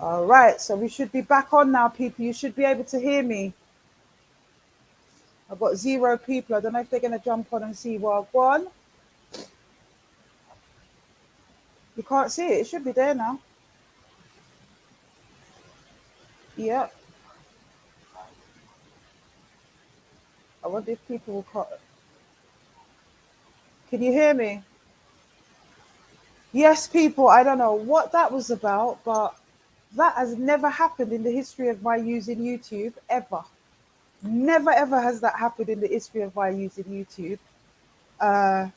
All right, so we should be back on now, people. You should be able to hear me. I've got 0 people. I don't know if they're going to jump on and see what I've won. You can't see it. It should be there now. Yep. I wonder if people will call. Can you hear me? Yes, people. I don't know what that was about, but that has never happened in the history of my using YouTube, ever. Never, ever has that happened in the history of my using YouTube. Uh,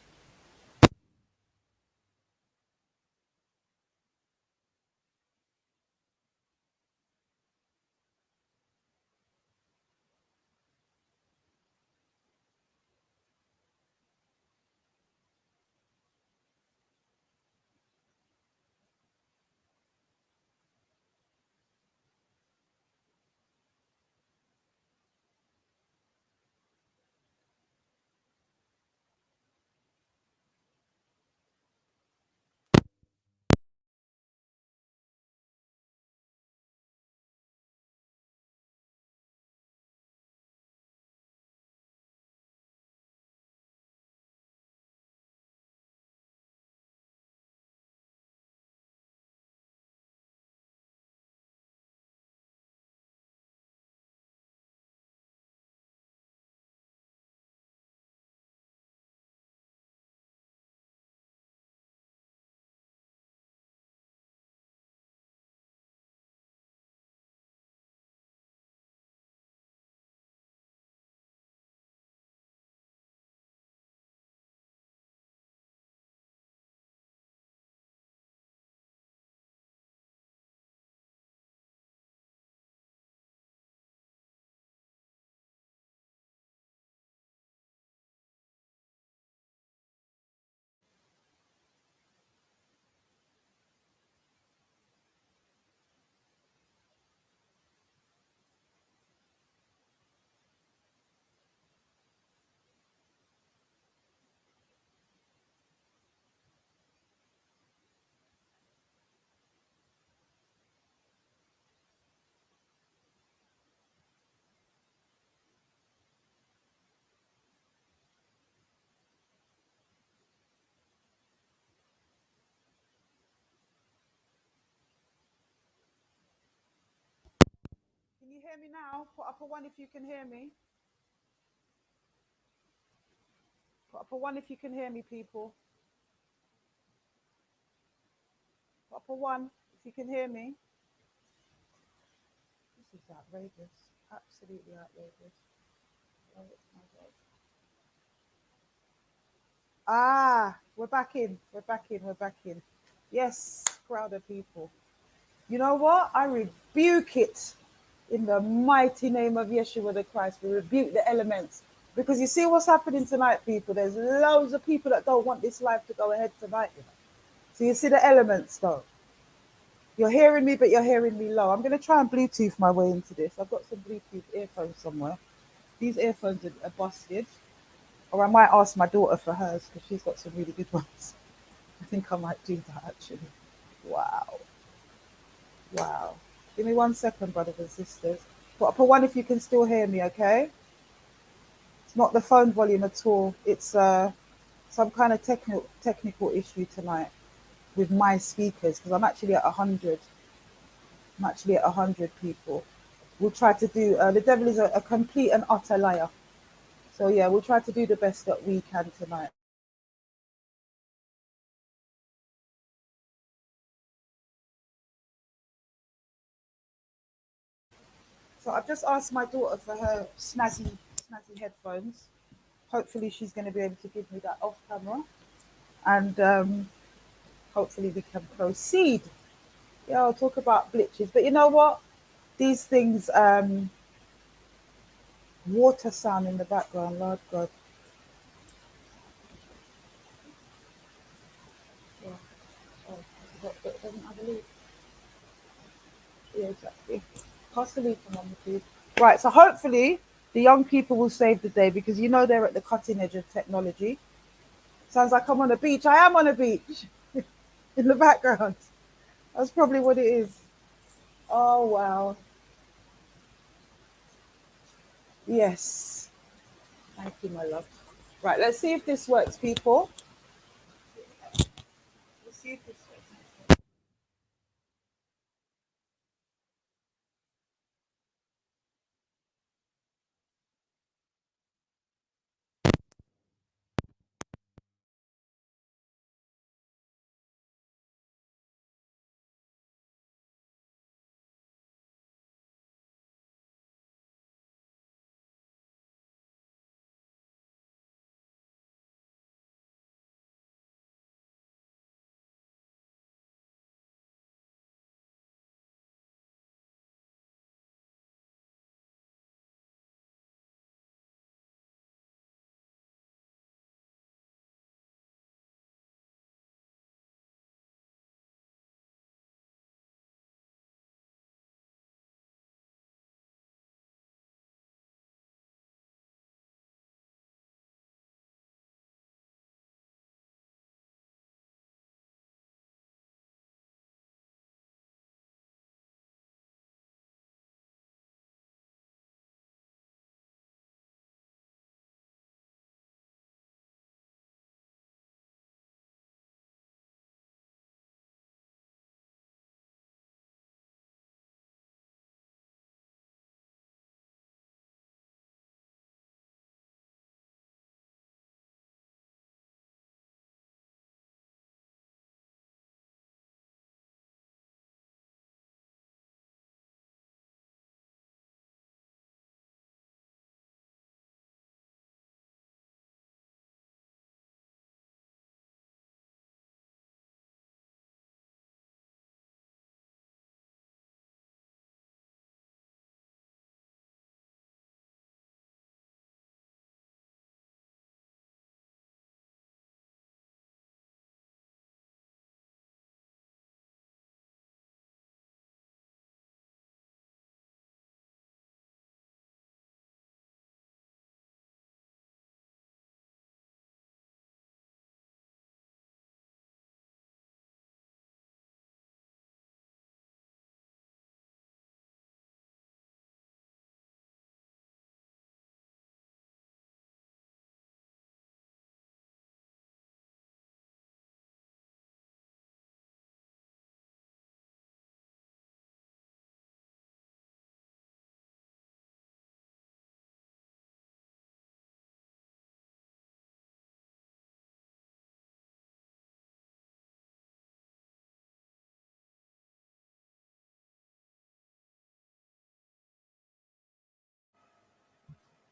can you hear me now? Put up a 1 if you can hear me. Put up a 1 if you can hear me, people. Put up a 1 if you can hear me. This is outrageous. Absolutely outrageous. Oh my God. Ah, we're back in. We're back in. We're back in. Yes, crowd of people. You know what? I rebuke it in the mighty name of Yeshua the Christ. We rebuke the elements. Because you see what's happening tonight, people. There's loads of people that don't want this life to go ahead tonight. So you see the elements, though. You're hearing me, but you're hearing me low. I'm going to try and Bluetooth my way into this. I've got some Bluetooth earphones somewhere. These earphones are busted. Or I might ask my daughter for hers because she's got some really good ones. I think I might do that actually. Wow. Wow. Give me 1 second, brothers and sisters. Put up a 1 if you can still hear me, okay? It's not the phone volume at all. It's some kind of technical issue tonight with my speakers because I'm actually at 100. I'm actually at 100 people. We'll try to do, the devil is a complete and utter liar. So yeah, we'll try to do the best that we can tonight. So I've just asked my daughter for her snazzy headphones. Hopefully she's going to be able to give me that off camera. And hopefully we can proceed. Yeah, I'll talk about glitches. But you know what? These things, water sound in the background, Lord God. Yeah. Oh, it doesn't have a leaf. Yeah, exactly. Pass the leaf on the please. Right, so hopefully the young people will save the day because you know they're at the cutting edge of technology. Sounds like I'm on a beach. I am on a beach in the background. That's probably what it is. Oh, wow. Yes. Thank you, my love. Right, let's see if this works, people. Let's see if this works.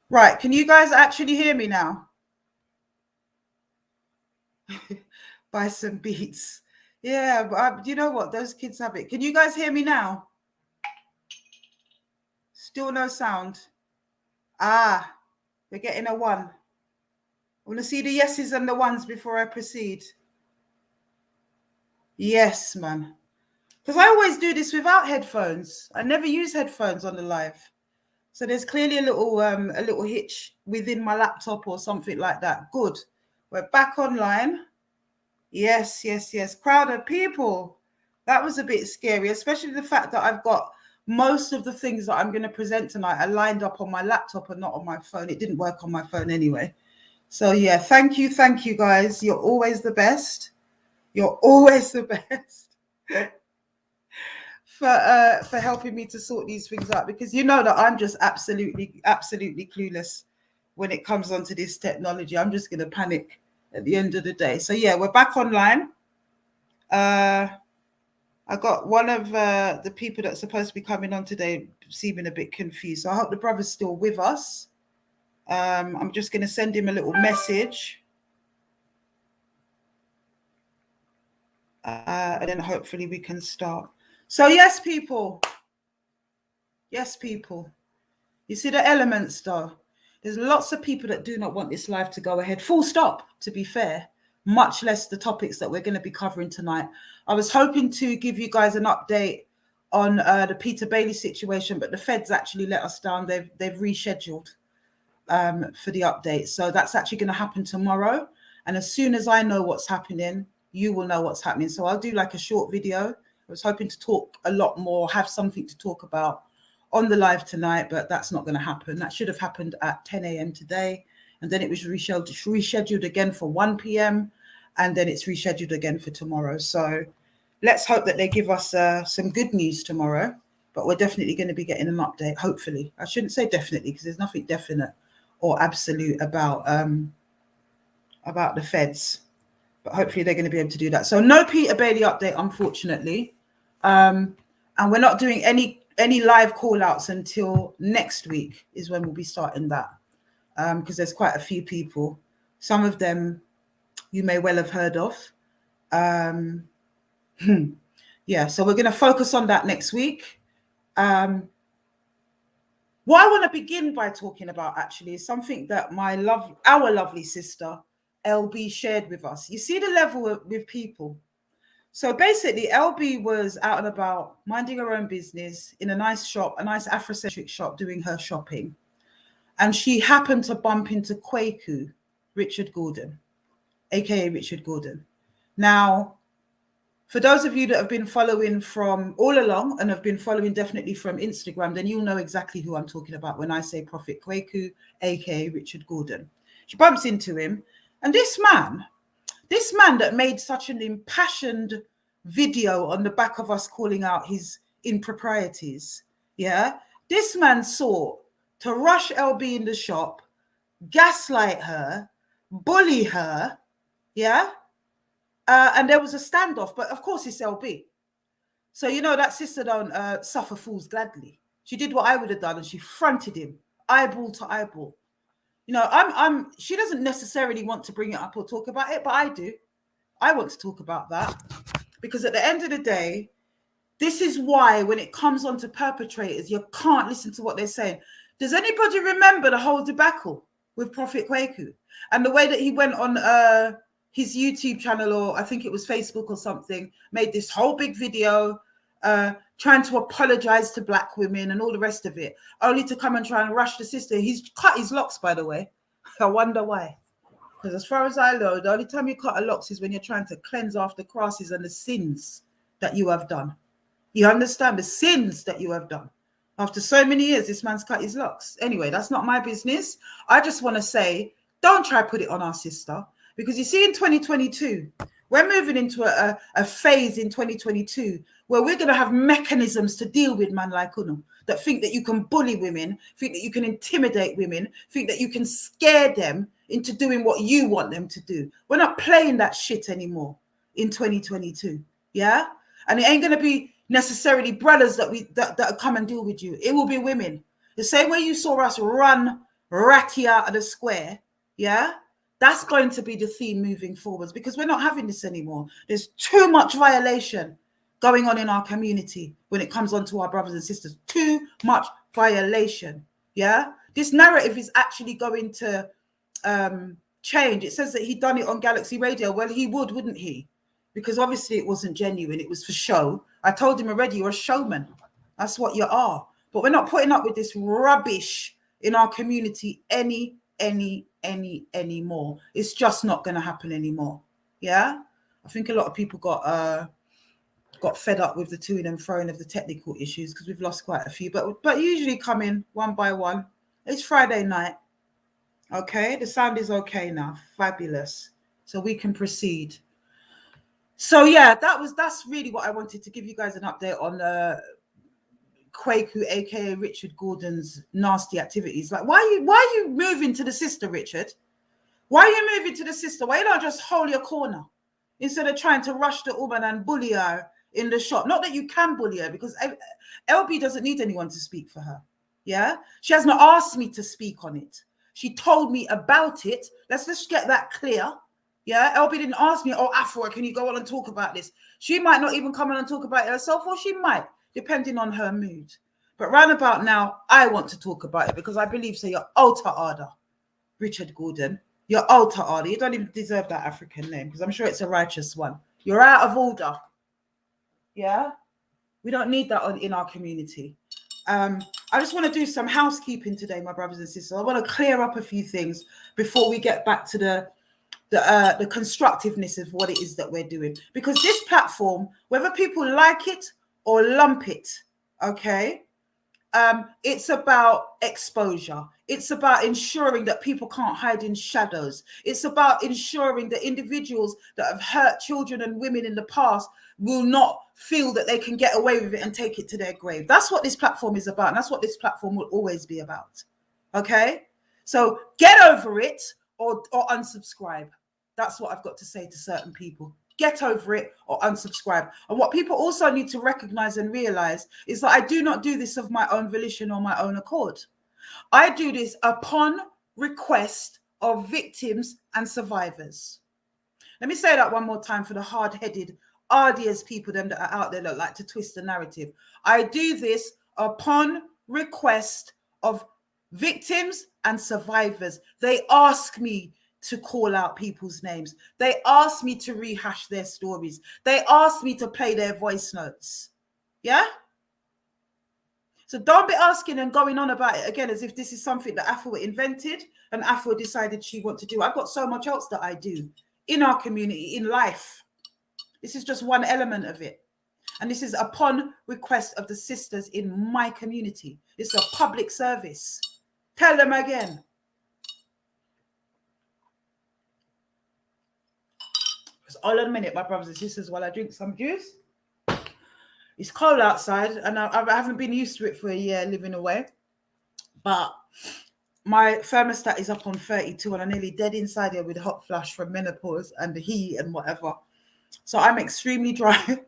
Right, can you guys actually hear me now? By some beats. Yeah, but you know what? Those kids have it. Can you guys hear me now? Still no sound. Ah, we're getting a one. I want to see the yeses and the ones before I proceed. Yes, man. Because I always do this without headphones. I never use headphones on the live. So there's clearly a little hitch within my laptop or something like that. Good. We're back online. Yes, yes, yes. Crowd of people. That was a bit scary, especially the fact that I've got most of the things that I'm going to present tonight are lined up on my laptop and not on my phone. It didn't work on my phone anyway. So yeah, thank you guys. You're always the best. You're always the best for helping me to sort these things out, because you know that I'm just absolutely clueless when it comes onto this technology. I'm just going to panic at the end of the day. So yeah, we're back online. I got one of the people that's supposed to be coming on today seeming a bit confused. So I hope the brother's still with us. I'm just going to send him a little message. And then hopefully we can start. So yes, people. Yes, people. You see the elements, though. There's lots of people that do not want this live to go ahead. Full stop, to be fair. Much less the topics that we're going to be covering tonight. I was hoping to give you guys an update on the Peter Bailey situation, but the feds actually let us down. They've rescheduled for the update. So that's actually going to happen tomorrow. And as soon as I know what's happening, you will know what's happening. So I'll do like a short video I was hoping to talk a lot more, have something to talk about on the live tonight, but that's not going to happen. That should have happened at 10 a.m. today, and then it was rescheduled again for 1 p.m. and then it's rescheduled again for tomorrow. So let's hope that they give us some good news tomorrow, but we're definitely going to be getting an update, hopefully. I shouldn't say definitely because there's nothing definite or absolute about the feds, but hopefully they're going to be able to do that. So no Peter Bailey update, unfortunately. And we're not doing any live call outs until next week is when we'll be starting that, because there's quite a few people. Some of them you may well have heard of. Yeah, so we're going to focus on that next week. What I want to begin by talking about actually is something that our lovely sister LB shared with us. You see the level with people. So basically, LB was out and about, minding her own business in a nice shop, a nice Afrocentric shop, doing her shopping. And she happened to bump into Kwaku, Richard Gordon, aka Richard Gordon. Now, for those of you that have been following from all along and have been following definitely from Instagram, then you'll know exactly who I'm talking about when I say Prophet Kwaku, aka Richard Gordon. She bumps into him, and this man that made such an impassioned video on the back of us calling out his improprieties, yeah, this man sought to rush LB in the shop, gaslight her, bully her, yeah, and there was a standoff, but of course it's LB. So, you know, that sister don't suffer fools gladly. She did what I would have done, and she fronted him, eyeball to eyeball. You know, she doesn't necessarily want to bring it up or talk about it, but I do. I want to talk about that because at the end of the day, this is why when it comes on to perpetrators, you can't listen to what they're saying. Does anybody remember the whole debacle with Prophet Kwaku and the way that he went on his YouTube channel, or I think it was Facebook or something, made this whole big video trying to apologize to black women and all the rest of it, only to come and try and rush the sister. He's cut his locks, by the way. I wonder why. Because as far as I know, the only time you cut a locks is when you're trying to cleanse off the crosses and the sins that you have done. You understand? The sins that you have done. After so many years, this man's cut his locks. Anyway, that's not my business. I just want to say, don't try to put it on our sister. Because you see, in 2022, we're moving into a phase in 2022 where we're going to have mechanisms to deal with man like Uno that think that you can bully women, think that you can intimidate women, think that you can scare them into doing what you want them to do. We're not playing that shit anymore in 2022. Yeah? And it ain't going to be necessarily brothers that come and deal with you. It will be women. The same way you saw us run Ratty out of the square. Yeah? That's going to be the theme moving forwards because we're not having this anymore. There's too much violation going on in our community when it comes on to our brothers and sisters. Too much violation. Yeah? This narrative is actually going to change. It says that he'd done it on Galaxy Radio. Well, he would, wouldn't he? Because obviously it wasn't genuine. It was for show. I told him already, you're a showman. That's what you are. But we're not putting up with this rubbish in our community anymore. It's just not going to happen anymore. Yeah? I think a lot of people got fed up with the to and fro of the technical issues because we've lost quite a few. But usually come in one by one. It's Friday night. Okay, the sound is okay now. Fabulous. So we can proceed. So yeah, that's really what I wanted to give you guys an update on Kwaku, aka Richard Gordon's nasty activities. Like, why are you moving to the sister, Richard? Why are you moving to the sister? Why you not just hold your corner instead of trying to rush the woman and bully her in the shop? Not that you can bully her, because LB doesn't need anyone to speak for her. Yeah, she has not asked me to speak on it. She told me about it. Let's just get that clear. Yeah, LB didn't ask me, oh, Afua, can you go on and talk about this? She might not even come on and talk about it herself, or she might, depending on her mood. But round about now, I want to talk about it because I believe so. You're Alta Ada, Richard Gordon. You're Alta Ada. You don't even deserve that African name because I'm sure it's a righteous one. You're out of order. Yeah? We don't need that in our community. I just want to do some housekeeping today, my brothers and sisters. I want to clear up a few things before we get back to the the constructiveness of what it is that we're doing. Because this platform, whether people like it or lump it, okay, it's about exposure. It's about ensuring that people can't hide in shadows. It's about ensuring that individuals that have hurt children and women in the past will not feel that they can get away with it and take it to their grave. That's what this platform is about. And that's what this platform will always be about. Okay? So get over it or unsubscribe. That's what I've got to say to certain people. Get over it or unsubscribe. And what people also need to recognize and realize is that I do not do this of my own volition or my own accord. I do this upon request of victims and survivors. Let me say that one more time for the hard-headed, arduous people them that are out there that like to twist the narrative. I do this upon request of victims and survivors. They ask me to call out people's names. They ask me to rehash their stories. They ask me to play their voice notes. Yeah? So don't be asking and going on about it again as if this is something that Afua invented and Afua decided she wants to do. I've got so much else that I do in our community, in life. This is just one element of it. And this is upon request of the sisters in my community. It's a public service. Tell them again. Hold on a minute, my brothers and sisters, while I drink some juice. It's cold outside, and I haven't been used to it for a year living away. But my thermostat is up on 32, and I'm nearly dead inside here with hot flush from menopause and the heat and whatever. So I'm extremely dry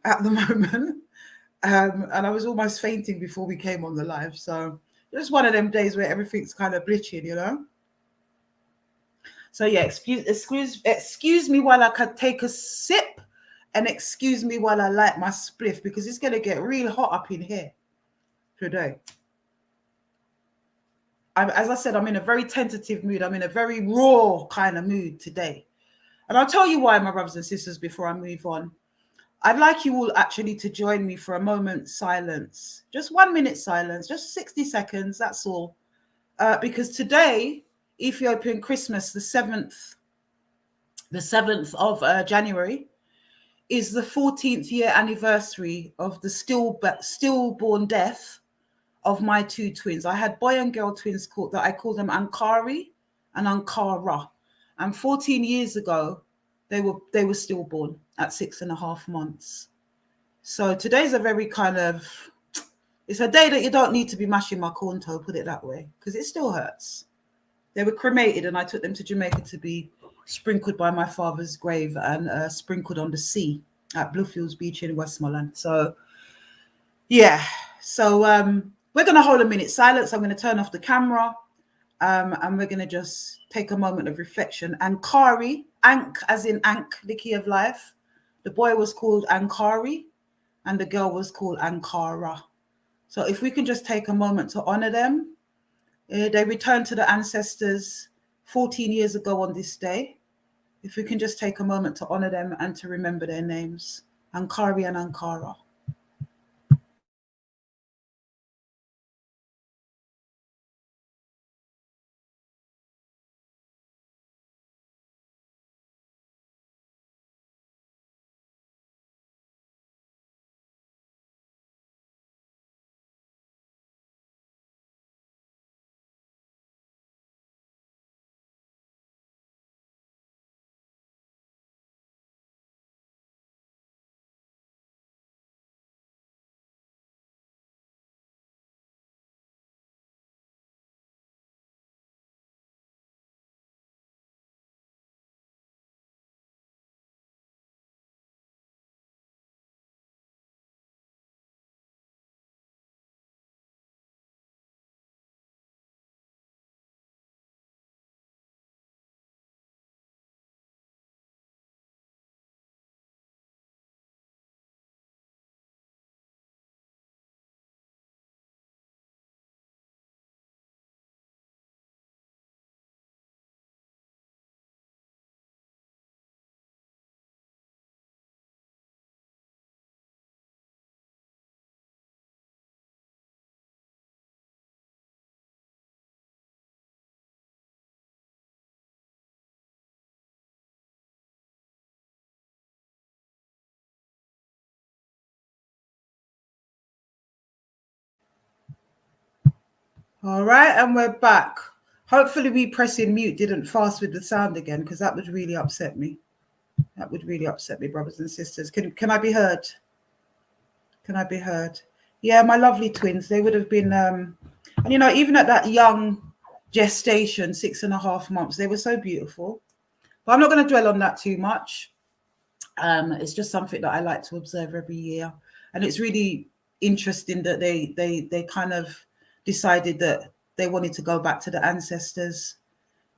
at the moment. And I was almost fainting before we came on the live. So just one of them days where everything's kind of glitching, you know? So yeah, excuse me while I can take a sip, and excuse me while I light my spliff, because it's going to get real hot up in here today. As I said, I'm in a very tentative mood. I'm in a very raw kind of mood today. And I'll tell you why, my brothers and sisters, before I move on. I'd like you all actually to join me for a moment's silence. Just 1 minute silence, just 60 seconds, that's all. Because today, Ethiopian Christmas, the 7th of January, is the 14th year anniversary of the stillborn death of my two twins. I had boy and girl twins that I call them Ankari and Ankara. And 14 years ago, they were stillborn at 6.5 months. So today's a very it's a day that you don't need to be mashing my corn toe, put it that way, because it still hurts. They were cremated and I took them to Jamaica to be sprinkled by my father's grave and sprinkled on the sea at Bluefields Beach in Westmoreland. So, yeah. So we're going to hold a minute silence. I'm going to turn off the camera and we're going to just take a moment of reflection. Ankari, Ank as in Ank, the key of life. The boy was called Ankari and the girl was called Ankara. So if we can just take a moment to honor them. They returned to the ancestors 14 years ago on this day. If we can just take a moment to honor them and to remember their names, Ankari and Ankara. All right, and we're back. Hopefully, me pressing mute didn't fast with the sound again, because that would really upset me. That would really upset me, brothers and sisters. Can I be heard? Can I be heard? Yeah, my lovely twins. They would have been, and you know, even at that young gestation, 6.5 months, they were so beautiful. But I'm not going to dwell on that too much. It's just something that I like to observe every year, and it's really interesting that they kind of decided that they wanted to go back to the ancestors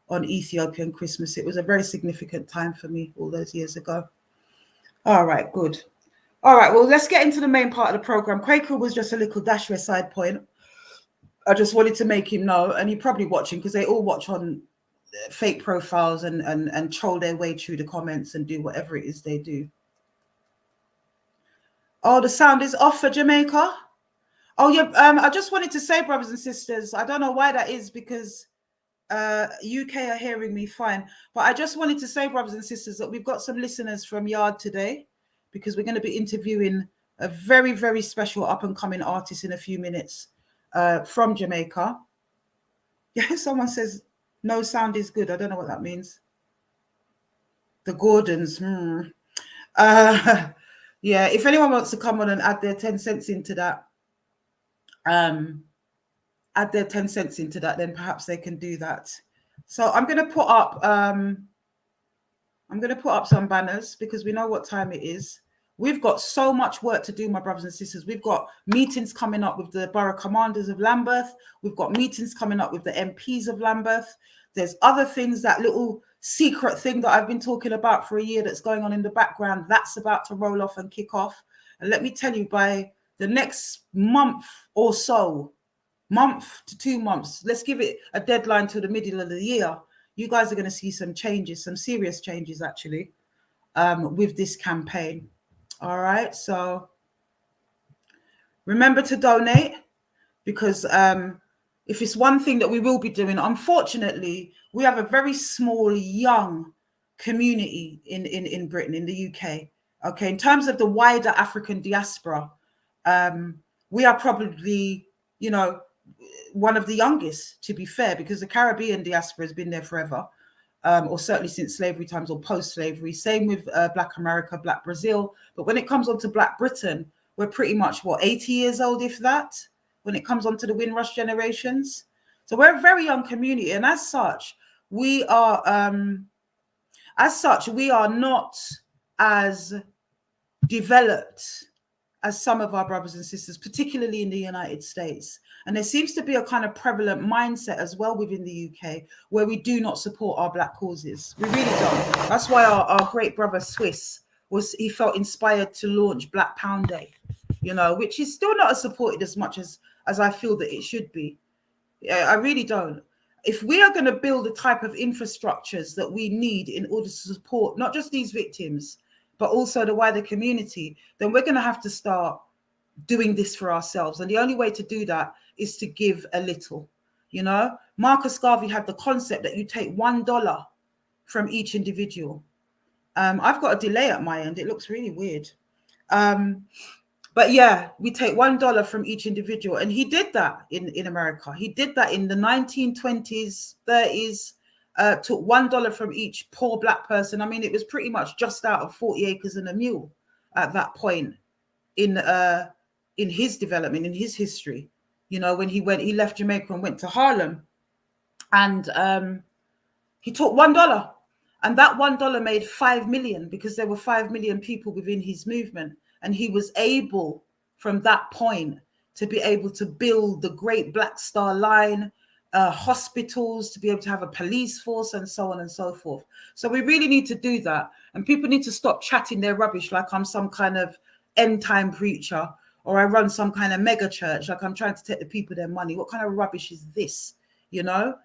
on Ethiopian Christmas. It was a very significant time for me all those years ago. All right, good. All right, well, let's get into the main part of the program. Quaker was just a little Dashware side point. I just wanted to make him know, and you're probably watching because they all watch on fake profiles and troll their way through the comments and do whatever it is they do. Oh, the sound is off for Jamaica. Oh, yeah. I just wanted to say, brothers and sisters, I don't know why that is, because UK are hearing me fine. But I just wanted to say, brothers and sisters, that we've got some listeners from Yard today, because we're going to be interviewing a very, very special up-and-coming artist in a few minutes from Jamaica. Yeah, someone says no sound is good. I don't know what that means. The Gordons. Yeah, if anyone wants to come on and add their 10 cents into that, then perhaps they can do that. So I'm going to put up some banners, because we know what time it is. We've got so much work to do, my brothers and sisters. We've got meetings coming up with the borough commanders of Lambeth. We've got meetings coming up with the MPs of Lambeth. There's other things, that little secret thing that I've been talking about for a year that's going on in the background, that's about to roll off and kick off. And let me tell you, by the next month or so, month to 2 months, let's give it a deadline to the middle of the year, you guys are going to see some changes, some serious changes actually, with this campaign. All right, so remember to donate, because if it's one thing that we will be doing, unfortunately, we have a very small, young community in Britain, in the UK. Okay, in terms of the wider African diaspora, we are probably, you know, one of the youngest, to be fair, because the Caribbean diaspora has been there forever, or certainly since slavery times or post-slavery. Same with Black America, Black Brazil. But when it comes on to Black Britain, we're pretty much, 80 years old, if that, when it comes on to the Windrush generations. So we're a very young community. And as such, we are not as developed as some of our brothers and sisters, particularly in the United States. And there seems to be a kind of prevalent mindset as well within the UK, where we do not support our Black causes. We really don't. That's why our great brother Swiss he felt inspired to launch Black Pound Day, you know, which is still not as supported as much as I feel that it should be. I really don't. If we are going to build the type of infrastructures that we need in order to support not just these victims, but also the wider community, then we're going to have to start doing this for ourselves. And the only way to do that is to give a little. You know, Marcus Garvey had the concept that you take $1 from each individual. I've got a delay at my end. It looks really weird. But yeah, we take $1 from each individual. And he did that in America. He did that in the 1920s, 30s. Took $1 from each poor Black person. I mean, it was pretty much just out of 40 acres and a mule at that point in his development, in his history. You know, when he left Jamaica and went to Harlem, and he took $1, and that $1 made 5 million, because there were 5 million people within his movement, and he was able from that point to be able to build the Great Black Star Line, hospitals, to be able to have a police force, and so on and so forth. So we really need to do that. And people need to stop chatting their rubbish like I'm some kind of end time preacher, or I run some kind of mega church, like I'm trying to take the people their money. What kind of rubbish is this? You know,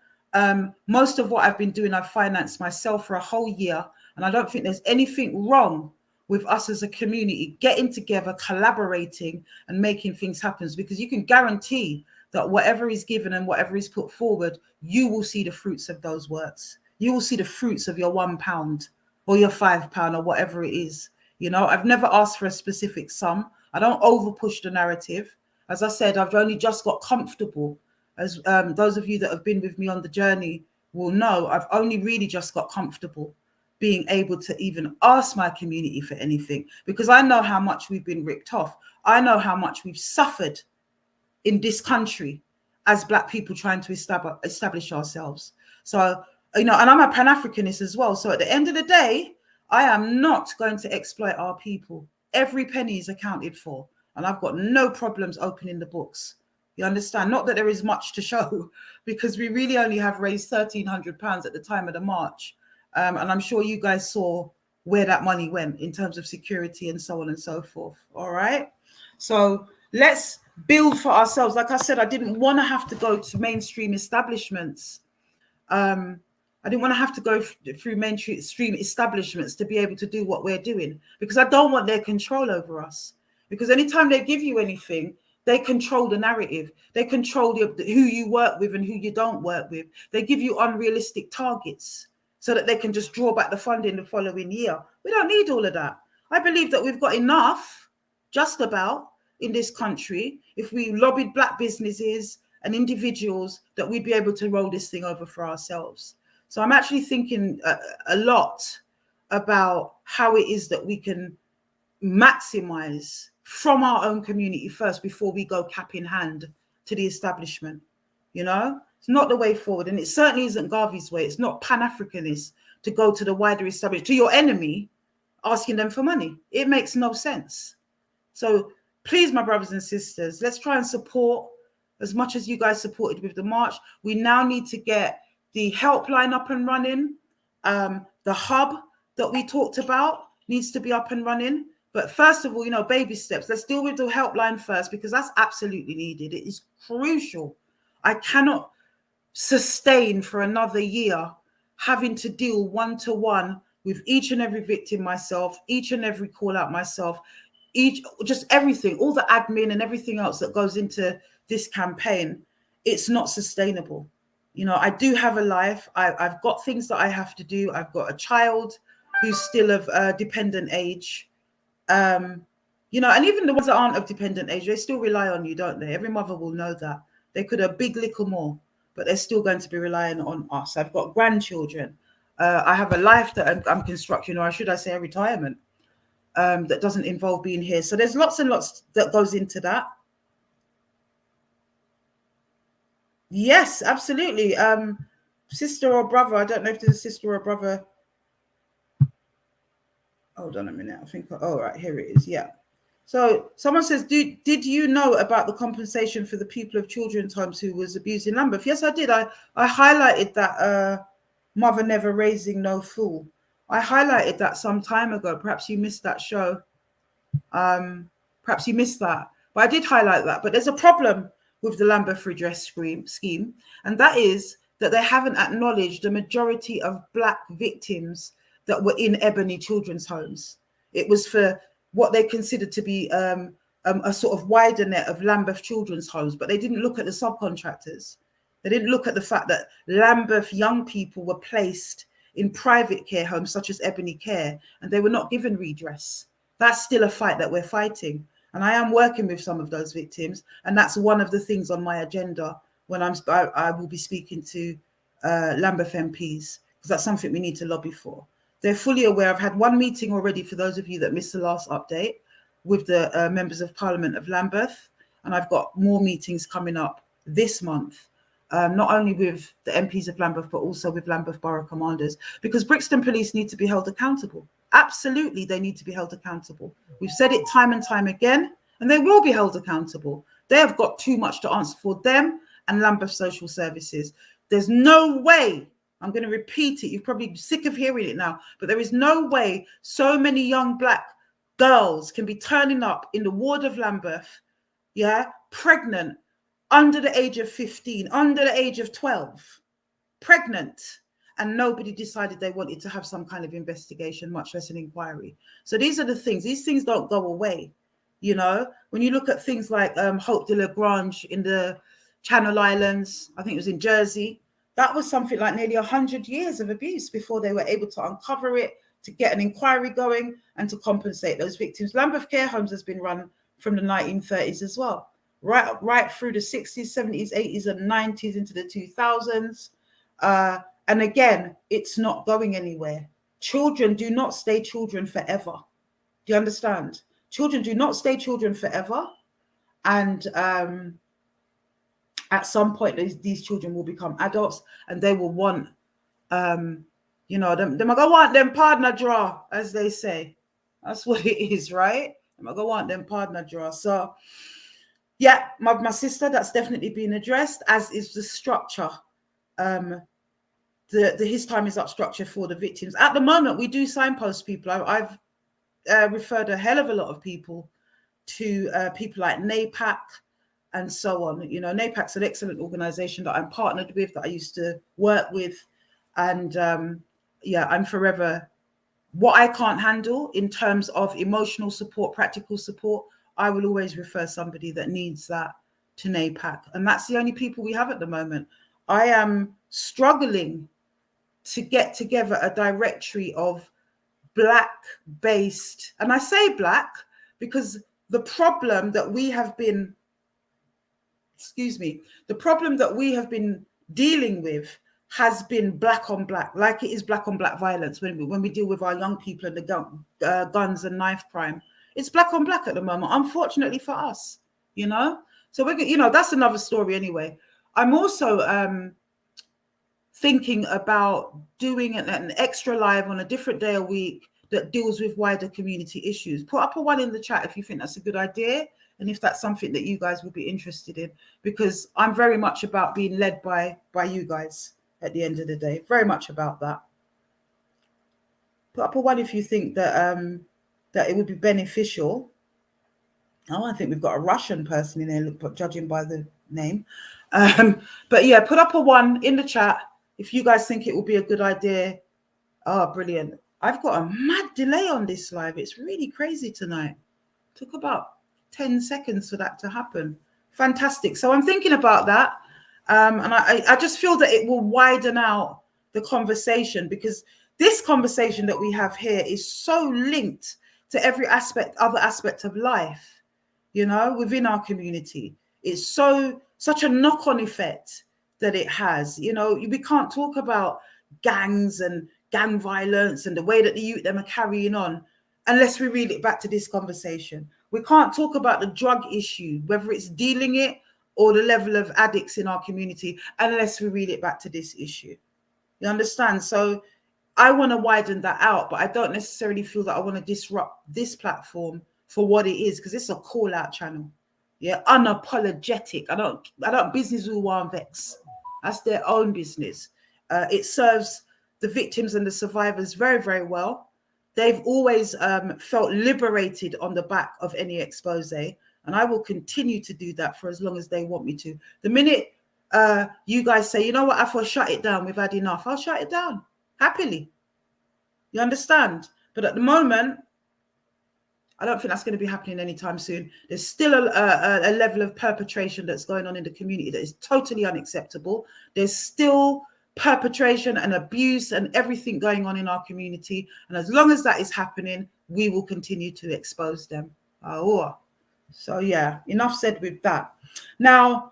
most of what I've been doing, I've financed myself for a whole year. And I don't think there's anything wrong with us as a community getting together, collaborating and making things happen, because you can guarantee that whatever is given and whatever is put forward, you will see the fruits of those works. You will see the fruits of your £1 or your £5 or whatever it is. You know, I've never asked for a specific sum. I don't over push the narrative. As I said, I've only just got comfortable As those of you that have been with me on the journey will know, I've only really just got comfortable being able to even ask my community for anything, because I know how much we've been ripped off. I know how much we've suffered in this country as Black people trying to establish ourselves. So, and I'm a Pan-Africanist as well. So at the end of the day, I am not going to exploit our people. Every penny is accounted for, and I've got no problems opening the books. You understand? Not that there is much to show, because we really only have raised £1,300 at the time of the march. And I'm sure you guys saw where that money went in terms of security and so on and so forth. All right. So let's build for ourselves. Like I said, I didn't want to have to go to mainstream establishments. I didn't want to have to go through mainstream establishments to be able to do what we're doing, because I don't want their control over us. Because anytime they give you anything, they control the narrative. They control who you work with and who you don't work with. They give you unrealistic targets so that they can just draw back the funding the following year. We don't need all of that. I believe that we've got enough, just about, in this country, if we lobbied Black businesses and individuals, that we'd be able to roll this thing over for ourselves. So I'm actually thinking a lot about how it is that we can maximize from our own community first before we go cap in hand to the establishment. It's not the way forward, and it certainly isn't Garvey's way. It's not Pan-Africanist to go to the wider establishment, to your enemy, asking them for money. It makes no sense. So please, my brothers and sisters, let's try and support as much as you guys supported with the march. We now need to get the helpline up and running. The hub that we talked about needs to be up and running. But first of all, baby steps. Let's deal with the helpline first, because that's absolutely needed. It is crucial. I cannot sustain for another year having to deal one-to-one with each and every victim myself, each and every call out myself, just everything, all the admin and everything else that goes into this campaign. It's not sustainable. I do have a life. I've got things that I have to do. I've got a child who's still of dependent age. And even the ones that aren't of dependent age, they still rely on you, don't they? Every mother will know that. They could have big little more, but they're still going to be relying on us. I've got grandchildren. I have a life that I'm constructing, or should I say a retirement, that doesn't involve being here. So there's lots and lots that goes into that. Yes, absolutely. Sister or brother, I don't know if there's a sister or a brother. Hold on a minute. I think, oh, right, here it is. Yeah. So someone says, did you know about the compensation for the people of children's homes who was abused in Lambeth? Yes, I did. I highlighted that Mother Never Raising No Fool. I highlighted that some time ago. Perhaps you missed that show. Perhaps you missed that. But I did highlight that. But there's a problem with the Lambeth redress scheme, and that is that they haven't acknowledged the majority of Black victims that were in Ebony children's homes. It was for what they considered to be a sort of wider net of Lambeth children's homes, but they didn't look at the subcontractors. They didn't look at the fact that Lambeth young people were placed in private care homes such as Ebony Care, and they were not given redress. That's still a fight that we're fighting. And I am working with some of those victims, and that's one of the things on my agenda when I will be speaking to Lambeth MPs, because that's something we need to lobby for. They're fully aware. I've had one meeting already, for those of you that missed the last update, with the members of Parliament of Lambeth, and I've got more meetings coming up this month, not only with the MPs of Lambeth, but also with Lambeth Borough Commanders, because Brixton Police need to be held accountable. Absolutely, they need to be held accountable. We've said it time and time again, and they will be held accountable. They have got too much to answer for, them and Lambeth Social Services. There's no way, I'm going to repeat it, you're probably sick of hearing it now, but there is no way so many young Black girls can be turning up in the ward of Lambeth, pregnant, under the age of 15, under the age of 12, pregnant, and nobody decided they wanted to have some kind of investigation, much less an inquiry. So these are the things. These things don't go away. When you look at things like Hope de la Grange in the Channel Islands, I think it was in Jersey, that was something like nearly 100 years of abuse before they were able to uncover it, to get an inquiry going, and to compensate those victims. Lambeth Care Homes has been run from the 1930s as well. right through the 60s, 70s, 80s, and 90s into the 2000s. And again, it's not going anywhere. Children do not stay children forever. Do you understand? Children do not stay children forever. And at some point, these children will become adults and they will want, you know, them I go want them partner draw, as they say. That's what it is, right? Them I go want them partner draw. So, yeah, my sister, that's definitely been addressed, as is the structure. The His Time Is Up structure for the victims. At the moment, we do signpost people. I've referred a hell of a lot of people to people like NAPAC and so on. You know, NAPAC's an excellent organization that I'm partnered with, that I used to work with. And yeah, I'm forever, what I can't handle in terms of emotional support, practical support, I will always refer somebody that needs that to NAPAC. And that's the only people we have at the moment. I am struggling to get together a directory of Black-based, and I say Black because the problem that we have been, the problem that we have been dealing with has been Black on Black, like it is Black on Black violence when we deal with our young people and the guns and knife crime. It's Black on Black at the moment, unfortunately for us, you know? So we're, you know, that's another story anyway. I'm also thinking about doing an extra live on a different day a week that deals with wider community issues. Put up a one in the chat if you think that's a good idea, and if that's something that you guys would be interested in, because I'm very much about being led by you guys at the end of the day. Very much about that. Put up a one if you think that that it would be beneficial. Oh, I think we've got a Russian person in there, judging by the name. But yeah, put up a one in the chat if you guys think it will be a good idea. Oh, brilliant. I've got a mad delay on this live. It's really crazy tonight. Took about 10 seconds for that to happen. Fantastic. So I'm thinking about that. And I just feel that it will widen out the conversation, because this conversation that we have here is so linked to every other aspect of life, you know, within our community. It's such a knock-on effect that it has. You know, we can't talk about gangs and gang violence and the way that the youth them are carrying on unless we reel it back to this conversation. We can't talk about the drug issue, whether it's dealing it or the level of addicts in our community, unless we reel it back to this issue. You understand? So I want to widen that out, but I don't necessarily feel that I want to disrupt this platform for what it is, because it's a call out channel. Yeah, unapologetic. I don't business with one vex. That's their own business. It serves the victims and the survivors very, very well. They've always felt liberated on the back of any expose, and I will continue to do that for as long as they want me to. The minute you guys say, you know what, Afua, shut it down, we've had enough, I'll shut it down happily. You understand? But at the moment, I don't think that's going to be happening anytime soon. There's still a level of perpetration that's going on in the community that is totally unacceptable. There's still perpetration and abuse and everything going on in our community. And as long as that is happening, we will continue to expose them. So yeah, enough said with that. Now,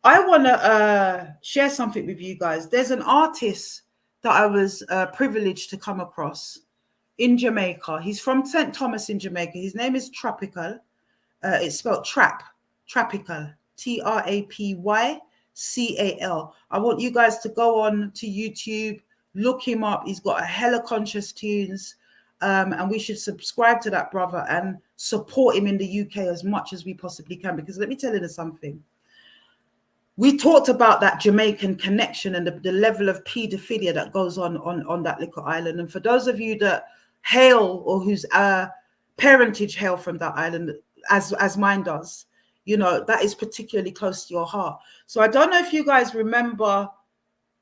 I want to share something with you guys. There's an artist that I was privileged to come across in Jamaica. He's from St. Thomas in Jamaica. His name is Tropical. It's spelled Tropical, Trapycal. I want you guys to go on to YouTube, look him up. He's got a hella conscious tunes, and we should subscribe to that brother and support him in the UK as much as we possibly can, because let me tell you something. We talked about that Jamaican connection and the level of paedophilia that goes on that little island. And for those of you that hail or whose parentage hail from that island, as mine does, you know, that is particularly close to your heart. So I don't know if you guys remember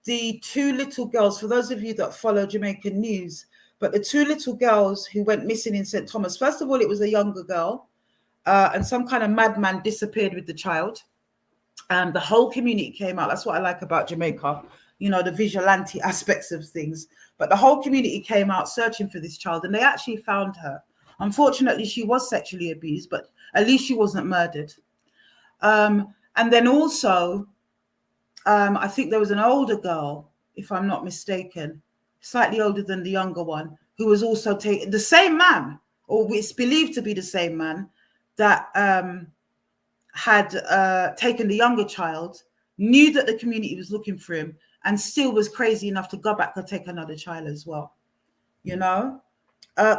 the two little girls, for those of you that follow Jamaican news, but the two little girls who went missing in St. Thomas. First of all, it was a younger girl, and some kind of madman disappeared with the child. And the whole community came out. That's what I like about Jamaica, you know, the vigilante aspects of things. But the whole community came out searching for this child, and they actually found her. Unfortunately, she was sexually abused, but at least she wasn't murdered. And then also, I think there was an older girl, if I'm not mistaken, slightly older than the younger one, who was also taken, the same man, or it's believed to be the same man, that had taken the younger child, knew that the community was looking for him, and still was crazy enough to go back and take another child as well. You know,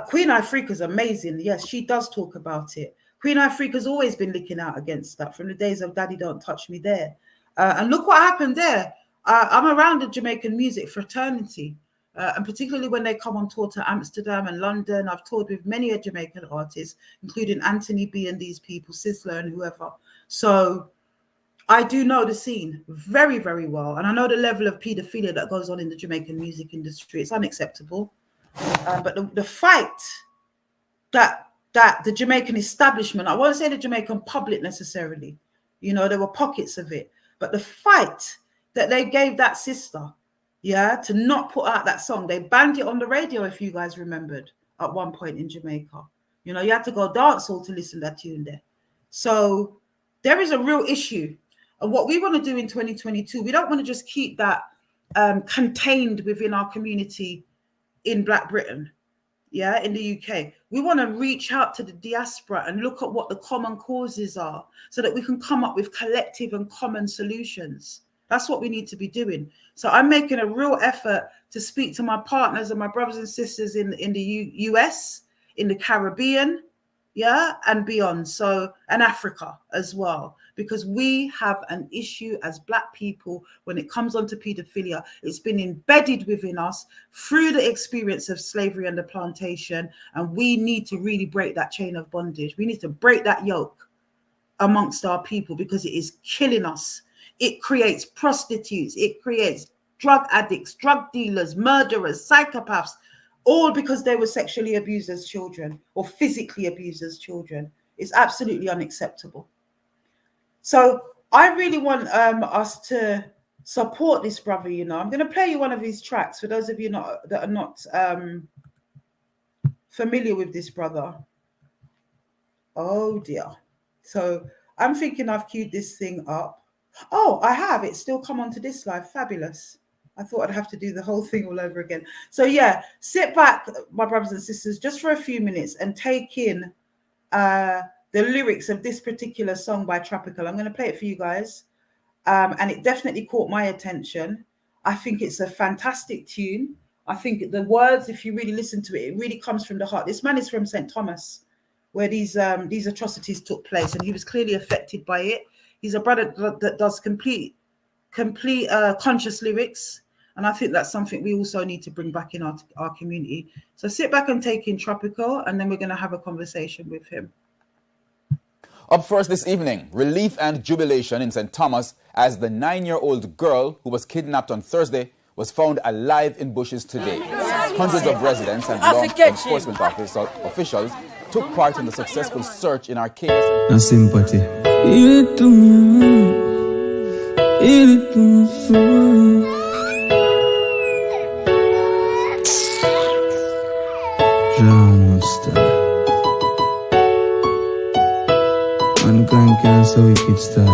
Queen Ifrica's amazing. Yes, she does talk about it. Queen Ifrica's always been looking out against that from the days of Daddy Don't Touch Me There. And look what happened there. I'm around the Jamaican music fraternity, and particularly when they come on tour to Amsterdam and London. I've toured with many a Jamaican artists, including Anthony B and these people, Sizzler and whoever. So I do know the scene very, very well. And I know the level of paedophilia that goes on in the Jamaican music industry. It's unacceptable. But the fight that the Jamaican establishment, I won't say the Jamaican public necessarily, you know, there were pockets of it, but the fight that they gave that sister, yeah, to not put out that song, they banned it on the radio, if you guys remembered, at one point in Jamaica. You know, you had to go dance hall to listen to that tune there. So there is a real issue. And what we want to do in 2022, we don't want to just keep that contained within our community in Black Britain, yeah, in the UK. We want to reach out to the diaspora and look at what the common causes are so that we can come up with collective and common solutions. That's what we need to be doing. So I'm making a real effort to speak to my partners and my brothers and sisters in the US, in the Caribbean, yeah, and beyond. So, and Africa as well, because we have an issue as Black people when it comes onto pedophilia. It's been embedded within us through the experience of slavery and the plantation, and we need to really break that chain of bondage. We need to break that yoke amongst our people because it is killing us. It creates prostitutes, it creates drug addicts, drug dealers, murderers, psychopaths, all because they were sexually abused as children or physically abused as children. It's absolutely unacceptable. So I really want us to support this brother, you know. I'm going to play you one of his tracks for those of you that are not familiar with this brother. Oh, dear. So I'm thinking I've queued this thing up. Oh, I have. It's still come onto this live. Fabulous. I thought I'd have to do the whole thing all over again. So yeah, sit back, my brothers and sisters, just for a few minutes and take in the lyrics of this particular song by Tropical. I'm going to play it for you guys. And it definitely caught my attention. I think it's a fantastic tune. I think the words, if you really listen to it, it really comes from the heart. This man is from St. Thomas, where these atrocities took place, and he was clearly affected by it. He's a brother that does complete conscious lyrics. And I think that's something we also need to bring back in our community. So sit back and take in Tropical, and then we're going to have a conversation with him. Up first this evening, relief and jubilation in St. Thomas as the 9-year-old girl who was kidnapped on Thursday was found alive in bushes today. Hundreds of residents and law enforcement officials took part in the successful search in Arcadia. No sympathy. Mankind so wicked star.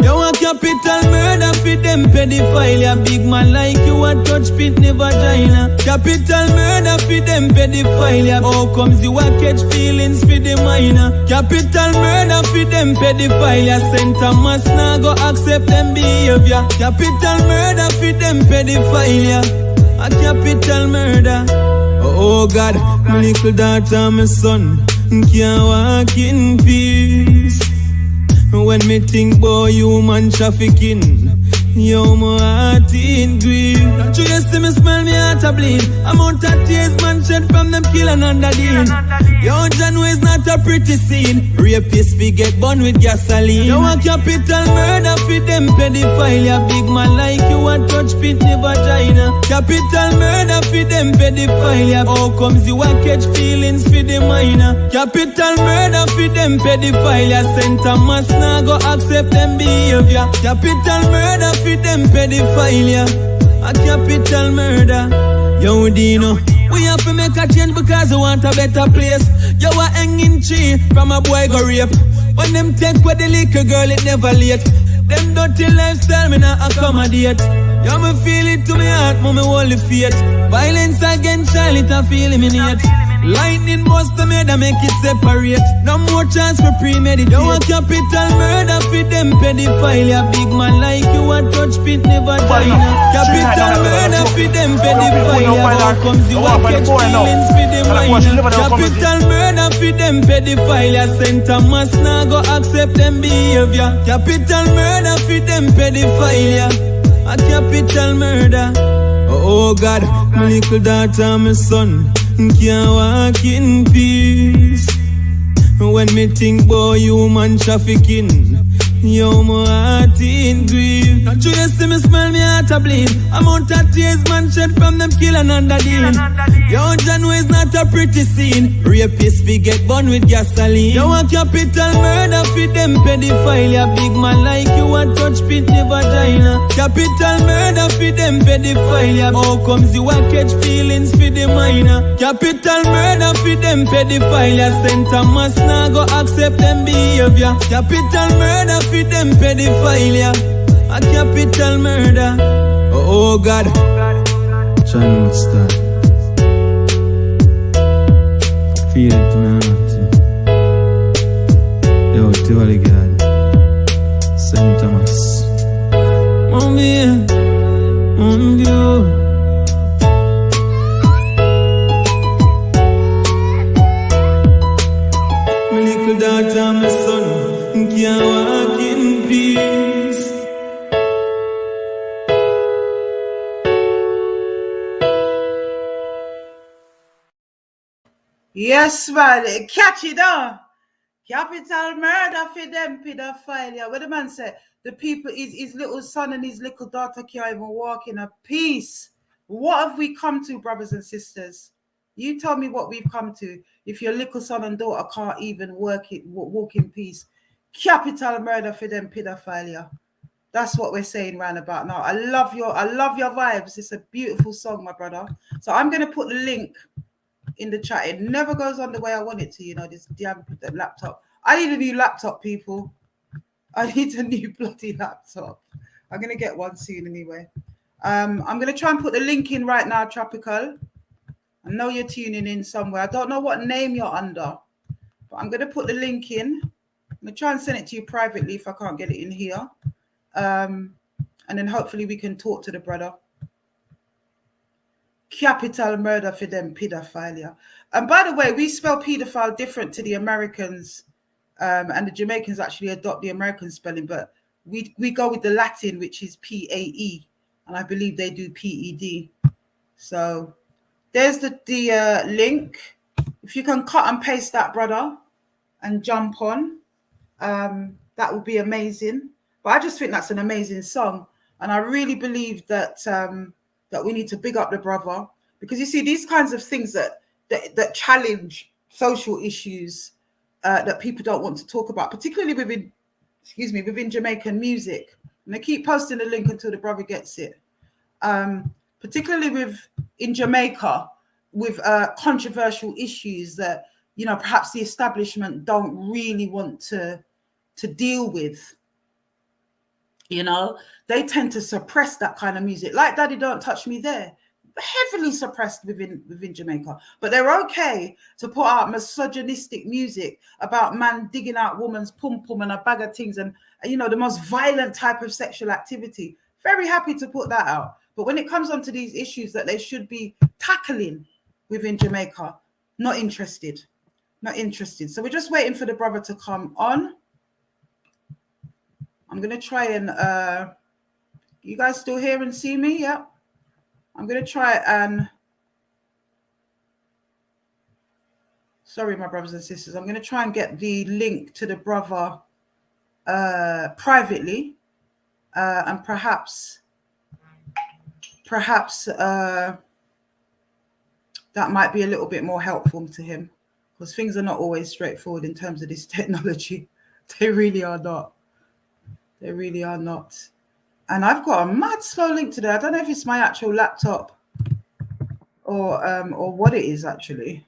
You a capital murder for them pedophile. A big man like you a touch pitney vagina. Capital murder for them pedophile. How comes you a catch feelings for the minor? Capital murder for them pedophile. St. Thomas now go accept them behavior. Capital murder for them pedophile. A capital murder. Oh God, my little daughter, my son can't walk in peace. When me think about human trafficking, yo, my heart in grief. You see me smell me heart a bleed. Amount of tears man shed from them killing under Dean. Yo, John is not a pretty scene. Rapists we get burned with gasoline. You a capital murder for them pedophile. A big man like you a touch pitney vagina. Capital murder for them pedophile. How comes you a catch feelings for the minor? Capital murder for them pedophile. St. Thomas now go accept them behavior. Capital murder for them pedophilia. A capital murder. Yo, Dino, we have to make a change because we want a better place. You are hanging tree. From a boy go rape. When them take with the liquor, girl, it never late. Them dirty lifestyle, me not accommodate. You me feel it to me heart, me hold the faith. Violence against child, it a feel eliminate. Lightning bust the made make it separate. No more chance for premeditate. You want capital murder for them pedophile. A big man like you a touch pit never vagina. Capital murder for them pedophile. How comes you a catch feelings for the minor? Capital murder for them pedophile. St. Thomas now go accept them behavior. Capital murder for them pedophile. A capital murder. Oh God, my little daughter, my son can't walk in peace. When me think about human trafficking, yo, my heart in grief. Not you see me smile, me heart a bleed. Amount of tears man shed from them kill another dean. Yo, John is not a pretty scene. Rapists we get burned with gasoline. You want capital murder for them pedophile. A big man like you a touch pit the vagina. Capital murder for them pedophile. How comes you a catch feelings for the minor? Capital murder for them pedophile. St. Thomas now go accept them behavior. Capital murder for them pedophilia. A capital murder. Oh God. Trying to start. Feel it to my heart. Yo, Tivoli God. St. Thomas. Mommy, mommy, you. My little daughter, my son, can't walk in peace. Yes, man. Catch it on. Capital murder for them pedophilia. What the man said? The people, his little son and his little daughter can't even walk in a peace. What have we come to, brothers and sisters? You tell me what we've come to. If your little son and daughter can't even walk in peace. Capital murder for them pedophilia. That's what we're saying round about now. I love your vibes. It's a beautiful song, my brother. So I'm going to put the link in the chat. It never goes on the way I want it to, you know, this damn laptop. I need a new laptop, people. I need a new bloody laptop. I'm going to get one soon anyway. I'm going to try and put the link in right now, Tropical. I know you're tuning in somewhere. I don't know what name you're under, but I'm going to put the link in. I'm going to try and send it to you privately if I can't get it in here. And then hopefully we can talk to the brother. Capital murder for them pedophilia. And by the way, we spell pedophile different to the Americans, and the Jamaicans actually adopt the American spelling, but we go with the Latin, which is PAE, and I believe they do PED. So there's the link. If you can cut and paste that, brother, and jump on, that would be amazing. But I just think that's an amazing song, and I really believe that that we need to big up the brother, because you see these kinds of things that challenge social issues that people don't want to talk about, particularly within Jamaican music. And they keep posting the link until the brother gets it. Particularly in Jamaica, with controversial issues that, you know, perhaps the establishment don't really want to deal with. You know, they tend to suppress that kind of music, like Daddy Don't Touch Me There, heavily suppressed within Jamaica. But they're okay to put out misogynistic music about man digging out woman's pum pum and a bag of things, and, you know, the most violent type of sexual activity. Very happy to put that out. But when it comes onto these issues that they should be tackling within Jamaica, not interested. So we're just waiting for the brother to come on. I'm going to try and, you guys still hear and see me? Yeah. I'm going to try and, sorry, my brothers and sisters. I'm going to try and get the link to the brother privately, and perhaps that might be a little bit more helpful to him, because things are not always straightforward in terms of this technology. They really are not. They really are not. And I've got a mad slow link today. I don't know if it's my actual laptop or what it is actually.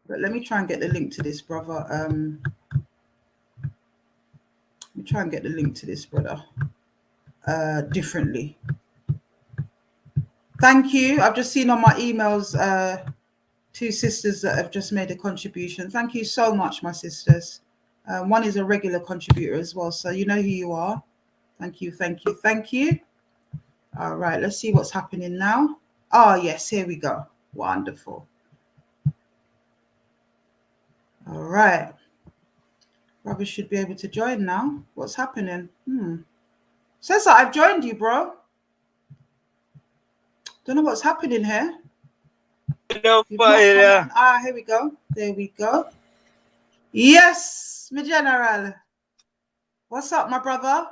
But let me try and get the link to this, brother. Let me try and get the link to this, brother. Differently. Thank you. I've just seen on my emails 2 sisters that have just made a contribution. Thank you so much, my sisters. One is a regular contributor as well, so you know who you are. Thank you, thank you, thank you. All right, let's see what's happening now. Oh, yes, here we go. Wonderful. All right. Brothers should be able to join now. What's happening? Says that I've joined you, bro. Don't know what's happening here. Here we go. There we go. Yes, my general. What's up, my brother?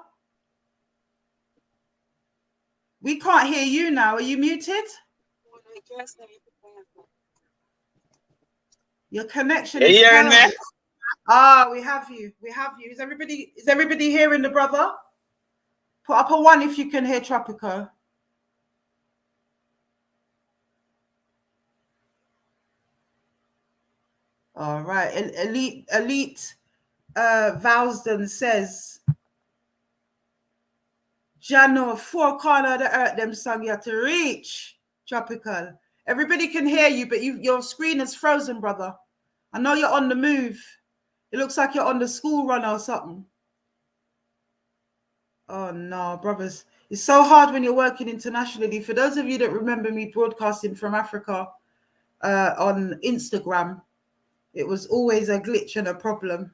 We can't hear you now. Are you muted? Your connection is terrible. Ah, we have you. We have you. Is everybody hearing the brother? Put up a 1 if you can hear Tropico. All right. Elite Valsden says, Jano, 4 corner of the earth, them song you have to reach. Tropical. Everybody can hear you, but your screen is frozen, brother. I know you're on the move. It looks like you're on the school run or something. Oh, no, brothers. It's so hard when you're working internationally. For those of you that remember me broadcasting from Africa on Instagram, it was always a glitch and a problem.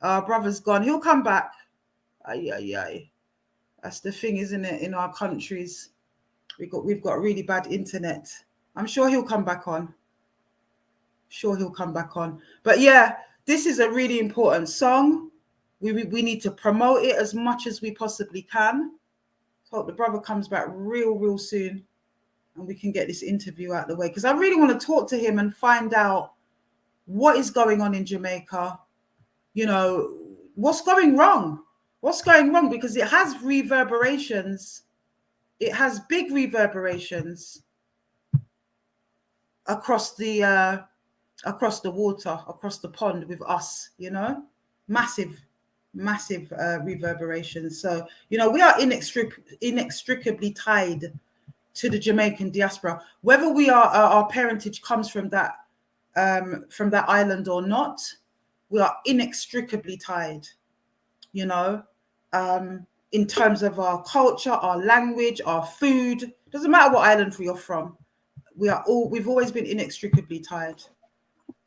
Our brother's gone. He'll come back. Ay. That's the thing, isn't it? In our countries, we've got really bad internet. I'm sure he'll come back on. But yeah, this is a really important song. We need to promote it as much as we possibly can. Hope the brother comes back real soon, and we can get this interview out of the way, because I really want to talk to him and find out what is going on in Jamaica. You know, what's going wrong? Because it has reverberations. It has big reverberations across the water, across the pond with us, you know, massive reverberations. So, you know, we are inextricably tied to the Jamaican diaspora, whether we are our parentage comes from that island or not. We are inextricably tied, you know, in terms of our culture, our language, our food. Doesn't matter what island you're from. We've always been inextricably tied.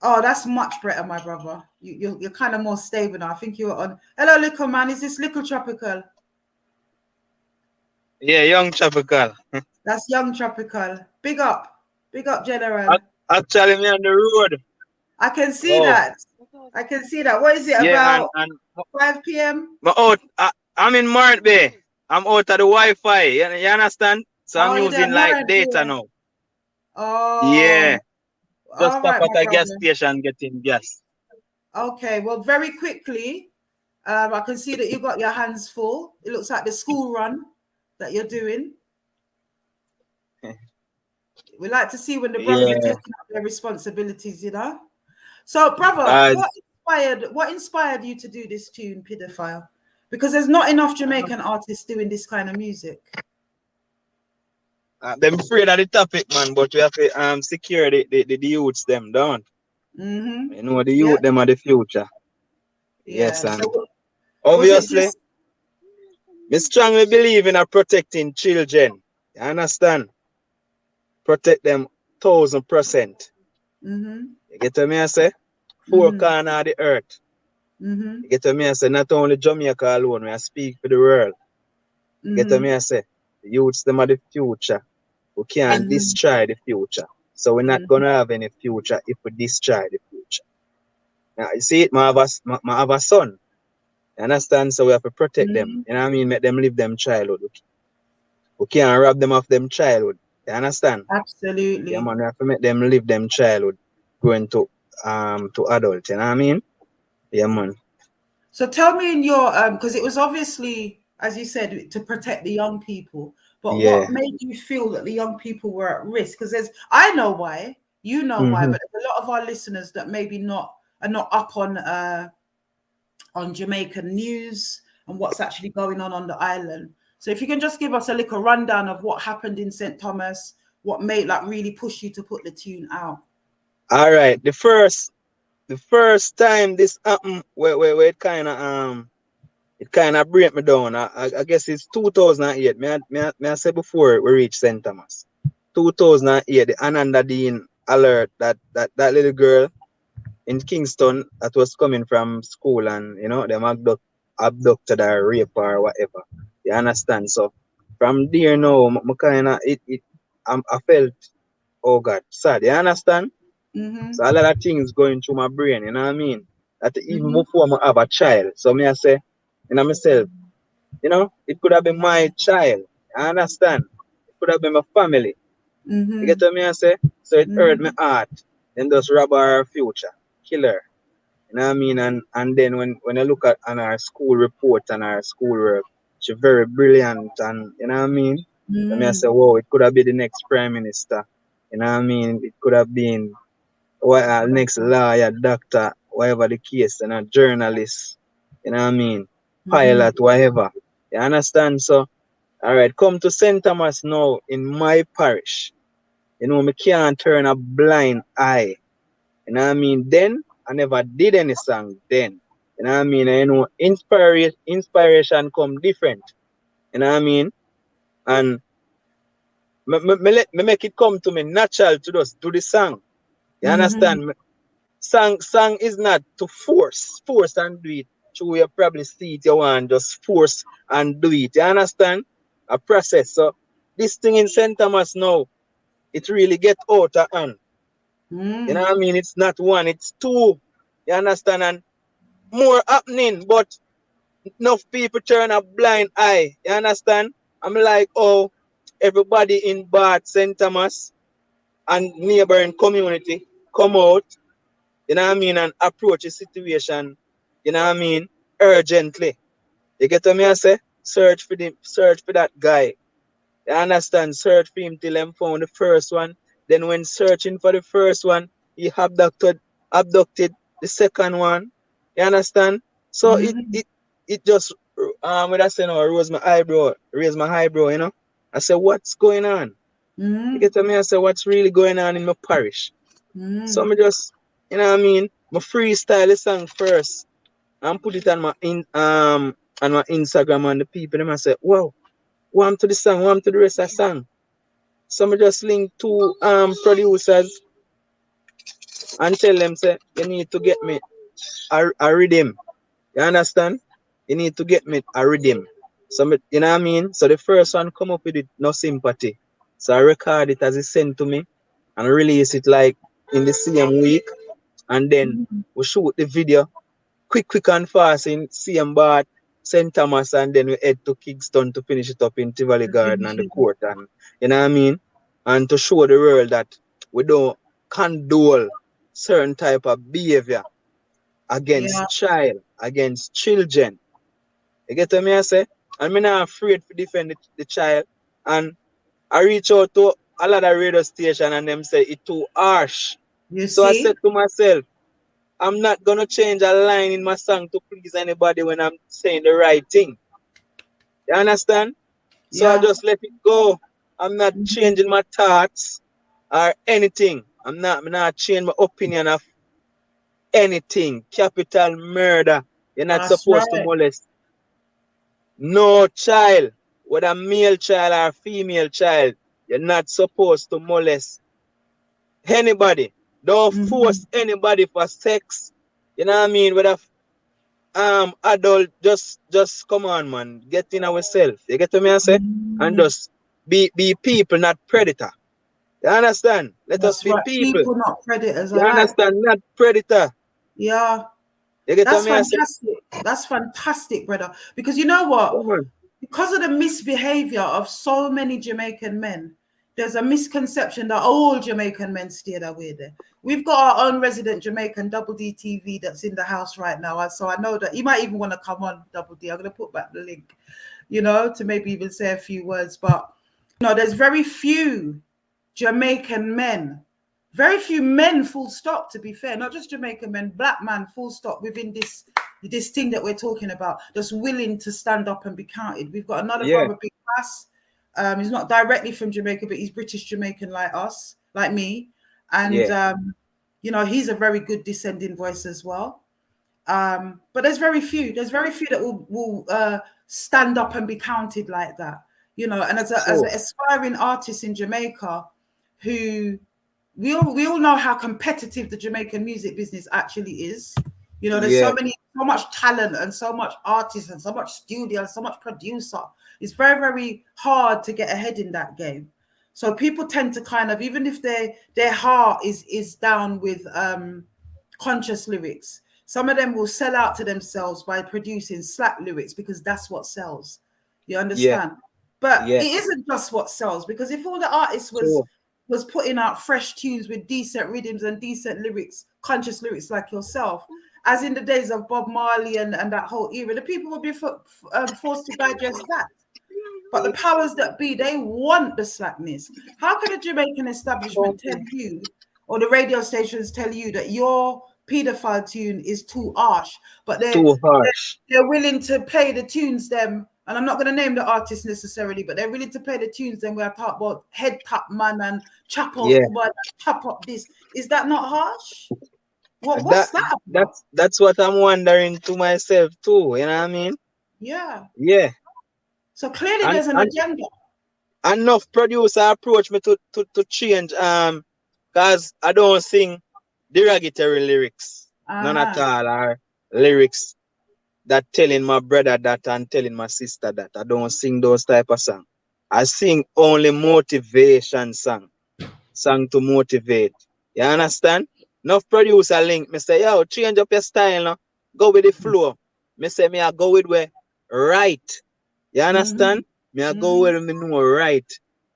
Oh, that's much better, my brother. You're kind of more stable now. I think you're on. Hello, little man. Is this little Tropical? Yeah, young Tropical. That's young Tropical. Big up, General. Actually, me on the road. I can see that. What is it about? And 5 p.m. I'm in Mart Bay. I'm out of the Wi-Fi. You understand? So I'm using like data now. Oh. Yeah. Just stop at a gas station getting gas. Okay. Well, very quickly, I can see that you got your hands full. It looks like the school run that you're doing. We like to see when the brothers are taking up their responsibilities, you know. So, brother, what inspired you to do this tune, Pedophile? Because there's not enough Jamaican artists doing this kind of music. Them afraid of the topic, man, but we have to secure the youths them down. Mm-hmm. You know, the youth them are the future. Yeah. Yes, and so, obviously, I strongly believe in protecting children. You understand? Protect them 1000%. Mm-hmm. You get what I say? 4 corners of the earth. Mm-hmm. You get what I say? Not only Jamaica alone, I speak for the world. You get what I say? The youths them are the future. We can't destroy the future. So we're not gonna have any future if we destroy the future. Now you see it, I have a son. You understand? So we have to protect them. You know what I mean? Make them live them childhood. We can't rob them of them childhood. You understand? Absolutely. Yeah, man, we have to make them live them childhood going to adult. You know what I mean? Yeah, man. So tell me in your because it was obviously, as you said, to protect the young people. But what made you feel that the young people were at risk? Because I know why. You know why, but there's a lot of our listeners that maybe are not up on Jamaican news and what's actually going on the island. So if you can just give us a little rundown of what happened in St. Thomas, what made like really push you to put the tune out. All right. The first time this happened, where it kind of break me down. I guess it's 2008. Me I said before we reached St. Thomas. 2008, the Ananda Dean alert that little girl in Kingston that was coming from school and them abducted her, rape her, or whatever. You understand? So from there now, I felt, oh God, sad. You understand? So a lot of things going through my brain, you know what I mean? That even before I have a child. So me I say, myself, it could have been my child. I understand. It could have been my family. You get what me I say? So it hurt my heart. Then just rob our future, kill her. You know what I mean? And then when I look at on our school report and our school work, she's very brilliant, and you know what I mean? So me I say, whoa, it could have been the next prime minister. You know what I mean? It could have been next lawyer, doctor, whatever the case, and a journalist. You know what I mean? Pilot, whatever. You understand? So, all right, come to St. Thomas now in my parish. Me can't turn a blind eye. You know what I mean? Then, I never did any song then. You know what I mean? And, inspiration come different. You know what I mean? And me make it come to me natural to just do the song. You understand? Song is not to force and do it. So you probably see it, you want just force and do it. You understand? A process. So this thing in St. Thomas now, it really get out of hand. You know what I mean? It's not one, it's two. You understand? And more happening, but enough people turn a blind eye. You understand? I'm like, oh, everybody in Bath, St. Thomas, and neighboring community come out, you know what I mean, and approach the situation, you know what I mean, urgently. You get what I say? Search for that guy. You understand? Search for him till them found the first one. Then when searching for the first one, he abducted the second one. You understand? So it just when I say no, raise my eyebrow, you know. I say, what's going on? You get what I say, what's really going on in my parish? So me just, you know what I mean, my freestyle the song first and put it on my Instagram, and the people them I say, wow, warm to the song, warm to the rest of the song. So me just link two producers and tell them, say, you need to get me a rhythm. You understand? You need to get me a rhythm. So me, you know what I mean? So the first one come up with it, no sympathy. So I record it as it sent to me and release it like in the same week. And then we shoot the video quick and fast in CM Bath, St. Thomas, and then we head to Kingston to finish it up in Tivoli Garden and the court. And you know what I mean? And to show the world that we don't condole certain type of behavior against against children. You get what I say? And I'm not afraid to defend the child. And I reach out to a lot of radio station and them say it's too harsh. So I said to myself, I'm not gonna change a line in my song to please anybody when I'm saying the right thing. You understand? So I just let it go. I'm not changing my thoughts or anything. I'm not changing my opinion of anything. Capital murder. You're not supposed to molest no child, whether male child or female child. You're not supposed to molest anybody. Don't force anybody for sex. You know what I mean? Whether adult, just come on, man. Get in ourselves. You get what I say? And just be people, not predator. You understand? Let us be people. People, not predators. You understand? Not predator. Yeah. You get That's what I fantastic. That's fantastic, brother. Because you know what? say? Because of the misbehavior of so many Jamaican men, there's a misconception that all Jamaican men stay that way there. We've got our own resident Jamaican Double D TV that's in the house right now. So I know that you might even want to come on Double D. I'm going to put back the link, to maybe even say a few words. But, there's very few Jamaican men very few men, full stop, to be fair, not just Jamaican men, black man, full stop, within this thing that we're talking about, that's willing to stand up and be counted. We've got another brother, Big Bass. He's not directly from Jamaica, but he's British Jamaican like us, like me. And, you know, he's a very good descending voice as well. But there's very few that will stand up and be counted like that, you know. And as an aspiring artist in Jamaica, who we all know how competitive the Jamaican music business actually is. You know, there's so much talent and so much artists and so much studio and so much producer. It's very, very hard to get ahead in that game. So people tend to kind of, even if their heart is down with conscious lyrics, some of them will sell out to themselves by producing slack lyrics because that's what sells. You understand? But it isn't just what sells, because if all the artists was putting out fresh tunes with decent rhythms and decent lyrics, conscious lyrics like yourself, as in the days of Bob Marley and that whole era, the people would be forced to digest that. But the powers that be, they want the slackness. How can a Jamaican establishment tell you, or the radio stations tell you, that your pedophile tune is too harsh, but they're willing to play the tunes them, and I'm not going to name the artist necessarily, but they're willing to play the tunes them where I talk about head tap man and chop up this. Is that not harsh? What's that? That's what I'm wondering to myself too. You know what I mean? Yeah. So clearly there's an agenda. Enough producer approach me to change, because I don't sing derogatory lyrics, none at all, or lyrics that telling my brother that and telling my sister that. I don't sing those type of songs. I sing only motivation song to motivate. You understand? Enough producer link me say, yo, change up your style now, go with the flow. Me say me I go with where right. You understand? Me I go where me know right.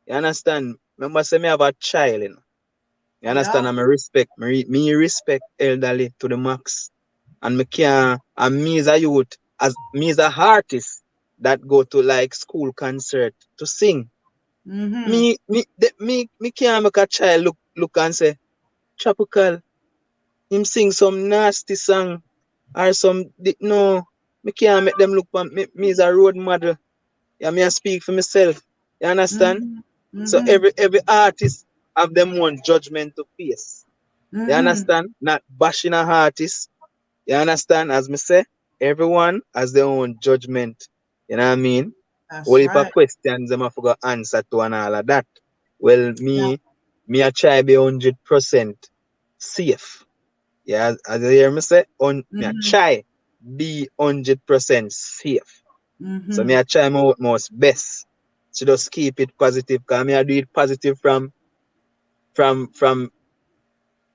You understand? Remember say me have a child, you know. You understand? And me respect elderly to the max. And me as a youth, me as a artist that go to like school concert to sing. Me can't make a child look and say, Tropical, him sing some nasty song or me can't make them look for me as a road model. Yeah, me I speak for myself. You understand? So every artist have them own judgment to face. You understand? Not bashing a artist. You understand? As me say, everyone has their own judgment. You know what I mean? Well, if a questions them I forgot answer to and all of that. Well, me I try be 100% safe. Yeah, as you hear me say, me I try be 100% safe. So me I try my utmost best to just keep it positive, because me I do it positive from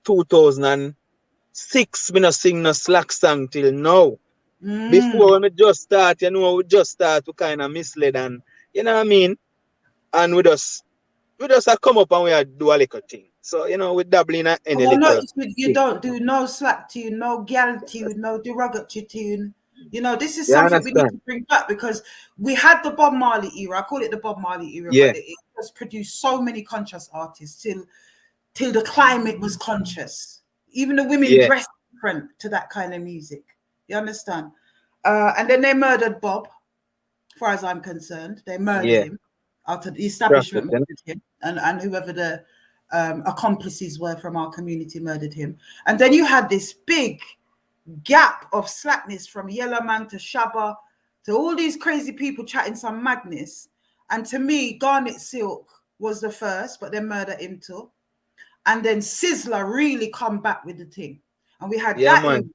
2006. Me not sing no slack song till now. Before when we just start, we kind of misled, and you know what I mean? And we just come up and we do a little thing. So, we dabble in any little. You don't do no slack tune, no gal tune, no derogatory tune. This is something we need to bring back, because we had the Bob Marley era. I call it the Bob Marley era, but it has produced so many conscious artists till the climate was conscious. Even the women dressed different to that kind of music. You understand? And then they murdered Bob, as far as I'm concerned. They murdered him. Out of the establishment murdered him, and whoever the accomplices were from our community murdered him. And then you had this big gap of slackness from Yellow Man to Shabba to all these crazy people chatting some madness. And to me, Garnet Silk was the first, but they murdered him too. And then Sizzler really come back with the thing. And we had that. Man.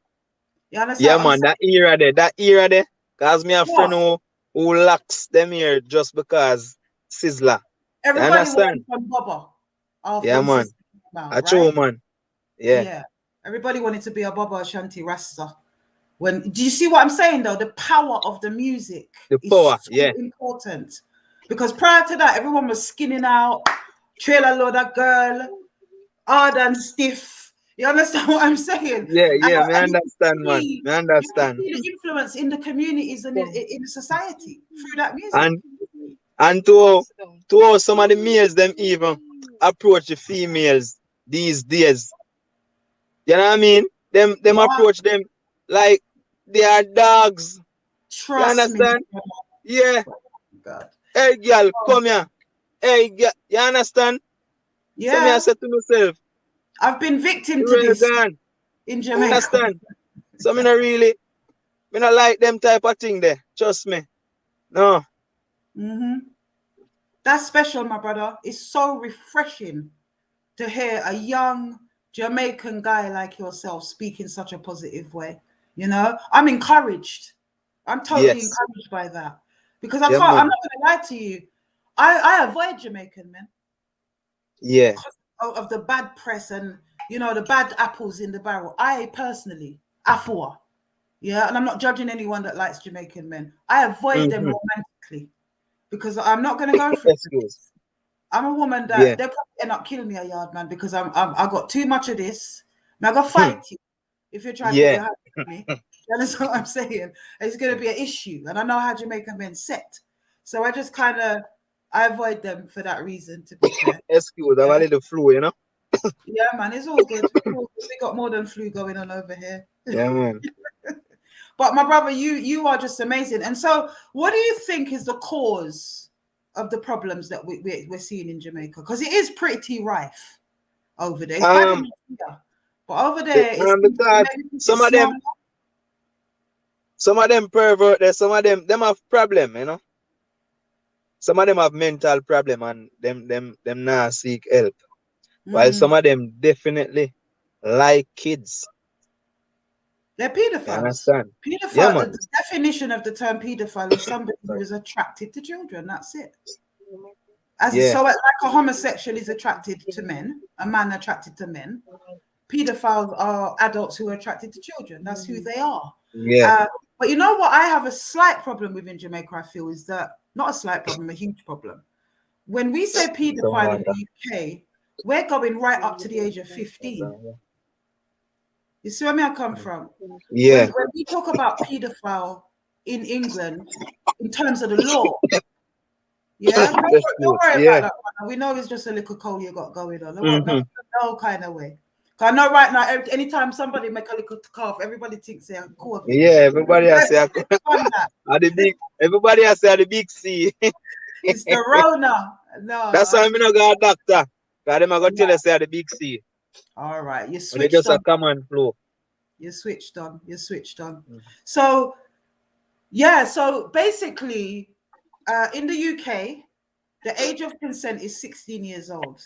You understand? Yeah, man, that era there. Because me a friend who locks them here just because Sizzler. Everybody wanted from Bubba. Yeah, man. That's true, man. Yeah. Everybody wanted to be a Bubba Ashanti Rasta. Do you see what I'm saying though? The power of the music is so important. Because prior to that, everyone was skinning out, trailer loader girl, hard and stiff. You understand what I'm saying? Yeah, I understand, man. I understand. You see the influence in the communities and in the society through that music. And to some of the males, them even approach the females these days. You know what I mean? Them Yeah. approach them like they are dogs. You Trust me. understand? Yeah. God. Hey, girl, come here. Hey, girl, you understand? So me I Yeah. said to myself, I've been victim to well this done. in You Jamaica. understand? So me not like them type of thing there. Trust me. No. That's special, my brother. It's so refreshing to hear a young Jamaican guy like yourself speak in such a positive way. You know, I'm encouraged. I'm totally Yes. encouraged by that because Yeah, I'm man. not gonna lie to you. I avoid Jamaican men Yeah. of the bad press and the bad apples in the barrel. I personally, Afua, yeah, and I'm not judging anyone that likes Jamaican men. I avoid them romantically because I'm not gonna go through Excuse. this. I'm a woman Yeah. that they'll probably end up killing me a yard, man, because I got too much of this. I'm gonna fight you if you're trying to put Yeah. your hand on me. You understand what I'm saying? It's gonna be an issue, and I know how Jamaican men set, so I just I avoid them for that reason. To be fair, Excuse, I have a little flu, you know. yeah, man, it's all good. We got more than flu going on over here. Yeah, man. But my brother, you are just amazing. And so, what do you think is the cause of the problems that we're seeing in Jamaica? Because it is pretty rife over there. It's bad enough here, but over there, it's because some of them pervert there, some of them have problem, you know. Some of them have mental problem and them not seek help. While some of them definitely like kids. They're pedophiles. You understand? Pedophile. Yeah, man. The definition of the term pedophile is somebody who is attracted to children. That's it. So, like a homosexual is attracted to men, a man attracted to men. Pedophiles are adults who are attracted to children. That's who they are. Yeah. But you know what I have a slight problem with in Jamaica, I feel, is that not a slight problem, a huge problem. When we say pedophile in the UK, we're going right up to the age of 15. You see where I come from? Yeah. When we talk about pedophile in England, in terms of the law, yeah, don't worry about that one. We know it's just a little cold you got going on. No kind of way. I know right now, anytime somebody make a little cough, everybody thinks they're cool. Yeah, everybody has said everybody has said the big C. It's the Rona. No, that's why I'm not got a doctor. Because them are going to tell us say the big C. All right, you switched just on. A common flow. You switched on. So, yeah, so basically, in the UK, the age of consent is 16 years old.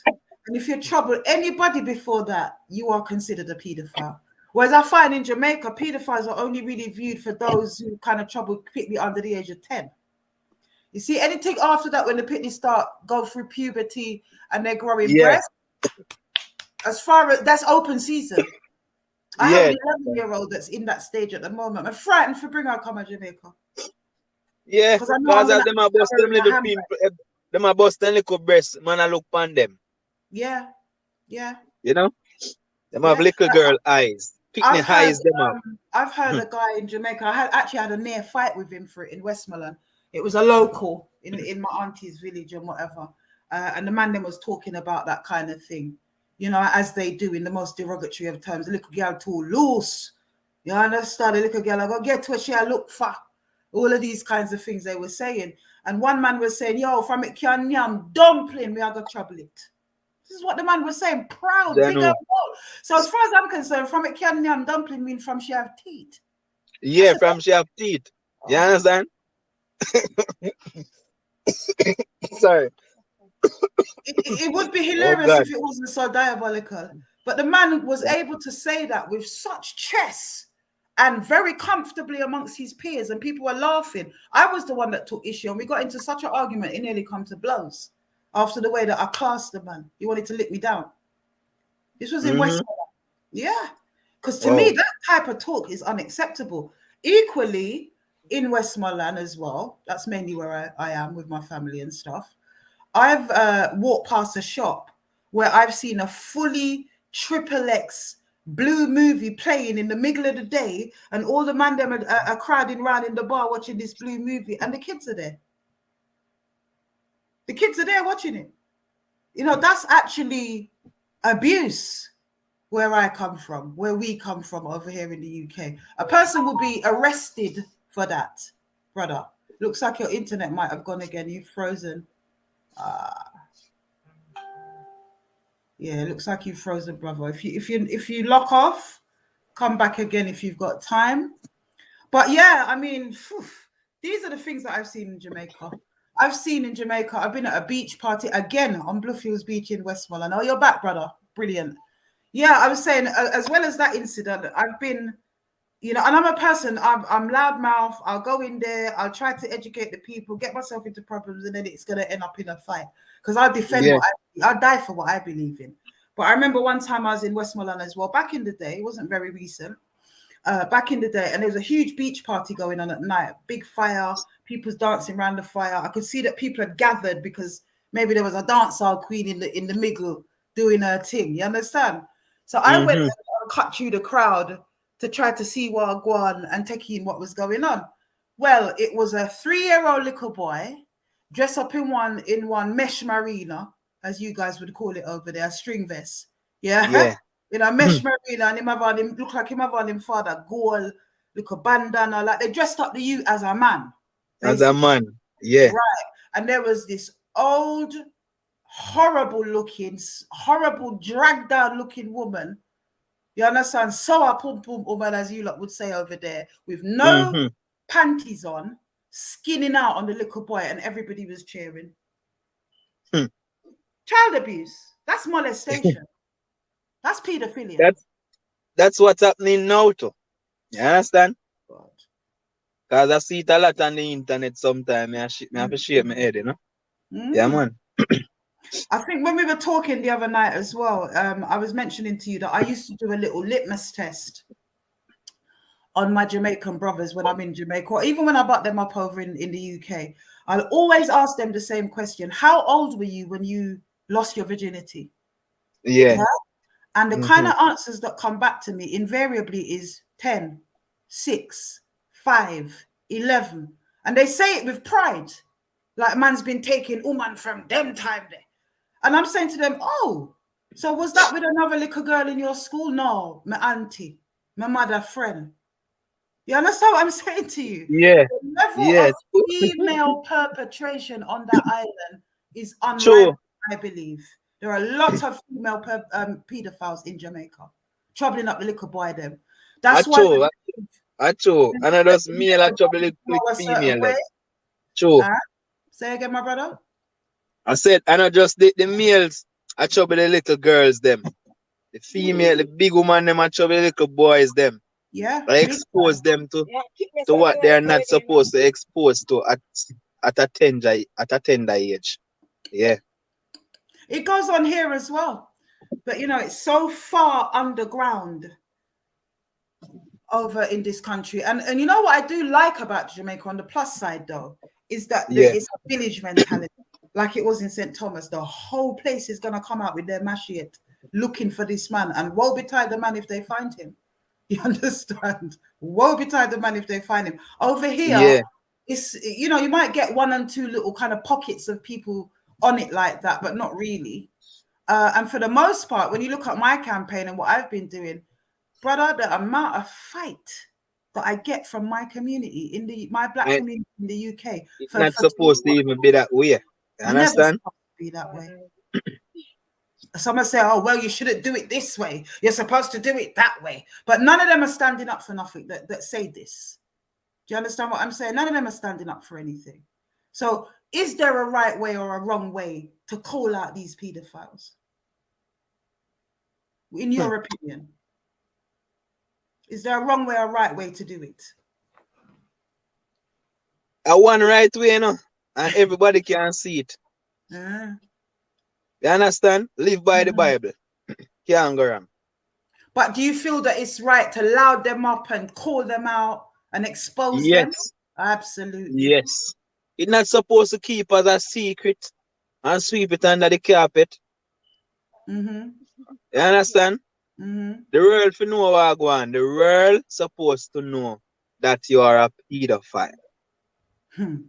And if you're troubled, anybody before that, you are considered a pedophile. Whereas I find in Jamaica, pedophiles are only really viewed for those who kind of trouble pitney under the age of 10. You see, anything after that, when the pitney go through puberty and they're growing breasts, as far as that's open season. I have an 11-year-old that's in that stage at the moment. I'm frightened for bringing her to Jamaica. Yeah, because them are bust them little people. Them are bust them little breasts. Man, I look upon them. Yeah. You know? Them have little girl eyes. Picnic eyes them up. I've heard a guy in Jamaica. I actually had a near fight with him for it in Westmoreland. It was a local in my auntie's village and whatever. And the man then was talking about that kind of thing. You know, as they do in the most derogatory of terms. A little girl too loose. You understand? A little girl, I go get what she look for. All of these kinds of things they were saying. And one man was saying, yo, from it can yam dumpling, me I got trouble it. This is what the man was saying. Proud, big and bold. So as far as I'm concerned, from it can yam dumpling mean from she have teeth. Yeah, from she have teeth. You understand? Sorry. It would be hilarious if it wasn't so diabolical. But the man was able to say that with such chess and very comfortably amongst his peers, and people were laughing. I was the one that took issue, and we got into such an argument, it nearly come to blows after the way that I classed the man. He wanted to lick me down. This was in Westmoreland. Yeah. Because to me, that type of talk is unacceptable. Equally, in Westmoreland as well, that's mainly where I am with my family and stuff. I've walked past a shop where I've seen a fully XXX blue movie playing in the middle of the day, and all the man them are crowding around in the bar watching this blue movie, and the kids are there. The kids are there watching it. You know, that's actually abuse where I come from, where we come from over here in the UK. A person will be arrested for that, brother. Looks like your internet might have gone again. You've frozen. Yeah, it looks like you've frozen, brother. If you lock off, come back again if you've got time. But yeah, I mean, these are the things that I've seen in Jamaica. I've been at a beach party again on Bluefields Beach in Westmoreland. Oh, you're back, brother. Brilliant. Yeah, I was saying, as well as that incident, I've been, and I'm a person, I'm loudmouth. I'll go in there, I'll try to educate the people, get myself into problems, and then it's going to end up in a fight. Because I'll defend I'll die for what I believe in. But I remember one time I was in Westmoreland as well, back in the day, it wasn't very recent. Back in the day, and there was a huge beach party going on at night, big fire, people's dancing around the fire. I could see that people had gathered because maybe there was a dancehall queen in the middle doing her thing. You understand? So I went and cut through the crowd to try to see what go on and take in what was going on. Well, it was a 3-year-old little boy dressed up in one mesh marina, as you guys would call it over there, a string vest. Yeah. In a mesh marina, and him look like him have on him father gold, look a bandana, like they dressed up the youth as a man. Basically. As a man, yeah. Right. And there was this old, horrible dragged down looking woman. You understand? So a pum pum woman, as you lot would say over there, with no panties on, skinning out on the little boy, and everybody was cheering. Child abuse. That's molestation. That's pedophilia. That's what's happening now too. You understand? Because I see it a lot on the internet sometimes. I have to shake my head, Yeah, man. I think when we were talking the other night as well, I was mentioning to you that I used to do a little litmus test on my Jamaican brothers when I'm in Jamaica, or even when I brought them up over in the UK. I'll always ask them the same question. How old were you when you lost your virginity? Yeah. And the kind of answers that come back to me invariably is 10, 6, 5, 11. And they say it with pride. Like man's been taking woman from them time there. And I'm saying to them, oh, so was that with another little girl in your school? No, my auntie, my mother friend. You understand what I'm saying to you? Yeah. The level of female perpetration on that island is unrivaled, I believe. There are a lot of female pedophiles in Jamaica, troubling up the little boy them. That's why. True. And I just male I trouble with female. True. Say again, my brother. I said, and I just the males I trouble the little girls them. The female, the big woman them I trouble the little boys them. Yeah. I expose them to what they are not supposed to expose to at a tender age. Yeah. It goes on here as well. But, it's so far underground over in this country. And you know what I do like about Jamaica on the plus side, though, is that it's a village mentality. Like it was in St. Thomas. The whole place is going to come out with their machete looking for this man. And woe betide the man if they find him. You understand? Woe betide the man if they find him. Over here, it's, you might get 1 and 2 little kind of pockets of people on it like that, but not really. And for the most part, when you look at my campaign and what I've been doing, brother, the amount of fight that I get from my community my black community in the UK, it's not supposed to even be that way. You understand? Never supposed to be that way. Someone say, oh, well, you shouldn't do it this way. You're supposed to do it that way. But none of them are standing up for nothing that say this. Do you understand what I'm saying? None of them are standing up for anything. So is there a right way or a wrong way to call out these pedophiles? In your opinion? Is there a wrong way or a right way to do it? A one right way, and everybody can see it. You understand? Live by the Bible. Can't go wrong. But do you feel that it's right to loud them up and call them out and expose them? Absolutely. Yes. It's not supposed to keep as a secret and sweep it under the carpet. You understand? The world for know what go on. The world supposed to know that you are a pedophile. You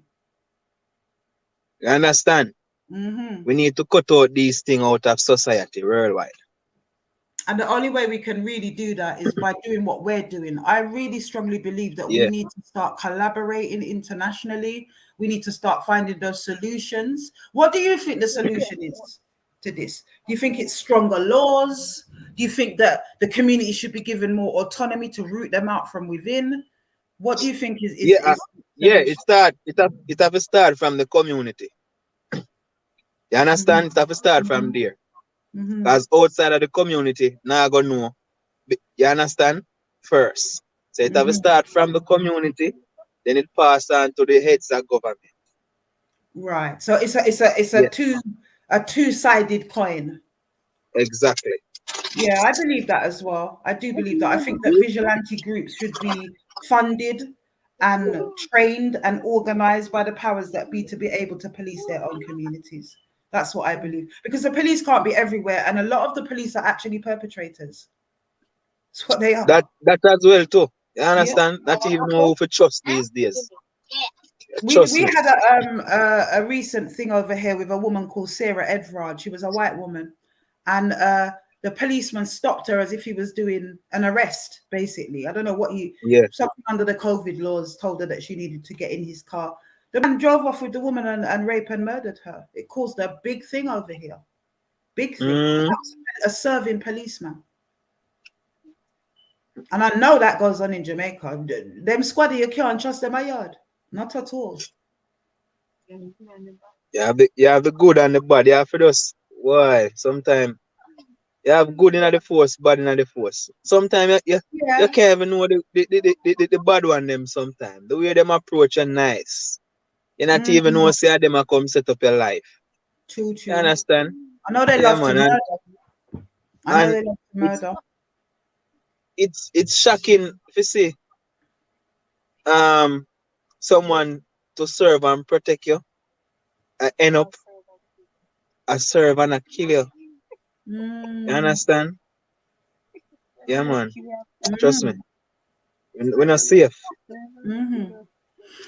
understand? We need to cut out these things out of society worldwide. And the only way we can really do that is by doing what we're doing. I really strongly believe that we need to start collaborating internationally. We need to start finding those solutions. What do you think the solution is to this? Do you think it's stronger laws? Do you think that the community should be given more autonomy to root them out from within? What do you think is it have to start from the community. You understand? It have to start from there. Because outside of the community, now go know. You understand? First. So it have to start from the community, then it pass on to the heads of government. Right. So it's a two-sided coin. Exactly. Yeah, I believe that as well. I do believe that. I think that vigilante groups should be funded and trained and organized by the powers that be to be able to police their own communities. That's what I believe. Because the police can't be everywhere, and a lot of the police are actually perpetrators. That's what they are. That as well too. You understand? Not even know who to trust these days. We had a recent thing over here with a woman called Sarah Everard. She was a white woman, and the policeman stopped her as if he was doing an arrest, basically. I don't know what something under the COVID laws told her that she needed to get in his car. The man drove off with the woman and raped and murdered her. It caused a big thing over here. Big thing. That was a serving policeman. And I know that goes on in Jamaica. Them squaddy, you can't trust them a yard. Not at all. You have the good and the bad. You have for those. Why? Sometimes you have good in the force, bad in the force. Sometimes you can't even know the bad one them sometimes. The way them approach are nice. You not even know say them a come set up your life. True. You understand? I know they love to murder. I know they love to murder. It's shocking to see someone to serve and protect you end up a serve and a kill you. You understand? Yeah, man. Trust me. We're not safe.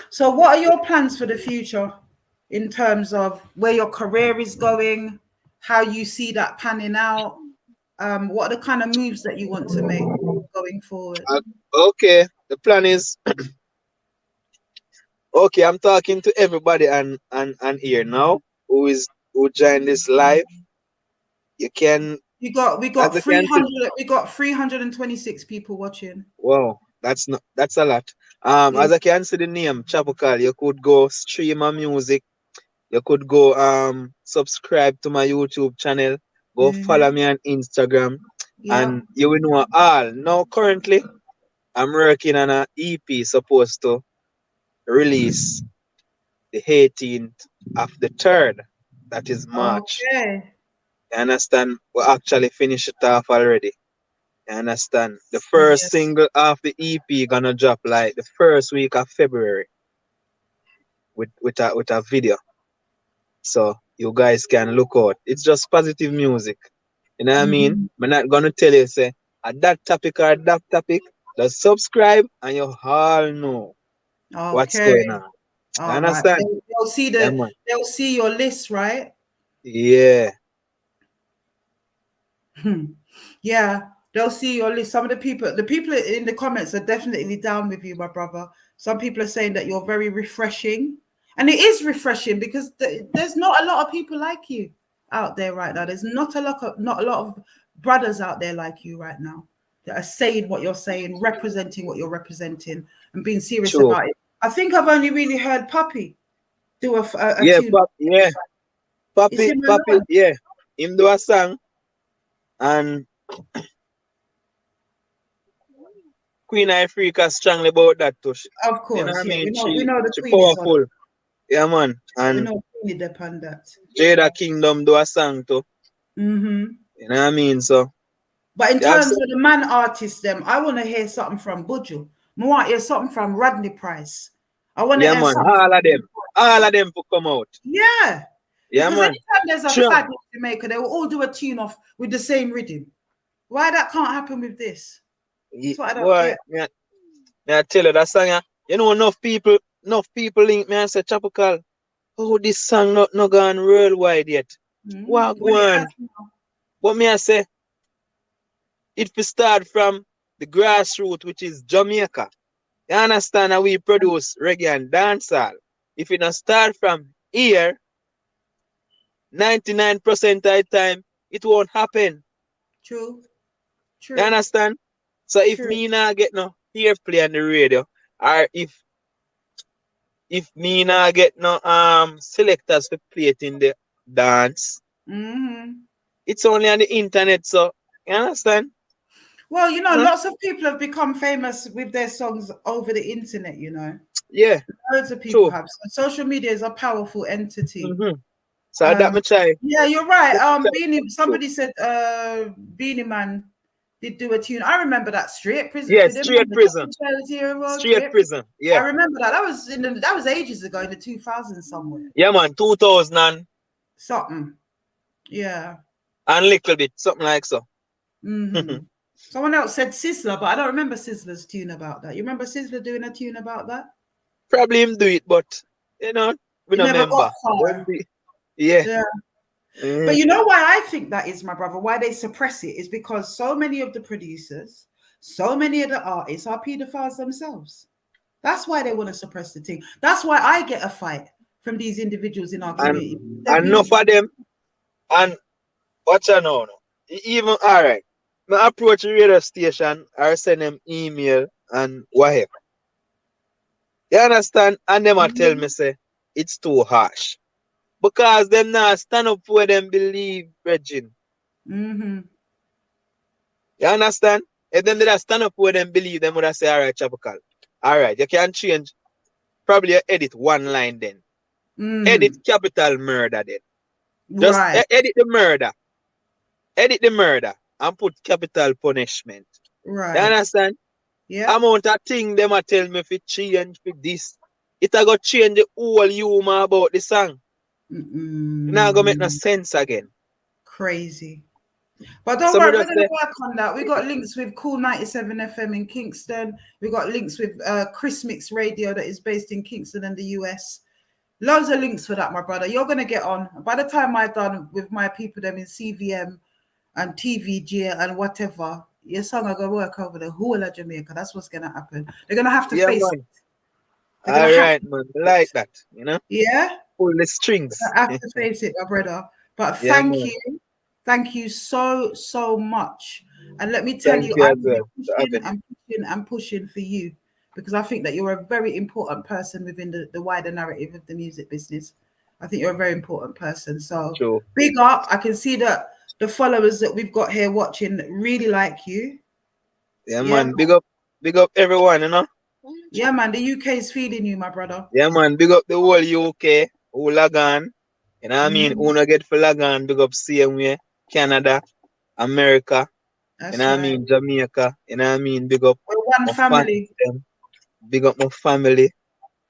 So what are your plans for the future in terms of where your career is going, how you see that panning out? What are the kind of moves that you want to make going forward? Okay. The plan is okay, I'm talking to everybody and here now who joined this live. We got 300. We got 326 people watching. Wow, that's a lot. As I can see the name Chapukal, you could go stream my music. You could go subscribe to my YouTube channel. Go follow me on Instagram, and you will know all. Now currently, I'm working on an EP supposed to release the 18th of the 3rd. That is March. Okay. You understand? We actually finished it off already. You understand? The first single of the EP gonna drop like the first week of February with a video. So you guys can look out. It's just positive music. You know what I mean? I'm not gonna tell you say at that topic or that topic. Just subscribe and you all know what's going on. You understand? Right. They'll see your list, right? Yeah. Yeah, they'll see your list. Some of the people in the comments are definitely down with you, my brother. Some people are saying that you're very refreshing, and it is refreshing because there's not a lot of people like you out there right now. There's not a lot of brothers out there like you right now that are saying what you're saying, representing what you're representing, and being serious about it. I think I've only really heard Puppy do a tune. Puppy, yeah, him do a song. And Queen Africa strongly about that too. Of course, you know what I mean? We know the she Queen powerful. Yeah, man. And we know Queen depend that. Jada Kingdom do a song too. You know what I mean? So, but in terms of the man artists, them, I want to hear something from Buju. I want to hear something from Rodney Price. I want to hear something. All of them to come out. Yeah. Yeah, because man. anytime there's a fad in Jamaica, they will all do a tune off with the same rhythm. Why that can't happen with this? That's what I don't get. I tell you that song, you know, enough people link me and say, Chapukal, oh, this song not gone worldwide yet. What go on? What me I say? it will start from the grassroots, which is Jamaica. You understand how we produce reggae and dancehall? If it not start from here, 99% of the time, it won't happen. True. True. You understand? So if True. me not get no airplay on the radio, or if me not get no selectors to play it in the dance, it's only on the internet. So you understand? Well, you know, lots of people have become famous with their songs over the internet, you know. Yeah. Loads of people have. So social media is a powerful entity. So that much I. Yeah, you're right. Somebody said Beanie Man did do a tune. I remember that Straight Prison. Yes, Straight Prison. Straight Prison. Yeah. I remember that. That was ages ago in the 2000s somewhere. Yeah, man, 2000 and something. Yeah. And a little bit, something like so. Someone else said Sizzler, but I don't remember Sizzler's tune about that. You remember Sizzler doing a tune about that? Probably him do it, but you know, we don't remember. Yeah. But you know why I think that is, my brother, why they suppress it is because so many of the producers, so many of the artists are pedophiles themselves. That's why they want to suppress the thing. That's why I get a fight from these individuals in our community. And enough of them, and watch out now. Even, all right, I approach the radio station or send them email and whatever. You understand? And them tell me, say, it's too harsh. Because them not stand up for them believe, Virgin. You understand? If them did stand up for them believe, them would have say, all right, Chapacal. All right, you can change, probably edit one line then. Edit capital murder then. Just edit the murder. Edit the murder and put capital punishment. Right. You understand? Yeah. Amount of thing them a tell me if it change for this. It a go change the whole humor about the song. Now gonna make no sense again. Crazy. But don't worry, we're gonna work on that. We got links with Cool 97 FM in Kingston. We got links with Chris Mix Radio that is based in Kingston and the US. Loads of links for that, my brother. You're gonna get on. By the time I'm done with my people them in CVM and TVG and whatever, your song are gonna work over the whole of Jamaica. That's what's gonna happen. They're gonna have to face it. All right, man. I like that, you know? Yeah. Pull the strings. I have to face it, my brother. But thank you. Thank you so much. And let me tell you, I'm pushing for you because I think that you're a very important person within the wider narrative of the music business. I think you're a very important person. So big up. I can see that the followers that we've got here watching really like you. Yeah, man. Big up everyone, you know? Yeah, man. The UK is feeding you, my brother. Yeah, man. Big up the whole UK, who Lagan. You know what I mean? Who not get for Lagan, big up CMA, Canada, America. That's you know what I mean? Jamaica. You know what I mean? Big up. We're one family. Big up my family.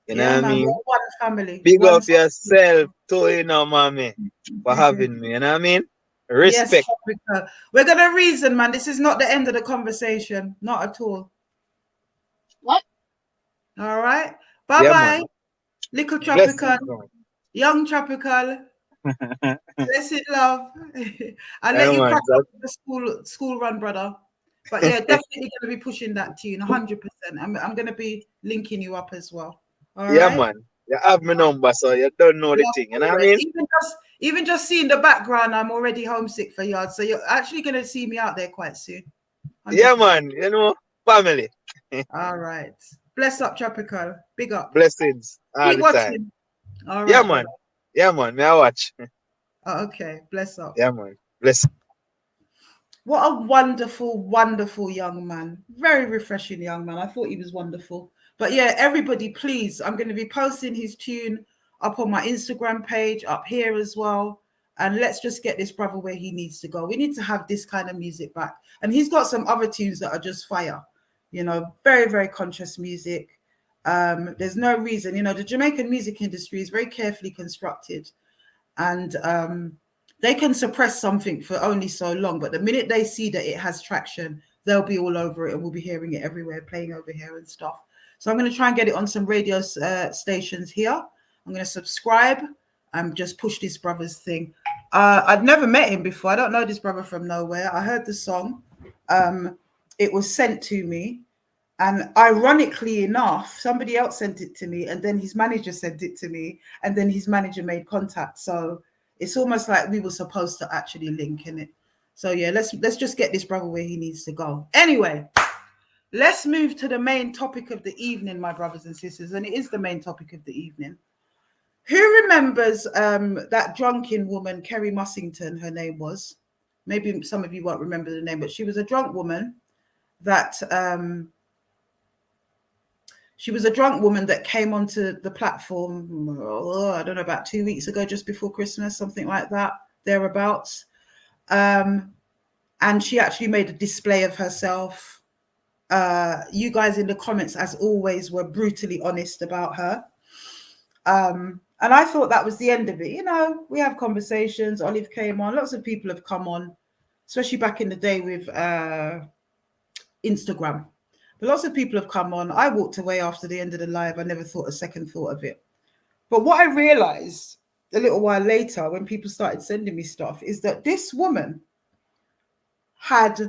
You know what I mean? We're one family. Big up yourself too, you know, mommy, for having me. You know what I mean? Respect. Yes, we're gonna reason, man. This is not the end of the conversation. Not at all. What? All right. Bye-bye. Little Tropical. Young Tropical. Blessed love. I'll let you crack up the school run, brother. But yeah, definitely going to be pushing that tune 100%. I'm going to be linking you up as well. All right? Man. You have my number, so you don't know the thing. You know what I mean? Even just seeing the background, I'm already homesick for Yard. So you're actually going to see me out there quite soon. 100%. Yeah, man. You know, family. All right. Bless up, Tropical. Big up. Blessings. Keep watching. All right. Yeah, man. Yeah, man. May I watch? Okay. Bless up. Yeah, man. Bless. What a wonderful, wonderful young man. Very refreshing young man. I thought he was wonderful. But yeah, everybody, please, I'm going to be posting his tune up on my Instagram page, up here as well. And let's just get this brother where he needs to go. We need to have this kind of music back. And he's got some other tunes that are just fire. You know, very, very conscious music. There's no reason, you know, the Jamaican music industry is very carefully constructed. And they can suppress something for only so long. But the minute they see that it has traction, they'll be all over it and we'll be hearing it everywhere, playing over here and stuff. So I'm going to try and get it on some radio stations here. I'm going to subscribe and just push this brother's thing. I'd never met him before. I don't know this brother from nowhere. I heard the song It was sent to me, and ironically enough, somebody else sent it to me, and then his manager sent it to me, and then his manager made contact. So it's almost like we were supposed to actually link in it. So yeah, let's just get this brother where he needs to go. Anyway, let's move to the main topic of the evening, my brothers and sisters, and it is the main topic of the evening. Who remembers that drunken woman, Kerry Mussington, her name was? Maybe some of you won't remember the name, but she was a drunk woman that came onto the platform, I don't know, about 2 weeks ago, just before Christmas, something like that, thereabouts. And she actually made a display of herself. You guys in the comments, as always, were brutally honest about her. And I thought that was the end of it. You know, we have conversations. Olive came on. Lots of people have come on, especially back in the day with Instagram. But lots of people have come on. I walked away after the end of the live. I never thought a second thought of it. But what I realized a little while later, when people started sending me stuff, is that this woman had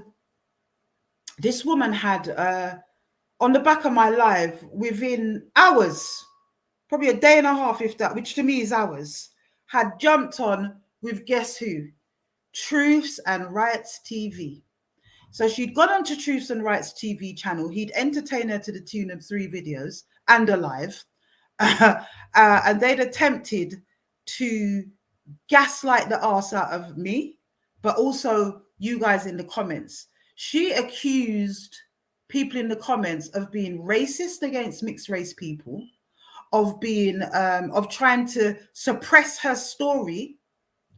on the back of my live, within hours, probably a day and a half, if that, which to me is hours, had jumped on with, guess who? Truths and Rights TV. So she'd gone on to Truths and Rights TV channel. He'd entertained her to the tune of 3 videos and a live. And they'd attempted to gaslight the arse out of me, but also you guys in the comments. She accused people in the comments of being racist against mixed race people, of being of trying to suppress her story,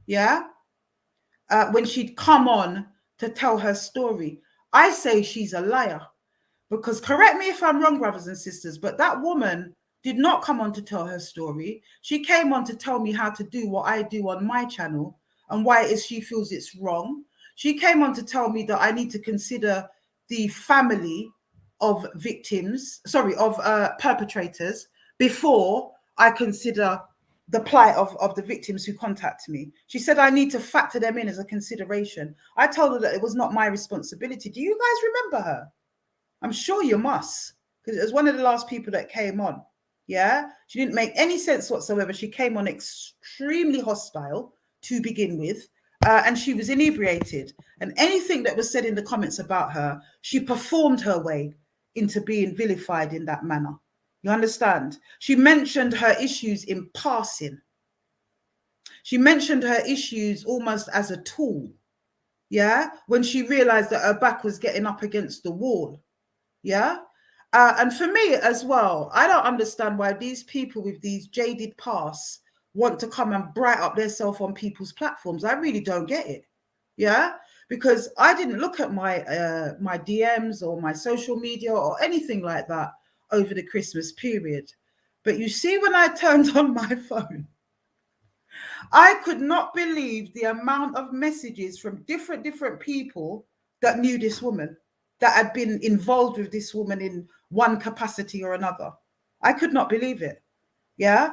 when she'd come on to tell her story. I say she's a liar, because, correct me if I'm wrong, brothers and sisters, but that woman did not come on to tell her story. She came on to tell me how to do what I do on my channel and why it is she feels it's wrong. She came on to tell me that I need to consider the family of perpetrators before I consider the plight of the victims who contact me. She said I need to factor them in as a consideration. I told her that it was not my responsibility. Do you guys remember her? I'm sure you must, because it was one of the last people that came on. Yeah, she didn't make any sense whatsoever. She came on extremely hostile to begin with, and she was inebriated. And anything that was said in the comments about her, she performed her way into being vilified in that manner. You understand? She mentioned her issues in passing. She mentioned her issues almost as a tool, yeah, when she realized that her back was getting up against the wall, yeah. And for me as well, I don't understand why these people with these jaded pasts want to come and bright up themselves on people's platforms. I really don't get it, yeah, because I didn't look at my my DMs or my social media or anything like that over the Christmas period. But you see, when I turned on my phone, I could not believe the amount of messages from different people that knew this woman, that had been involved with this woman in one capacity or another. I could not believe it. Yeah.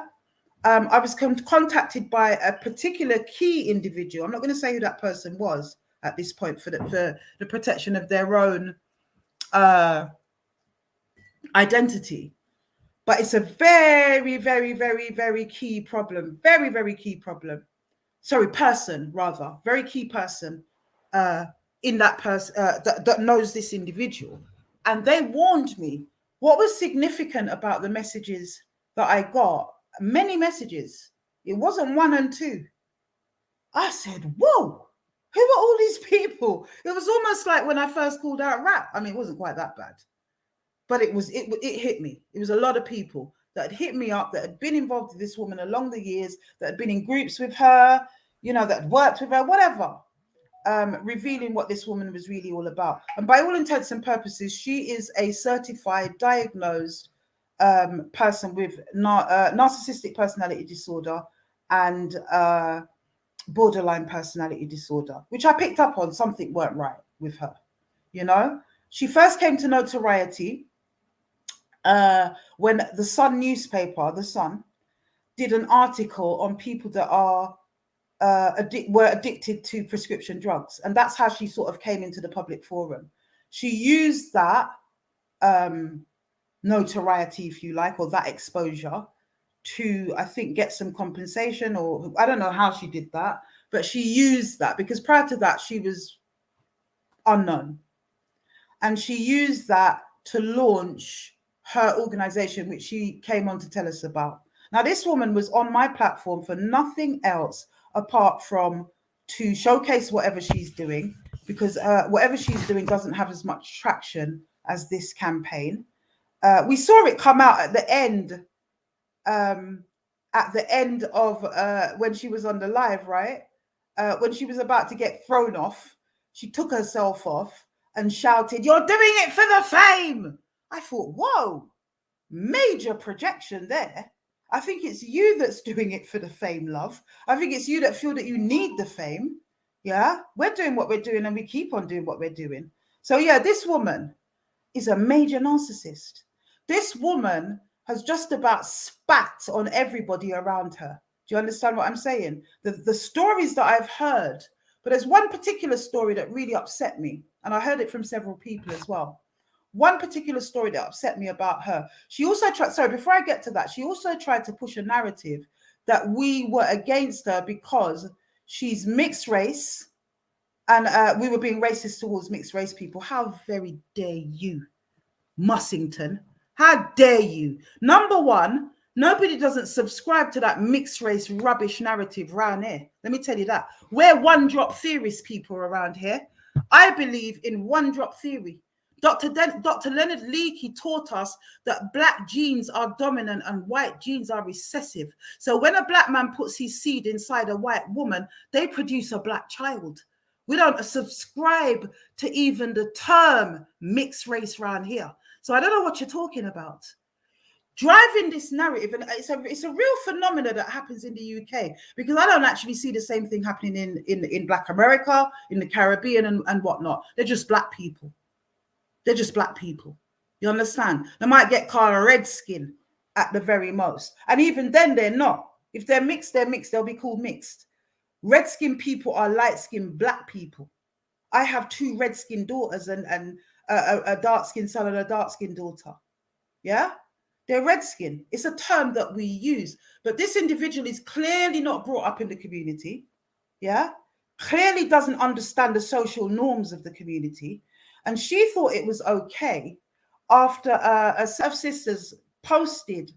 I was contacted by a particular key individual. I'm not going to say who that person was at this point for the protection of their own identity. But it's a very, very, very, very key problem. Very, very key problem. Sorry, person, rather. Very key person in that person that knows this individual. And they warned me. What was significant about the messages that I got, many messages, it wasn't 1 and 2. I said, whoa, who are all these people? It was almost like when I first called out rap. I mean, it wasn't quite that bad. But it hit me. It was a lot of people that had hit me up, that had been involved with this woman along the years, that had been in groups with her, you know, that had worked with her, whatever, revealing what this woman was really all about. And by all intents and purposes, she is a certified, diagnosed person with narcissistic personality disorder and borderline personality disorder, which I picked up on. Something weren't right with her, you know. She first came to notoriety when the Sun newspaper, The Sun, did an article on people that are were addicted to prescription drugs, and that's how she sort of came into the public forum. she used that notoriety, if you like, or that exposure to, I think, get some compensation, or I don't know how she did that, but she used that because prior to that, she was unknown. And she used that to launch her organization, which she came on to tell us about. Now, this woman was on my platform for nothing else apart from to showcase whatever she's doing, because whatever she's doing doesn't have as much traction as this campaign. We saw it come out at the end of when she was on the live, right? When she was about to get thrown off, she took herself off and shouted, "You're doing it for the fame." I thought, whoa, major projection there. I think it's you that's doing it for the fame, love. I think it's you that feel that you need the fame. Yeah, we're doing what we're doing and we keep on doing what we're doing. So yeah, this woman is a major narcissist. This woman has just about spat on everybody around her. Do you understand what I'm saying? The stories that I've heard, but there's one particular story that really upset me, and I heard it from several people as well. One particular story that upset me about her. She also tried, sorry, before I get to that, she also tried to push a narrative that we were against her because she's mixed race and we were being racist towards mixed race people. How very dare you, Mussington? How dare you? Number one, nobody doesn't subscribe to that mixed race rubbish narrative around here. Let me tell you that. We're one drop theorist people around here. I believe in one drop theory. Dr. Leonard Leakey taught us that black genes are dominant and white genes are recessive. So when a black man puts his seed inside a white woman, they produce a black child. We don't subscribe to even the term mixed race around here. So I don't know what you're talking about. Driving this narrative, and it's a real phenomena that happens in the UK, because I don't actually see the same thing happening in Black America, in the Caribbean and whatnot. They're just black people. They're just black people. You understand? They might get called a redskin at the very most. And even then, they're not. If they're mixed, they'll be called mixed. Redskin people are light-skinned black people. I have two red-skinned daughters and a dark-skinned son and a dark-skinned daughter. Yeah? They're redskin. It's a term that we use. But this individual is clearly not brought up in the community. Yeah? Clearly doesn't understand the social norms of the community. And she thought it was okay after a Surf Sisters posted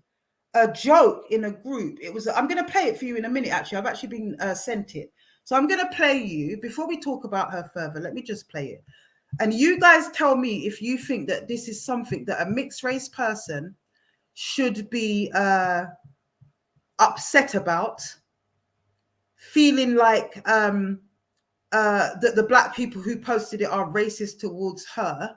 a joke in a group. It was, I'm going to play it for you in a minute, actually. I've actually been sent it. So I'm going to play you, before we talk about her further, let me just play it. And you guys tell me if you think that this is something that a mixed race person should be upset about, feeling like that the black people who posted it are racist towards her.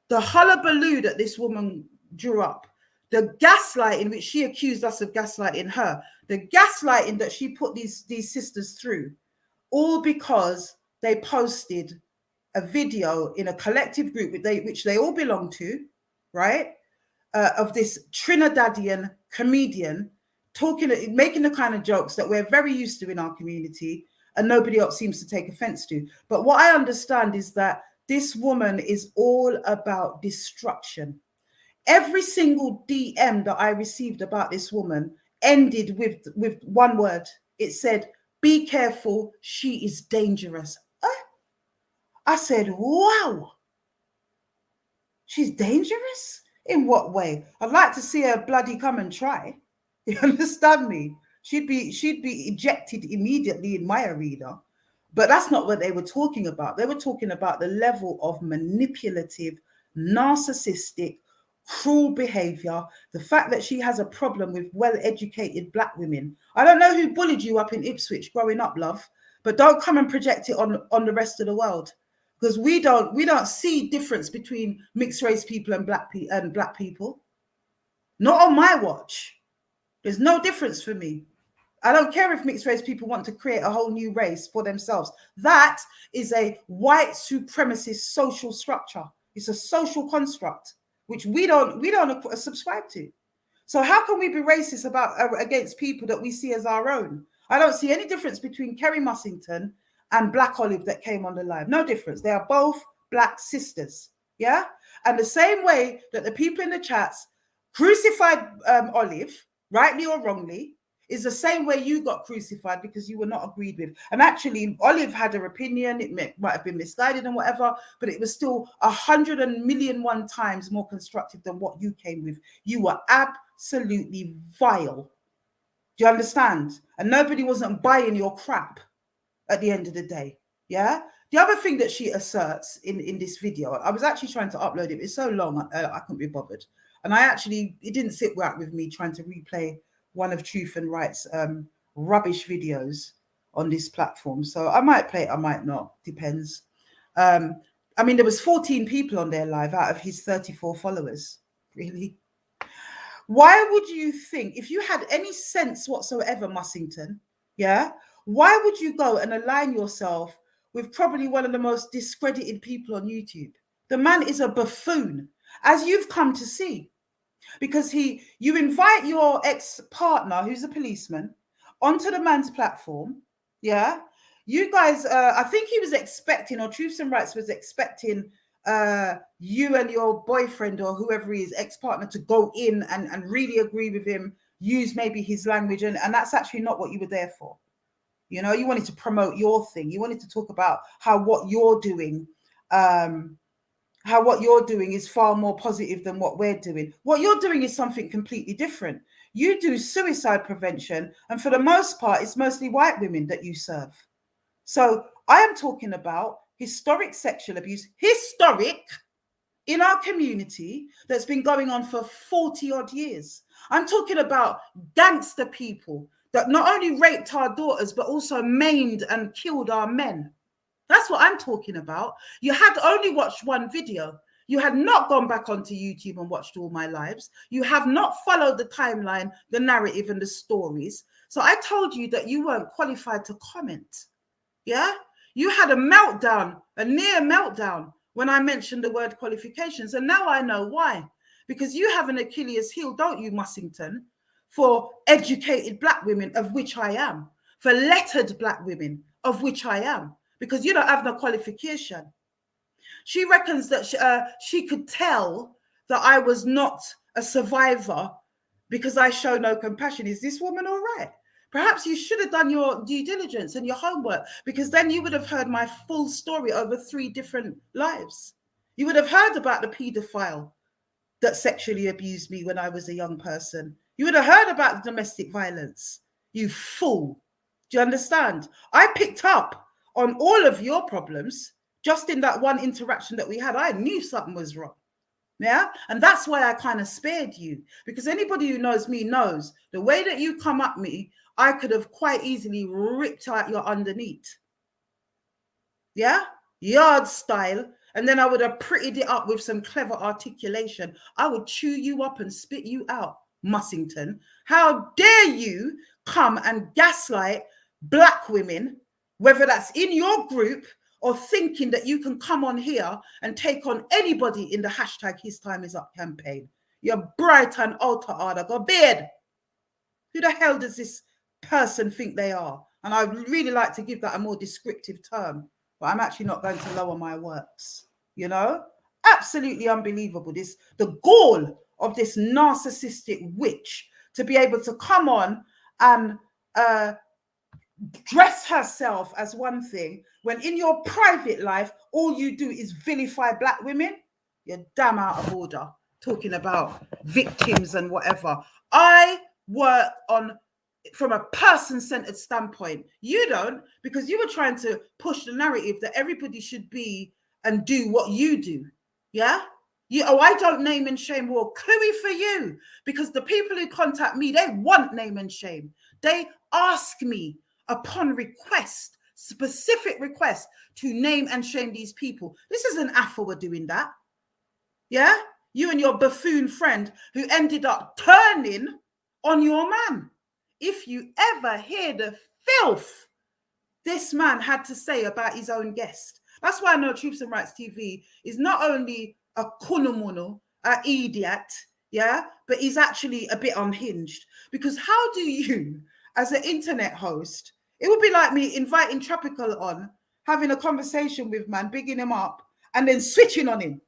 The hullabaloo that this woman drew up, the gaslighting which she accused us of gaslighting her, the gaslighting that she put these sisters through, all because they posted a video in a collective group which they all belong to, right? Of this Trinidadian comedian making the kind of jokes that we're very used to in our community and nobody else seems to take offense to. But what I understand is that this woman is all about destruction. Every single DM that I received about this woman ended with one word. It said, "Be careful, she is dangerous." I said, wow, she's dangerous? In what way? I'd like to see her bloody come and try. You understand me? She'd be ejected immediately in my arena. But that's not what they were talking about. They were talking about the level of manipulative, narcissistic, cruel behavior, the fact that she has a problem with well-educated black women. I don't know who bullied you up in Ipswich growing up, love, but don't come and project it on the rest of the world, because we don't see difference between mixed race people and black people. Not on my watch. There's no difference for me. I don't care if mixed race people want to create a whole new race for themselves. That is a white supremacist social structure. It's a social construct which we don't subscribe to. So how can we be racist against people that we see as our own? I don't see any difference between Kerry Mussington and Black Olive that came on the live. No difference. They are both black sisters. Yeah. And the same way that the people in the chats crucified Olive, rightly or wrongly, is the same way you got crucified because you were not agreed with. And actually, Olive had her opinion. It might have been misguided and whatever, but it was still 100,000,001 times more constructive than what you came with. You were absolutely vile. Do you understand? And nobody wasn't buying your crap at the end of the day. Yeah. The other thing that she asserts in this video, I was actually trying to upload it. It's so long, I couldn't be bothered. And it didn't sit right with me trying to replay one of Truth and Right's rubbish videos on this platform. So I might play it, I might not, depends. I mean, there was 14 people on there live out of his 34 followers. Really? Why would you think, if you had any sense whatsoever, Mussington, yeah, why would you go and align yourself with probably one of the most discredited people on YouTube? The man is a buffoon, as you've come to see. Because you invite your ex-partner, who's a policeman, onto the man's platform. Yeah. You guys, I think he was expecting, or Truths and Rights was expecting you and your boyfriend or whoever he is, ex-partner, to go in and really agree with him, use maybe his language. And that's actually not what you were there for. You know, you wanted to promote your thing. You wanted to talk about how what you're doing is far more positive than what we're doing. What you're doing is something completely different. You do suicide prevention, and for the most part, it's mostly white women that you serve. So I am talking about historic sexual abuse, historic, in our community, that's been going on for 40 odd years. I'm talking about gangster people that not only raped our daughters, but also maimed and killed our men. That's what I'm talking about. You had only watched one video. You had not gone back onto YouTube and watched all my lives. You have not followed the timeline, the narrative, and the stories. So I told you that you weren't qualified to comment. Yeah? You had a meltdown, a near meltdown, when I mentioned the word qualifications. And now I know why. Because you have an Achilles heel, don't you, Mussington, for educated black women, of which I am, for lettered black women, of which I am, because you don't have no qualification. She reckons that she could tell that I was not a survivor because I show no compassion. Is this woman all right? Perhaps you should have done your due diligence and your homework, because then you would have heard my full story over 3 different lives. You would have heard about the paedophile that sexually abused me when I was a young person. You would have heard about the domestic violence. You fool. Do you understand? I picked up on all of your problems just in that one interaction that we had. I knew something was wrong. Yeah. And that's why I kind of spared you, because anybody who knows me knows the way that you come at me, I could have quite easily ripped out your underneath. Yeah. Yard style. And then I would have prettied it up with some clever articulation. I would chew you up and spit you out, Mussington. How dare you come and gaslight black women, whether that's in your group or thinking that you can come on here and take on anybody in the hashtag His Time Is Up campaign. You're bright and ultra harder. Go beard. Who the hell does this person think they are? And I would really like to give that a more descriptive term, but I'm actually not going to lower my works. You know, absolutely unbelievable. The gall of this narcissistic witch to be able to come on and dress herself as one thing when in your private life all you do is vilify black women. You're damn out of order, talking about victims and whatever. I work on from a person-centered standpoint. You don't, because you were trying to push the narrative that everybody should be and do what you do. Yeah. I don't name and shame. Well, cluey for you, because the people who contact me, they want name and shame. They ask me upon request, specific request, to name and shame these people. This isn't Afua doing that. Yeah. You and your buffoon friend who ended up turning on your man. If you ever hear the filth this man had to say about his own guest. That's why I know Truths and Rights TV is not only a kunomono, an idiot, yeah, but he's actually a bit unhinged. Because how do you, as an internet host, it would be like me inviting Tropical on, having a conversation with man, bigging him up, and then switching on him.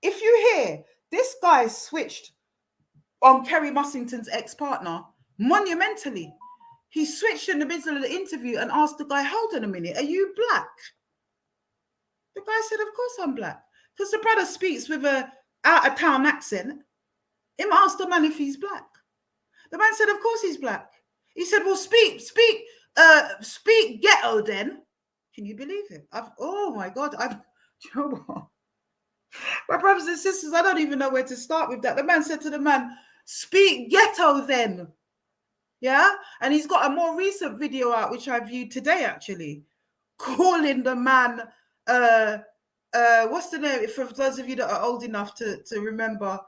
If you hear, this guy switched on Kerry Mussington's ex-partner monumentally. He switched in the middle of the interview and asked the guy, hold on a minute, are you black? The guy said, of course I'm black. Because the brother speaks with a out-of-town accent. Him asked the man if he's black. The man said, of course he's black. He said, well, speak ghetto then. Can you believe it? Oh my God, you know what? My brothers and sisters, I don't even know where to start with that. The man said to the man, speak ghetto then. Yeah? And he's got a more recent video out, which I viewed today, actually, calling the man, what's the name? For those of you that are old enough to remember,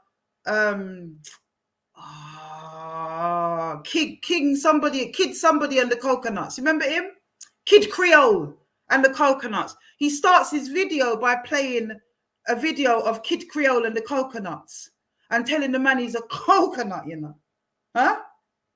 Kid somebody and the Coconuts. Remember him? Kid Creole and the Coconuts. He starts his video by playing a video of Kid Creole and the Coconuts and telling the man he's a coconut, you know. Huh?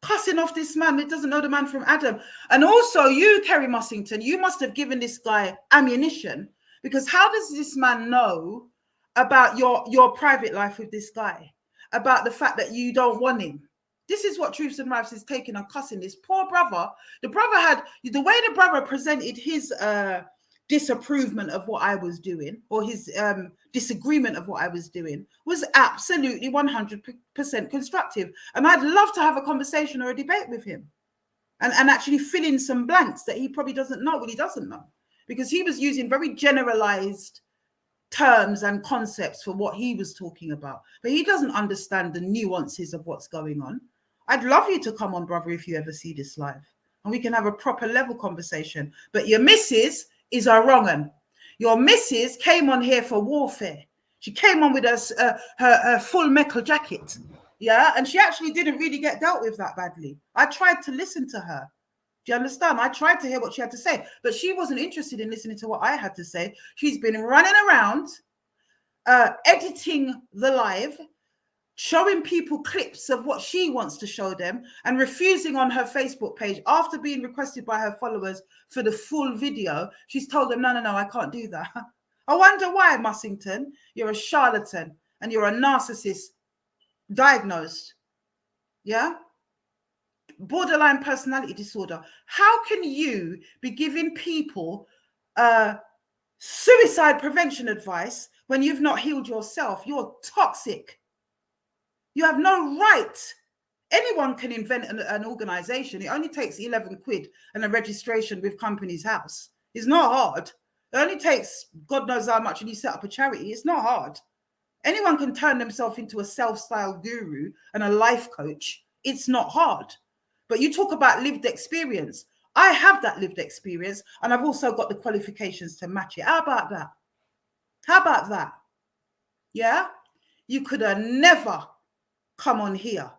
Cussing off this man that doesn't know the man from Adam. And also you, Kerry Mussington, you must have given this guy ammunition, because how does this man know about your private life with this guy? About the fact that you don't want him? This is what Truths and Rights is taking on cussing this poor brother. The way the brother presented his disapproval of what I was doing, or his disagreement of what I was doing, was absolutely 100% constructive. And I'd love to have a conversation or a debate with him and actually fill in some blanks that he probably doesn't know what he doesn't know, because he was using very generalized terms and concepts for what he was talking about, but he doesn't understand the nuances of what's going on. I'd love you to come on, brother, if you ever see this live, and we can have a proper level conversation. But your missus is a wrong one. Your missus came on here for warfare. She came on with her full metal jacket, yeah, and she actually didn't really get dealt with that badly. I tried to listen to her. Do you understand? I tried to hear what she had to say, but she wasn't interested in listening to what I had to say. She's been running around, editing the live, showing people clips of what she wants to show them, and refusing on her Facebook page after being requested by her followers for the full video. She's told them, no, I can't do that. I wonder why, Mussington. You're a charlatan and you're a narcissist diagnosed. Yeah? Borderline personality disorder. How can you be giving people suicide prevention advice when you've not healed yourself? You're toxic. You have no right. Anyone can invent an organization. It only takes 11 quid and a registration with Companies House. It's not hard. It only takes God knows how much, and you set up a charity. It's not hard. Anyone can turn themselves into a self-styled guru and a life coach. It's not hard. But you talk about lived experience. I have that lived experience, and I've also got the qualifications to match it. How about that? How about that? Yeah? You could have never come on here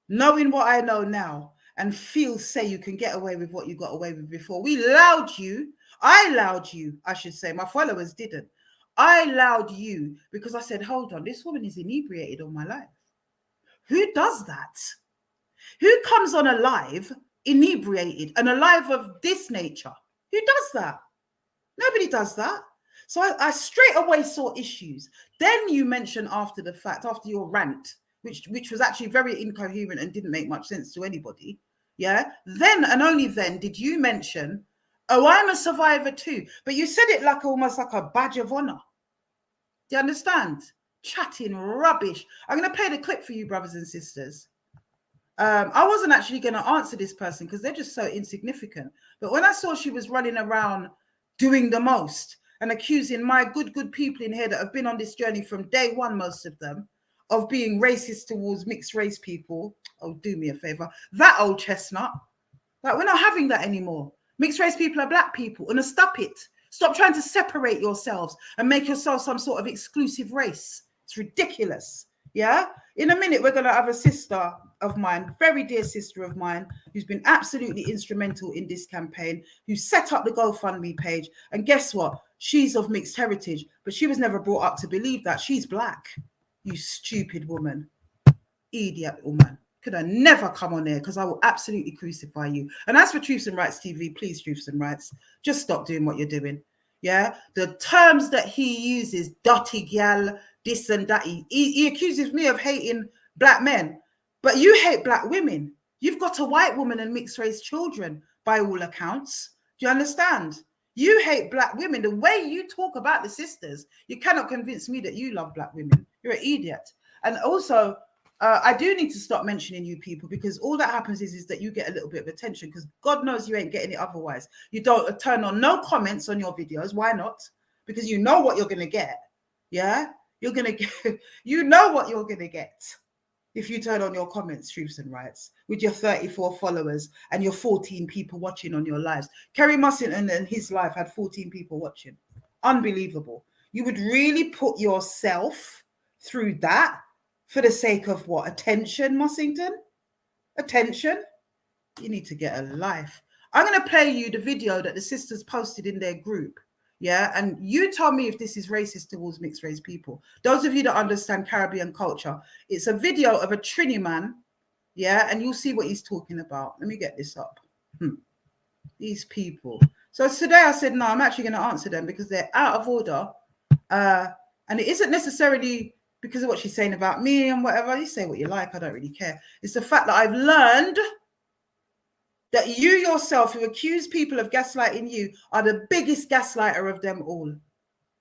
knowing what I know now and say you can get away with what you got away with before. I allowed you, I should say. My followers didn't. I allowed you because I said, hold on, this woman is inebriated all my life. Who does that? Who comes on a live inebriated, and a live of this nature? Who does that? Nobody does that. So I straight away saw issues. Then you mentioned after the fact, after your rant, which was actually very incoherent and didn't make much sense to anybody. Yeah. Then and only then did you mention, oh, I'm a survivor too. But you said it like almost like a badge of honor. Do you understand? Chatting rubbish. I'm going to play the clip for you, brothers and sisters. I wasn't actually going to answer this person because they're just so insignificant. But when I saw she was running around doing the most and accusing my good people in here that have been on this journey from day one, most of them, of being racist towards mixed race people. Oh, do me a favor. That old chestnut. Like, we're not having that anymore. Mixed race people are black people. And stop it. Stop trying to separate yourselves and make yourself some sort of exclusive race. It's ridiculous. Yeah? In a minute, we're going to have a sister of mine, very dear sister of mine, who's been absolutely instrumental in this campaign, who set up the GoFundMe page. And guess what? She's of mixed heritage, but she was never brought up to believe that. She's black. You stupid woman. Idiot woman. Could have never come on there because I will absolutely crucify you. And as for Truths and Rights TV, please, Truths and Rights, just stop doing what you're doing. Yeah, the terms that he uses, dirty gal, this and that. He accuses me of hating black men, but you hate black women. You've got a white woman and mixed race children, by all accounts. Do you understand? You hate black women. The way you talk about the sisters, you cannot convince me that you love black women. You're an idiot. And also, I do need to stop mentioning you people, because all that happens is that you get a little bit of attention, because God knows you ain't getting it otherwise. You don't turn on no comments on your videos. Why not? Because you know what you're going to get. Yeah? You're going to get, you know what you're going to get if you turn on your comments, truths and rights, with your 34 followers and your 14 people watching on your lives. Kerry Mussington and his life had 14 people watching. Unbelievable. You would really put yourself through that for the sake of what? Attention, Mussington? Attention? You need to get a life. I'm going to play you the video that the sisters posted in their group. Yeah, and you tell me if this is racist towards mixed race people. Those of you that understand Caribbean culture, it's a video of a Trini man, yeah, and you'll see what he's talking about. Let me get this up. These people. So today I said, no, I'm actually going to answer them because they're out of order. And it isn't necessarily because of what she's saying about me and whatever. You say what you like, I don't really care. It's the fact that I've learned that you yourself, who accuse people of gaslighting you, are the biggest gaslighter of them all.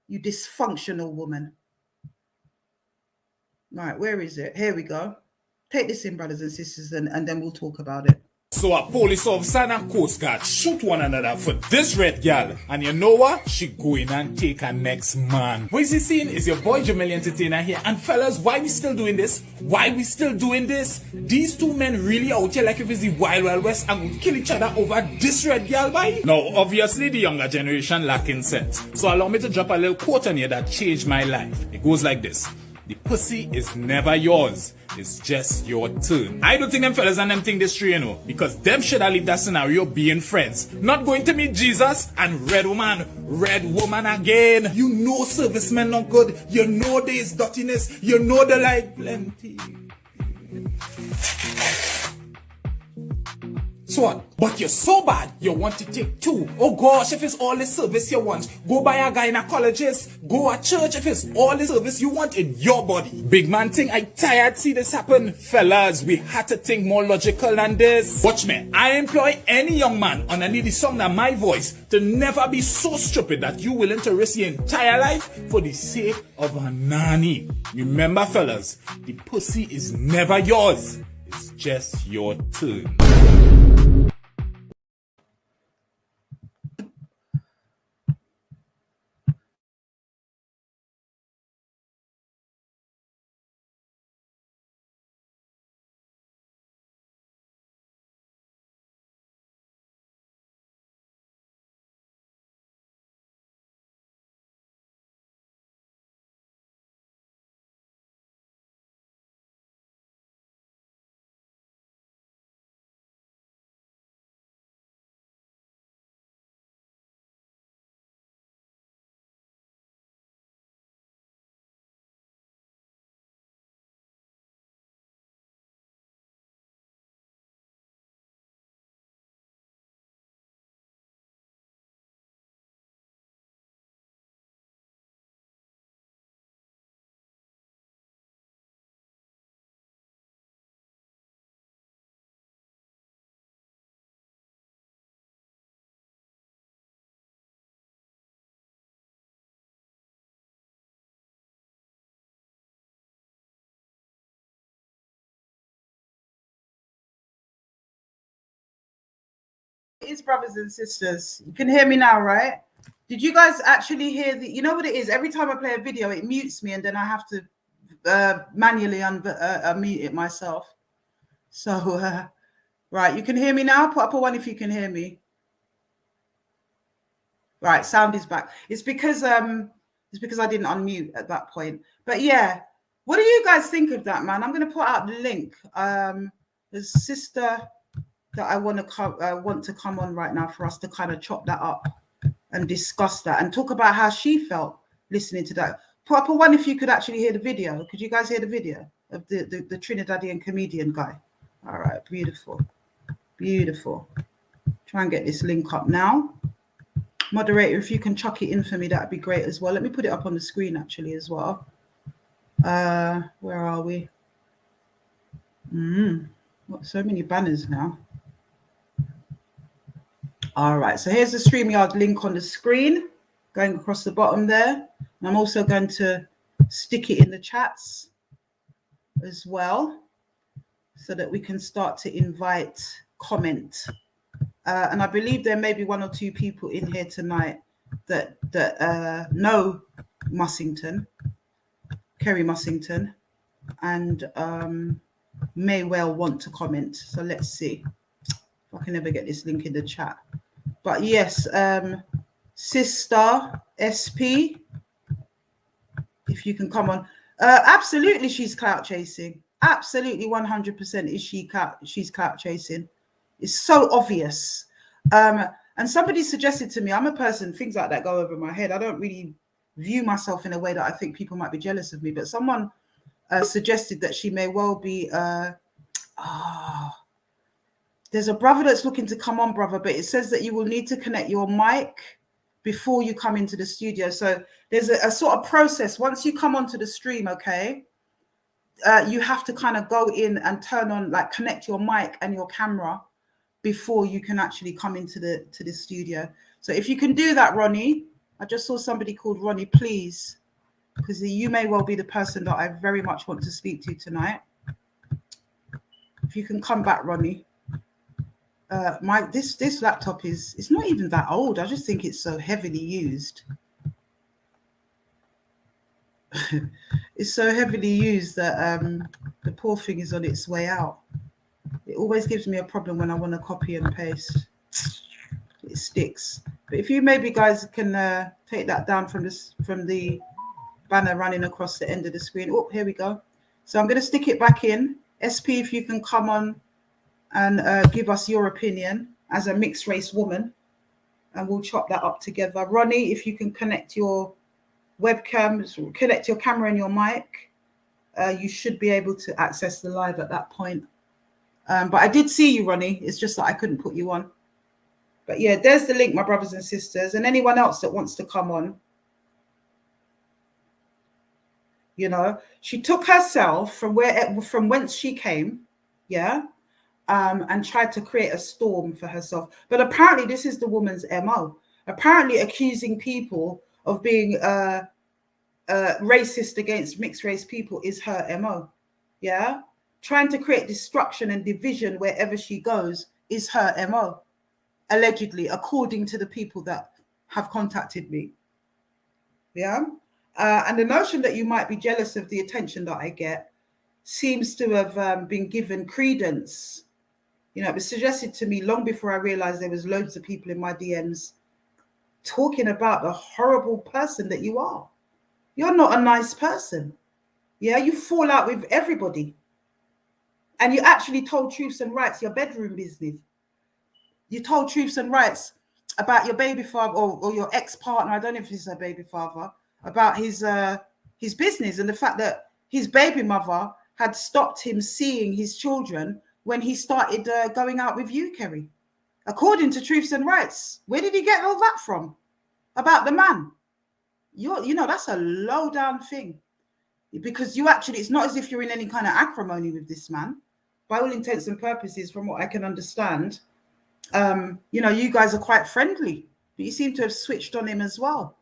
You dysfunctional woman. Right, where is it? Here we go. Take this in, brothers and sisters, and then we'll talk about it. So a police officer and a coast guard shoot one another for this red girl. And you know what? She going and take her next man. What is he saying? Is your boy Jamel Entertainer here. And fellas, why we still doing this? Why we still doing this? These two men really out here like if it's the Wild Wild West and will kill each other over this red girl, boy? Now, obviously the younger generation lacking sense. So allow me to drop a little quote on here that changed my life. It goes like this. The pussy is never yours. It's just your turn. I don't think them fellas and them think this true, you know, because them should have leave that scenario being friends. Not going to meet Jesus and red woman again. You know servicemen not good. You know there's dirtiness. You know they like plenty. So what? But you're so bad, you want to take two. Oh gosh, if it's all the service you want, go buy a gynecologist, go to church if it's all the service you want in your body. Big man thing, I tired see this happen. Fellas, we had to think more logical than this. Watch me, I employ any young man underneath the song that my voice to never be so stupid that you willing to risk your entire life for the sake of a nanny. Remember fellas, the pussy is never yours. It's just your turn. It is, brothers and sisters. You can hear me now, right? Did you guys actually hear the, you know what it is? Every time I play a video, it mutes me and then I have to manually unmute it myself. So, right, you can hear me now? Put up a one if you can hear me. Right, sound is back. It's because I didn't unmute at that point. But yeah, what do you guys think of that, man? I'm going to put out the link. There's a sister that I want to come on right now for us to kind of chop that up and discuss that and talk about how she felt listening to that. Put up a one if you could actually hear the video. Could you guys hear the video of the Trinidadian comedian guy? All right, beautiful. Beautiful. Try and get this link up now. Moderator, if you can chuck it in for me, that'd be great as well. Let me put it up on the screen actually as well. Where are we? Got so many banners now. All right, so here's the StreamYard link on the screen, going across the bottom there. And I'm also going to stick it in the chats as well, so that we can start to invite comment. And I believe there may be one or two people in here tonight that know Mussington, Kerry Mussington, and may well want to comment. So let's see if I can ever get this link in the chat. But yes, Sister SP, if you can come on. Absolutely, she's clout chasing. Absolutely, 100% is she's clout chasing. It's so obvious. And somebody suggested to me, I'm a person, things like that go over my head. I don't really view myself in a way that I think people might be jealous of me. But someone suggested that she may well be, there's a brother that's looking to come on, brother, but it says that you will need to connect your mic before you come into the studio. So there's a sort of process. Once you come onto the stream, okay, you have to kind of go in and turn on, like connect your mic and your camera before you can actually come into the studio. So if you can do that, Ronnie, I just saw somebody called Ronnie, please, because you may well be the person that I very much want to speak to tonight. If you can come back, Ronnie. This laptop it's not even that old. I just think it's so heavily used. It's so heavily used that the poor thing is on its way out. It always gives me a problem when I want to copy and paste. It sticks. But if you maybe guys can take that down from the banner running across the end of the screen. Oh, here we go. So I'm going to stick it back in. SP, if you can come on and give us your opinion as a mixed race woman, and we'll chop that up together. Ronnie, if you can connect your webcam, connect your camera and your mic, you should be able to access the live at that point. But I did see you, Ronnie. It's just that I couldn't put you on. But yeah, there's the link, my brothers and sisters, and anyone else that wants to come on. You know, she took herself from whence she came, yeah, and tried to create a storm for herself. But apparently this is the woman's MO. Apparently accusing people of being racist against mixed race people is her MO. Yeah. Trying to create destruction and division wherever she goes is her MO. Allegedly, according to the people that have contacted me. Yeah. And the notion that you might be jealous of the attention that I get seems to have been given credence. You know, it was suggested to me long before I realized there was loads of people in my DMs talking about the horrible person that you are. You're not a nice person. Yeah, you fall out with everybody. And you actually told Truths and Rights your bedroom business. You told Truths and Rights about your baby father or your ex-partner, I don't know if he's a baby father, about his business and the fact that his baby mother had stopped him seeing his children when he started going out with you, Kerry. According to Truths and Rights. Where did he get all that from? About the man. You know, that's a low down thing. Because you actually, it's not as if you're in any kind of acrimony with this man. By all intents and purposes, from what I can understand, you know, you guys are quite friendly. But you seem to have switched on him as well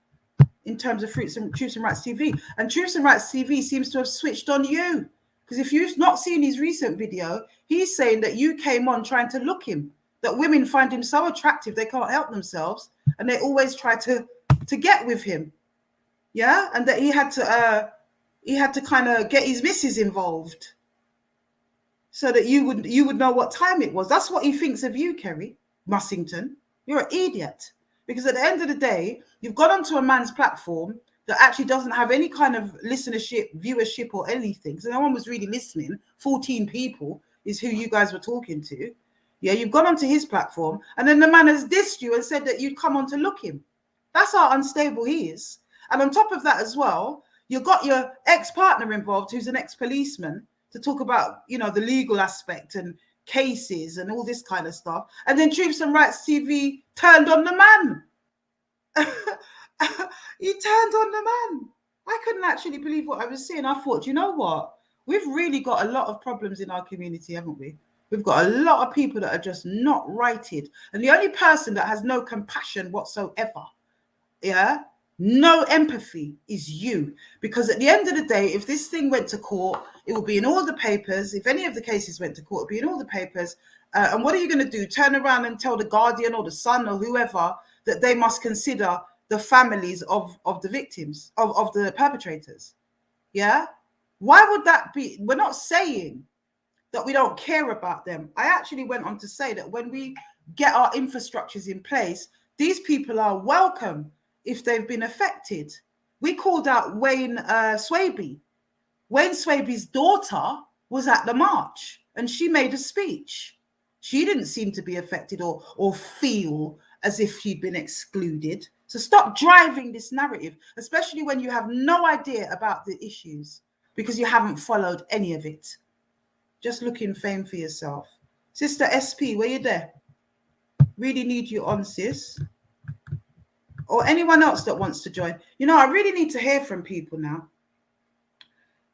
in terms of Truths and Rights TV. And Truths and Rights TV seems to have switched on you. Because if you've not seen his recent video, he's saying that you came on trying to look him, that women find him so attractive they can't help themselves, and they always try to get with him. Yeah, and that he had to kind of get his missus involved so that you would know what time it was. That's what he thinks of you, Kerry Mussington. You're an idiot. Because at the end of the day, you've got onto a man's platform that actually doesn't have any kind of listenership, viewership, or anything. So no one was really listening. 14 people is who you guys were talking to. Yeah, you've gone onto his platform, and then the man has dissed you and said that you'd come on to look him. That's how unstable he is. And on top of that as well, you've got your ex-partner involved, who's an ex-policeman, to talk about, you know, the legal aspect and cases and all this kind of stuff. And then Truths and Rights TV turned on the man. He turned on the man. I couldn't actually believe what I was seeing. I thought, you know what? We've really got a lot of problems in our community, haven't we? We've got a lot of people that are just not righted. And the only person that has no compassion whatsoever, yeah, no empathy, is you. Because at the end of the day, if this thing went to court, it will be in all the papers. If any of the cases went to court, it would be in all the papers. And what are you going to do? Turn around and tell the Guardian or the Sun or whoever that they must consider the families of the victims, of the perpetrators? Yeah? Why would that be? We're not saying that we don't care about them. I actually went on to say that when we get our infrastructures in place, these people are welcome if they've been affected. We called out Wayne Swaby. Wayne Swaby's daughter was at the march and she made a speech. She didn't seem to be affected or feel as if she'd been excluded. So stop driving this narrative, especially when you have no idea about the issues because you haven't followed any of it. Just look in fame for yourself. Sister SP, were you there? Really need you on, sis. Or anyone else that wants to join. You know, I really need to hear from people now.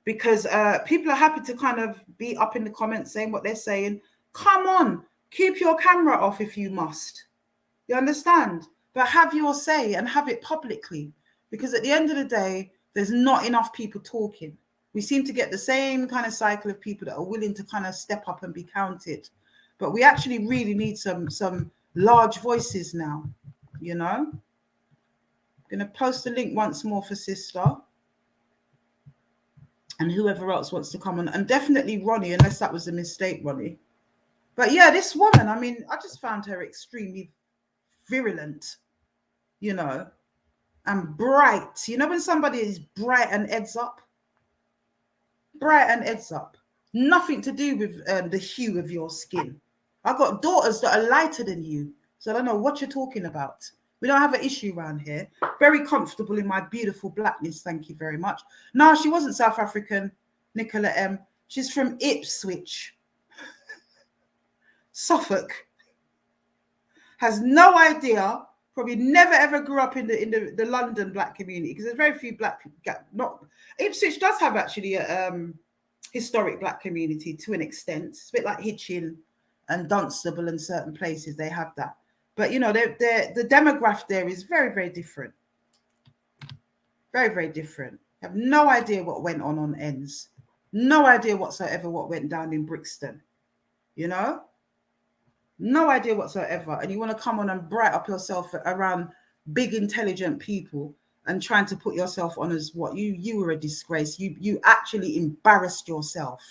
Because people are happy to kind of be up in the comments saying what they're saying. Come on, keep your camera off if you must. You understand? But have your say and have it publicly. Because at the end of the day, there's not enough people talking. We seem to get the same kind of cycle of people that are willing to kind of step up and be counted. But we actually really need some large voices now, you know? I'm going to post the link once more for Sister. And whoever else wants to come on. And definitely Ronnie, unless that was a mistake, Ronnie. But yeah, this woman, I mean, I just found her extremely virulent, you know, and bright. You know when somebody is bright and heads up? Bright and heads up. Nothing to do with the hue of your skin. I've got daughters that are lighter than you, so I don't know what you're talking about. We don't have an issue around here. Very comfortable in my beautiful blackness, thank you very much. No, she wasn't South African, Nicola M. She's from Ipswich, Suffolk. Has no idea, probably never ever grew up in the London black community because there's very few black people. Not Ipswich does have actually a historic black community to an extent. It's a bit like Hitchin and Dunstable and certain places they have that. But you know, the demographic there is very, very different. Very, very different. I have no idea what went on ends. No idea whatsoever what went down in Brixton. You know? No idea whatsoever. And you want to come on and bright up yourself around big, intelligent people and trying to put yourself on as what? You were a disgrace. You actually embarrassed yourself.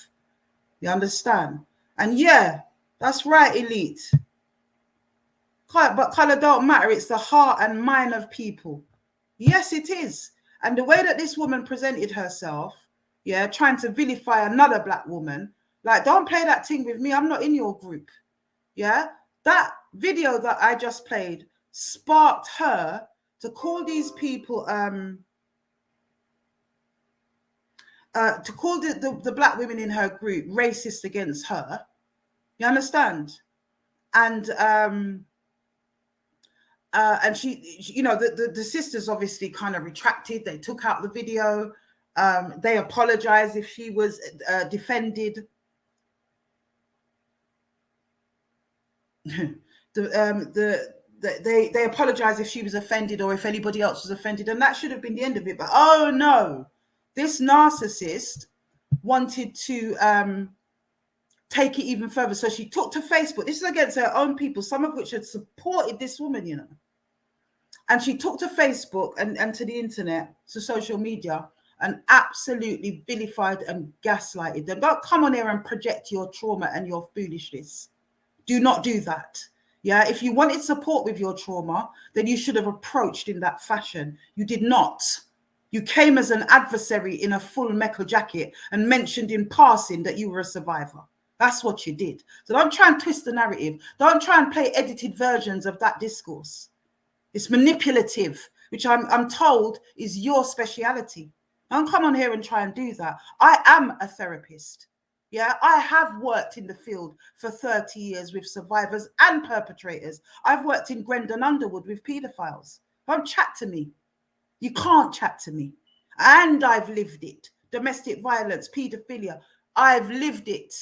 You understand? And yeah, that's right, elite. But color don't matter. It's the heart and mind of people. Yes, it is. And the way that this woman presented herself, yeah, trying to vilify another black woman, like, don't play that thing with me. I'm not in your group. Yeah, that video that I just played sparked her to call these people, to call the black women in her group racist against her. You understand? And she, you know, the sisters obviously kind of retracted. They took out the video. They apologized if she was defended. They apologized if she was offended or if anybody else was offended, and that should have been the end of it. But oh no, this narcissist wanted to take it even further. So she took to Facebook. This is against her own people, some of which had supported this woman, you know. And she took to Facebook and to the internet, to social media, and absolutely vilified and gaslighted them. Don't come on here and project your trauma and your foolishness. Do not do that. Yeah, if you wanted support with your trauma, then you should have approached in that fashion. You did not. You came as an adversary in a full metal jacket and mentioned in passing that you were a survivor. That's what you did. So don't try and twist the narrative. Don't try and play edited versions of that discourse. It's manipulative, which I'm told is your speciality. Don't come on here and try and do that. I am a therapist. Yeah, I have worked in the field for 30 years with survivors and perpetrators. I've worked in Grendon Underwood with paedophiles. Don't chat to me. You can't chat to me. And I've lived it. Domestic violence, paedophilia. I've lived it.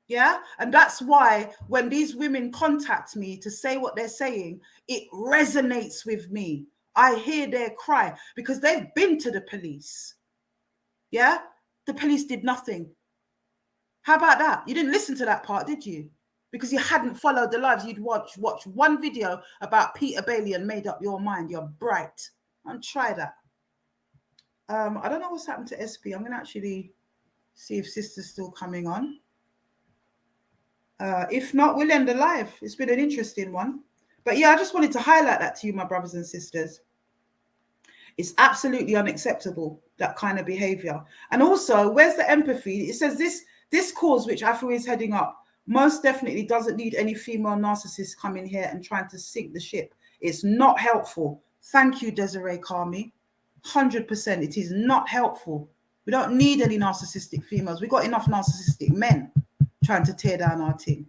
Yeah. And that's why when these women contact me to say what they're saying, it resonates with me. I hear their cry because they've been to the police. Yeah. The police did nothing. How about that? You didn't listen to that part, did you? Because you hadn't followed the lives. You'd watch one video about Peter Bailey and made up your mind. You're bright. And try that. I don't know what's happened to SP. I'm going to actually see if Sister's still coming on. If not, we'll end the live. It's been an interesting one. But yeah, I just wanted to highlight that to you, my brothers and sisters. It's absolutely unacceptable, that kind of behavior. And also, where's the empathy? It says this cause, which Afua is heading up, most definitely doesn't need any female narcissists coming here and trying to sink the ship. It's not helpful. Thank you, Desiree Karmi. 100%. It is not helpful. We don't need any narcissistic females. We've got enough narcissistic men trying to tear down our team.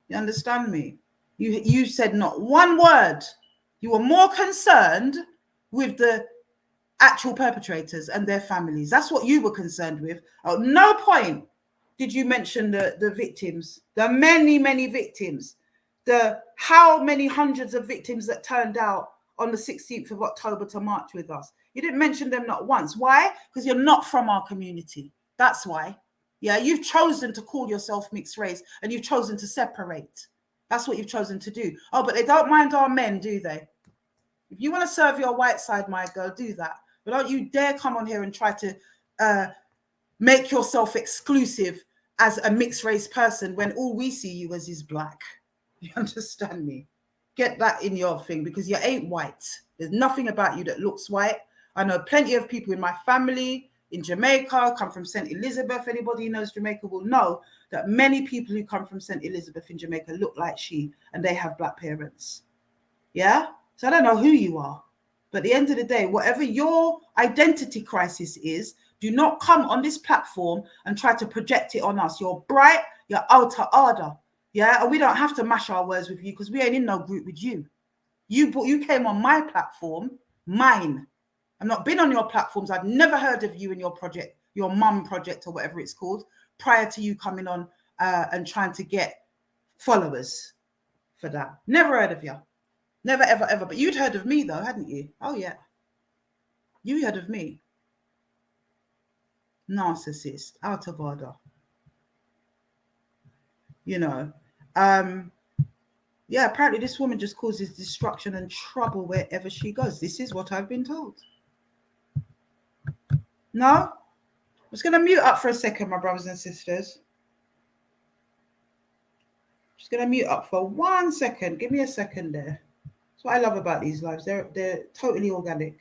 You understand me? You said not one word. You were more concerned with the actual perpetrators and their families. That's what you were concerned with. At no point did you mention the victims, the many, many victims, the how many hundreds of victims that turned out on the 16th of October to march with us. You didn't mention them not once. Why? Because you're not from our community. That's why. Yeah, you've chosen to call yourself mixed race and you've chosen to separate. That's what you've chosen to do. Oh, but they don't mind our men, do they? If you want to serve your white side, my girl, do that. But don't you dare come on here and try to make yourself exclusive as a mixed race person when all we see you as is black. You understand me? Get that in your thing because you ain't white. There's nothing about you that looks white. I know plenty of people in my family in Jamaica come from St. Elizabeth. Anybody who knows Jamaica will know that many people who come from St. Elizabeth in Jamaica look like she and they have black parents. Yeah? So I don't know who you are. But at the end of the day, whatever your identity crisis is, do not come on this platform and try to project it on us. You're bright, you're outer order. Yeah, and we don't have to mash our words with you because we ain't in no group with you. You came on my platform, mine. I've not been on your platforms. I've never heard of you in your project, your mum project or whatever it's called, prior to you coming on and trying to get followers for that. Never heard of you. Never, ever, ever. But you'd heard of me though, hadn't you? Oh, yeah. You heard of me. Narcissist, out of order. You know. Yeah, apparently this woman just causes destruction and trouble wherever she goes. This is what I've been told. No? I'm just going to mute up for a second, my brothers and sisters. Just going to mute up for 1 second. Give me a second there. That's what I love about these lives. They're totally organic.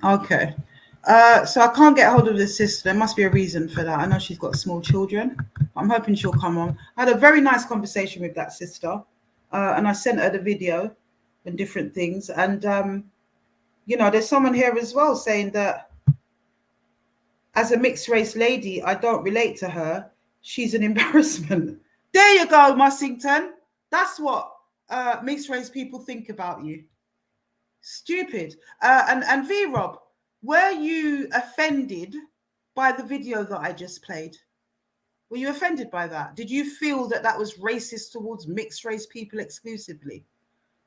Okay. So I can't get hold of the sister. There must be a reason for that. I know she's got small children. I'm hoping she'll come on. I had a very nice conversation with that sister. And I sent her the video and different things. And, you know, there's someone here as well saying that as a mixed race lady, I don't relate to her. She's an embarrassment. There you go, Mussington. That's what mixed race people think about you. Stupid. And V-Rob, were you offended by the video that I just played? Were you offended by that? Did you feel that that was racist towards mixed race people exclusively?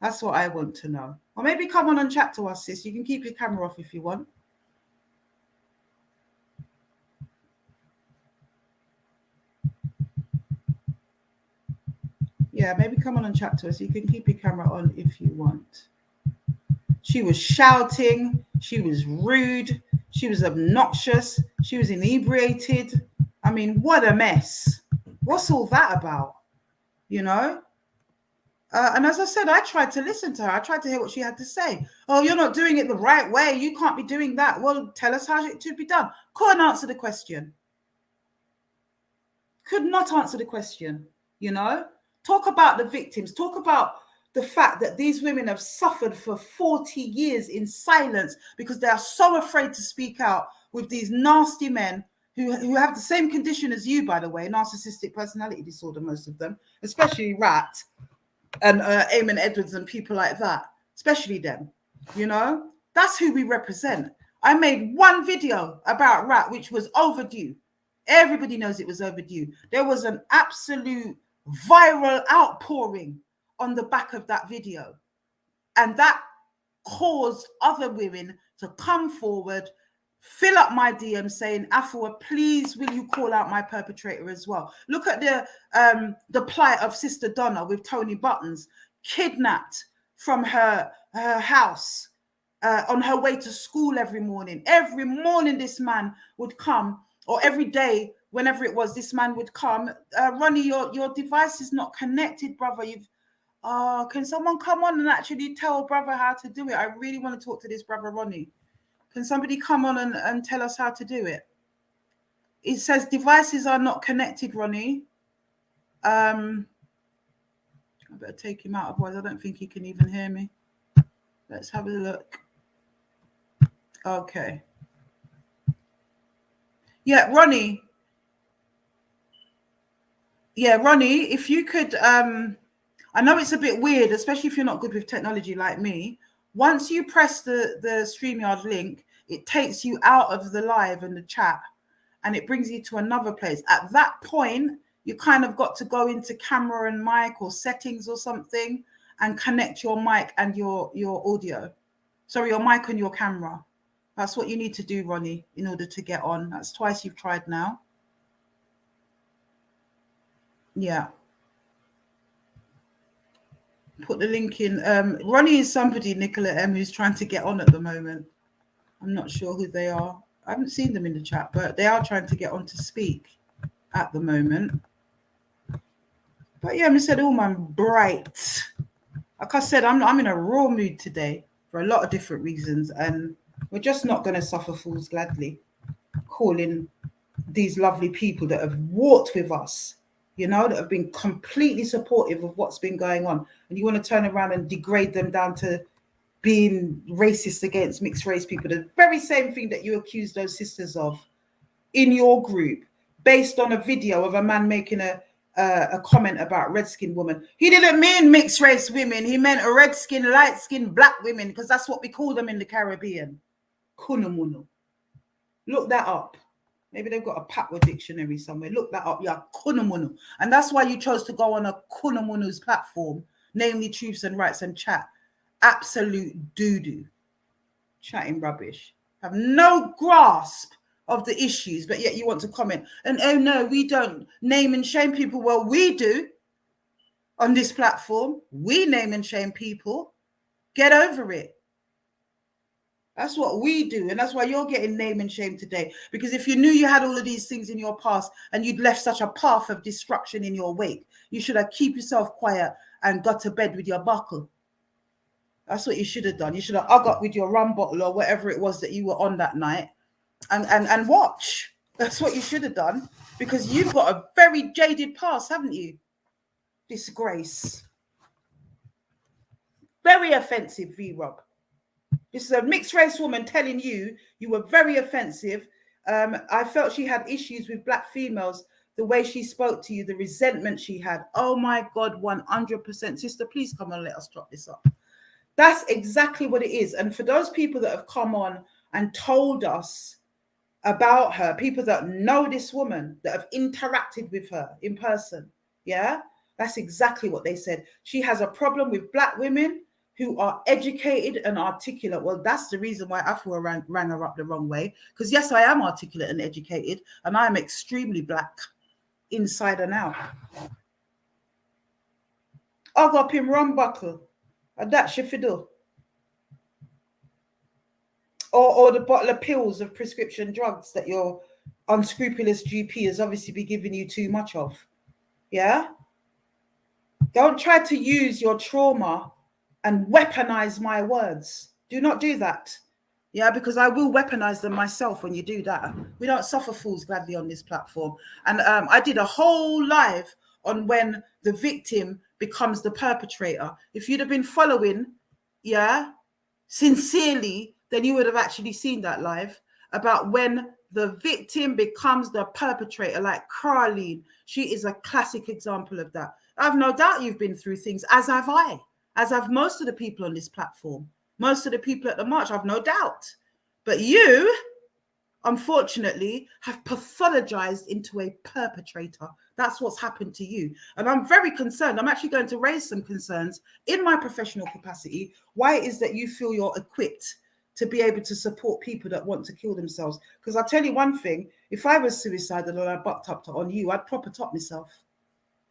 That's what I want to know. Or maybe come on and chat to us, sis. You can keep your camera off if you want. Yeah, maybe come on and chat to us. You can keep your camera on if you want. She was shouting. She was rude. She was obnoxious. She was inebriated. I mean, what a mess. What's all that about? You know? And as I said, I tried to listen to her. I tried to hear what she had to say. Oh, you're not doing it the right way. You can't be doing that. Well, tell us how it should be done. Couldn't answer the question. Could not answer the question, you know? Talk about the victims. Talk about the fact that these women have suffered for 40 years in silence because they are so afraid to speak out with these nasty men who have the same condition as you, by the way, narcissistic personality disorder, most of them, especially Rat and Eamon Edwards and people like that, especially them, you know? That's who we represent. I made one video about Rat, which was overdue. Everybody knows it was overdue. There was an absolute viral outpouring on the back of that video. And that caused other women to come forward, fill up my DM saying, Afua, please, will you call out my perpetrator as well? Look at the plight of Sister Donna with Tony Buttons, kidnapped from her house on her way to school every morning. Every morning this man would come, or every day, whenever it was, this man would come. Ronnie, your device is not connected, brother. Can someone come on and actually tell brother how to do it? I really want to talk to this brother, Ronnie. Can somebody come on and tell us how to do it? It says devices are not connected, Ronnie. I better take him out, otherwise I don't think he can even hear me. Let's have a look. Okay. Yeah, Ronnie. Yeah, Ronnie, if you could, I know it's a bit weird, especially if you're not good with technology like me. Once you press the StreamYard link, it takes you out of the live and the chat, and it brings you to another place. At that point, you kind of got to go into camera and mic or settings or something and connect your mic and your audio. Sorry, your mic and your camera. That's what you need to do, Ronnie, in order to get on. That's twice you've tried now. Yeah. Put the link in. Ronnie is somebody, Nicola M, who's trying to get on at the moment. I'm not sure who they are. I haven't seen them in the chat, but they are trying to get on to speak at the moment. But yeah, I said, oh man, bright. Like I said, I'm in a raw mood today for a lot of different reasons, and we're just not going to suffer fools gladly, calling these lovely people that have walked with us, you know, that have been completely supportive of what's been going on, and you want to turn around and degrade them down to being racist against mixed race people, the very same thing that you accused those sisters of in your group, based on a video of a man making a comment about red-skinned woman. He didn't mean mixed race women. He meant a red-skinned, light-skinned black women, because that's what we call them in the Caribbean. Kunamunu. Look that up. Maybe they've got a Patwa dictionary somewhere. Look that up. Yeah, kunamunu. And that's why you chose to go on a kunamunu's platform, namely Truths and Rights and Chat. Absolute doo-doo. Chatting rubbish. Have no grasp of the issues, but yet you want to comment. And oh no, we don't name and shame people. Well, we do on this platform. We name and shame people. Get over it. That's what we do. And that's why you're getting name and shame today. Because if you knew you had all of these things in your past and you'd left such a path of destruction in your wake, you should have keep yourself quiet and got to bed with your buckle. That's what you should have done. You should have hung up with your rum bottle or whatever it was that you were on that night and watch. That's what you should have done, because you've got a very jaded past, haven't you? Disgrace. Very offensive, V-Rob. This is a mixed race woman telling you were very offensive. I felt she had issues with black females, the way she spoke to you, the resentment she had. Oh my God, 100%. Sister, please come on, let us drop this up. That's exactly what it is. And for those people that have come on and told us about her, people that know this woman, that have interacted with her in person, yeah, that's exactly what they said. She has a problem with black women who are educated and articulate. Well, that's the reason why Afua rang her up the wrong way. Because yes, I am articulate and educated, and I am extremely black inside and out. I got him rum buckle. And that's your fiddle. Or the bottle of pills of prescription drugs that your unscrupulous GP has obviously been giving you too much of. Yeah? Don't try to use your trauma and weaponize my words. Do not do that. Yeah, because I will weaponize them myself when you do that. We don't suffer fools gladly on this platform. And I did a whole live on when the victim becomes the perpetrator. If you'd have been following, yeah, sincerely, then you would have actually seen that live about when the victim becomes the perpetrator, like Carleen. She is a classic example of that. I have no doubt you've been through things, as have I, as have most of the people on this platform, most of the people at the march, I've no doubt. But you, unfortunately, have pathologized into a perpetrator. That's what's happened to you. And I'm very concerned. I'm actually going to raise some concerns in my professional capacity. Why it is that you feel you're equipped to be able to support people that want to kill themselves? Because I'll tell you one thing, if I was suicidal and I bucked up on you, I'd proper top myself.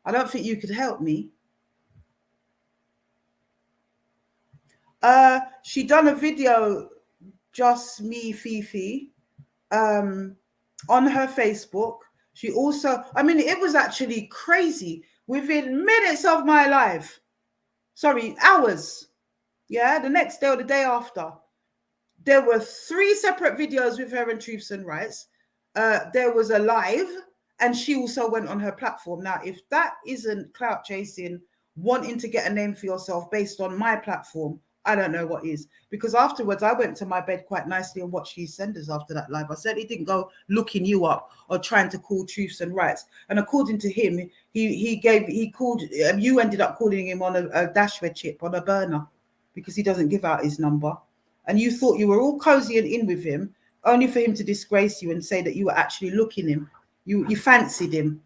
I don't think you could help me. She done a video, Just Me Fifi, on her Facebook. She also, I mean, it was actually crazy. Within minutes of my life, sorry, hours, yeah, the next day or the day after, there were 3 separate videos with her and Truths and Rights. There was a live, and she also went on her platform. Now, if that isn't clout chasing, wanting to get a name for yourself based on my platform, I don't know what is. Because afterwards, I went to my bed quite nicely and watched these senders after that live. I certainly didn't go looking you up or trying to call Truths and Rights. And according to him, he called, you ended up calling him on a dashware chip, on a burner, because he doesn't give out his number. And you thought you were all cozy and in with him, only for him to disgrace you and say that you were actually looking him. You fancied him.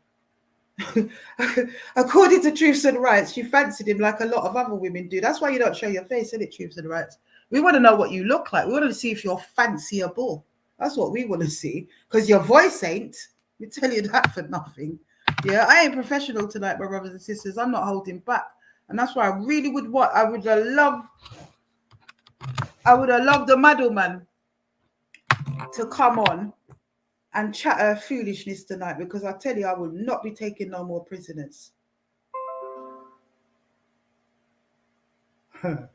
According to Truths and Rights, you fancied him like a lot of other women do. That's why you don't show your face, isn't it, Truths and Rights? We want to know what you look like. We want to see if you're fanciable. That's what we want to see. Because your voice ain't. We tell you that for nothing. Yeah, I ain't professional tonight, my brothers and sisters. I'm not holding back. And that's why I really would want, I would have loved the Maddleman to come on and chat foolishness tonight, because I tell you, I will not be taking no more prisoners. Okay,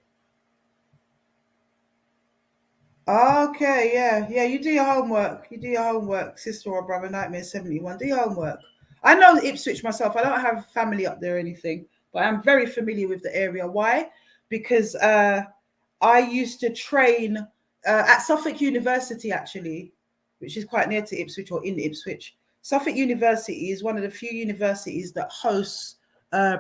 yeah, you do your homework. You do your homework, sister or brother, Nightmare 71. Do your homework. I know Ipswich myself. I don't have family up there or anything, but I'm very familiar with the area. Why? Because I used to train at Suffolk University, actually, which is quite near to Ipswich, or in Ipswich. Suffolk University is one of the few universities that hosts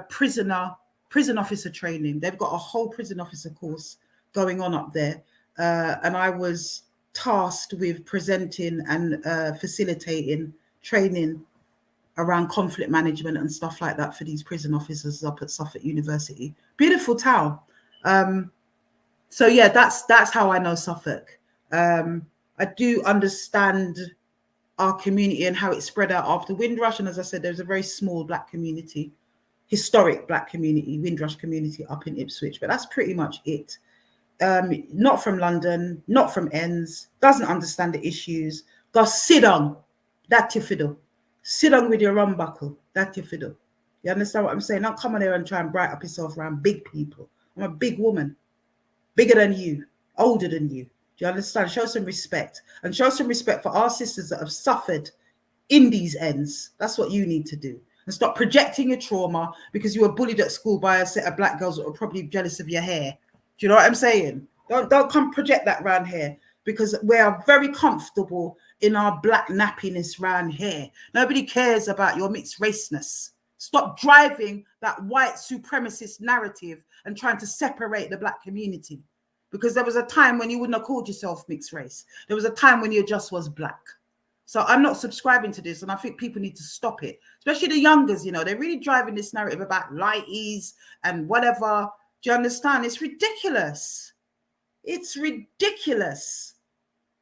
prison officer training. They've got a whole prison officer course going on up there. And I was tasked with presenting and facilitating training around conflict management and stuff like that for these prison officers up at Suffolk University. Beautiful town. So yeah, that's how I know Suffolk. I do understand our community and how it spread out after Windrush. And as I said, there's a very small black community, historic black community, Windrush community up in Ipswich. But that's pretty much it. Not from London, not from ends, doesn't understand the issues. Go sit down, that's your fiddle. Sit down with your rum buckle, that's your fiddle. You understand what I'm saying? Don't come on there and try and bright up yourself around big people. I'm a big woman, bigger than you, older than you. Do you understand? Show some respect, and show some respect for our sisters that have suffered in these ends. That's what you need to do. And stop projecting your trauma because you were bullied at school by a set of black girls that were probably jealous of your hair. Do you know what I'm saying? Don't come project that round here, because we are very comfortable in our black nappiness round here. Nobody cares about your mixed raceness. Stop driving that white supremacist narrative and trying to separate the black community. Because there was a time when you wouldn't have called yourself mixed race. There was a time when you just was black. So I'm not subscribing to this, and I think people need to stop it. Especially the youngers, you know, they're really driving this narrative about lighties and whatever. Do you understand? It's ridiculous. It's ridiculous.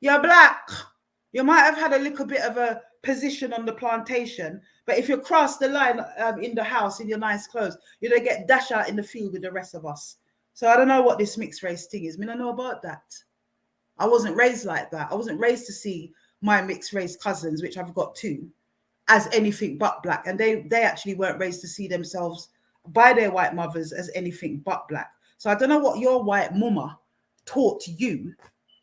You're black. You might have had a little bit of a position on the plantation, but if you cross the line in the house in your nice clothes, you're going to get dashed out in the field with the rest of us. So I don't know what this mixed race thing is. I mean, I know about that. I wasn't raised like that. I wasn't raised to see my mixed race cousins, which I've got 2, as anything but black. And they actually weren't raised to see themselves by their white mothers as anything but black. So I don't know what your white mama taught you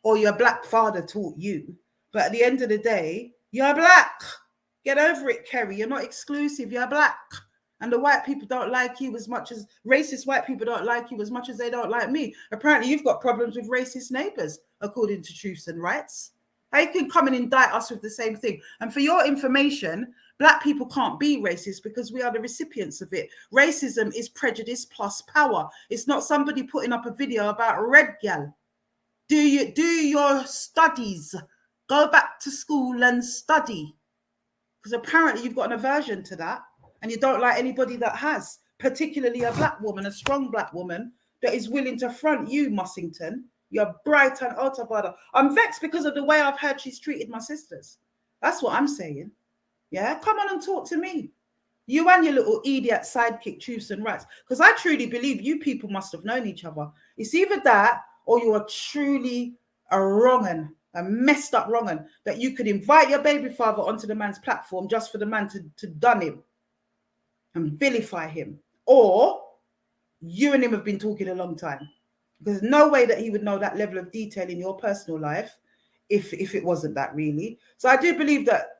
or your black father taught you, but at the end of the day, you're black. Get over it, Kerry. You're not exclusive. You're black. And the white people don't like you as much as racist white people don't like you as much as they don't like me. Apparently, you've got problems with racist neighbors, according to Truths and Rights. How you can come and indict us with the same thing? And for your information, black people can't be racist because we are the recipients of it. Racism is prejudice plus power. It's not somebody putting up a video about red gal. Do your studies. Go back to school and study. Because apparently you've got an aversion to that. And you don't like anybody that has, particularly a black woman, a strong black woman that is willing to front you, Mussington. You're bright and out of order. I'm vexed because of the way I've heard she's treated my sisters. That's what I'm saying. Yeah, come on and talk to me. You and your little idiot sidekick, Truths and Rights. Because I truly believe you people must have known each other. It's either that or you are truly a wrong'un, a messed up wrong'un, that you could invite your baby father onto the man's platform just for the man to dun him and vilify him. Or you and him have been talking a long time. There's no way that he would know that level of detail in your personal life if it wasn't that, really. So I do believe that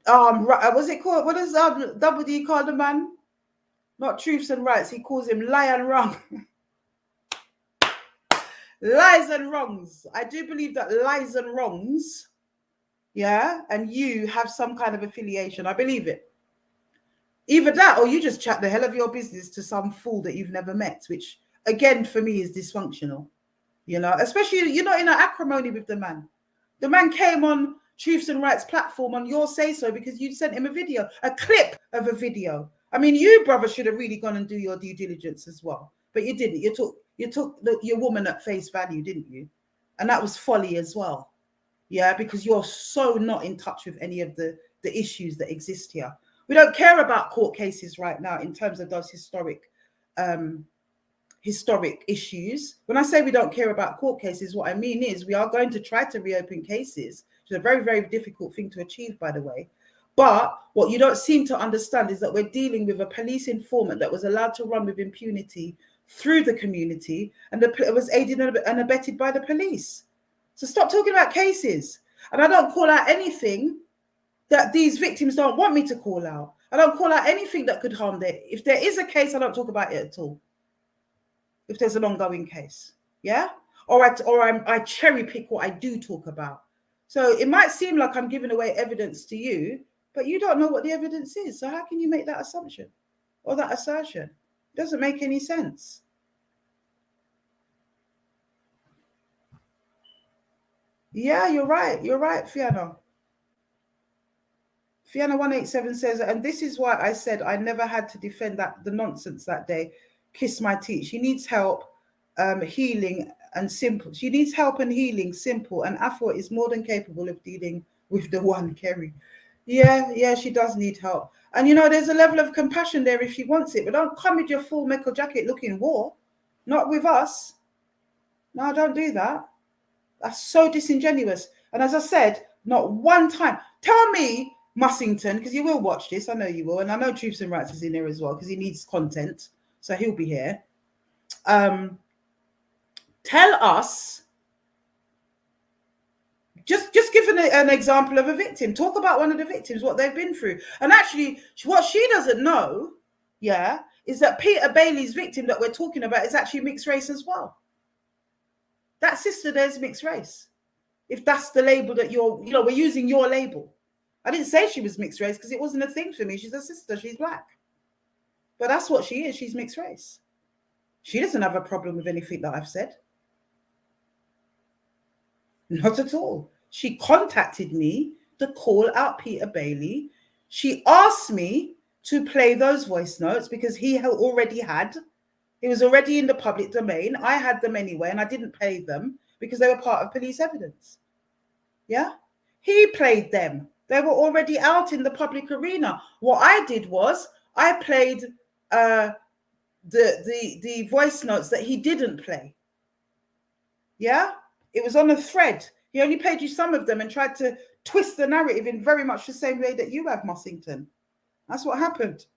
what's it called? What does Double D call the man? Not Truths and Rights. He calls him lie and wrong. Lies and wrongs. I do believe that lies and wrongs, yeah, and you have some kind of affiliation. I believe it. Either that or you just chat the hell of your business to some fool that you've never met, which again for me is dysfunctional. You know, especially you're not in an acrimony with the man. The man came on Truths and Rights platform on your say so because you sent him a video, a clip of a video. I mean, you brother should have really gone and do your due diligence as well, but you didn't. You took your woman at face value, didn't you? And that was folly as well. Yeah, because you're so not in touch with any of the issues that exist here. We don't care about court cases right now in terms of those historic issues. When I say we don't care about court cases, what I mean is we are going to try to reopen cases, which is a very, very difficult thing to achieve, by the way. But what you don't seem to understand is that we're dealing with a police informant that was allowed to run with impunity through the community, and it was aided and abetted by the police. So stop talking about cases. And I don't call out anything that these victims don't want me to call out. I don't call out anything that could harm them. If there is a case, I don't talk about it at all. If there's an ongoing case, yeah? I cherry pick what I do talk about. So it might seem like I'm giving away evidence to you, but you don't know what the evidence is. So how can you make that assumption or that assertion? It doesn't make any sense. Yeah, you're right. You're right, Fiona. Fiona 187 says, and this is why I said I never had to defend the nonsense that day. Kiss my teeth. She needs help, healing and simple. She needs help and healing, simple. And Afua is more than capable of dealing with the one, Kerry. Yeah, she does need help. And you know, there's a level of compassion there if she wants it, but don't come with your full metal jacket looking war. Not with us. No, don't do that. That's so disingenuous. And as I said, not one time. Tell me, Mussington, because you will watch this. I know you will. And I know Truths and Rights is in there as well because he needs content. So he'll be here. Tell us, just give an example of a victim. Talk about one of the victims, what they've been through. And actually, what she doesn't know, yeah, is that Peter Bailey's victim that we're talking about is actually mixed race as well. That sister there's mixed race. If that's the label that we're using your label. I didn't say she was mixed race because it wasn't a thing for me. She's a sister. She's black. But that's what she is. She's mixed race. She doesn't have a problem with anything that I've said. Not at all. She contacted me to call out Peter Bailey. She asked me to play those voice notes because he already had. It was already in the public domain. I had them anyway, and I didn't play them because they were part of police evidence. Yeah? He played them. They were already out in the public arena. What I did was I played the voice notes that he didn't play. Yeah? It was on a thread. He only played you some of them and tried to twist the narrative in very much the same way that you have, Mussington. That's what happened.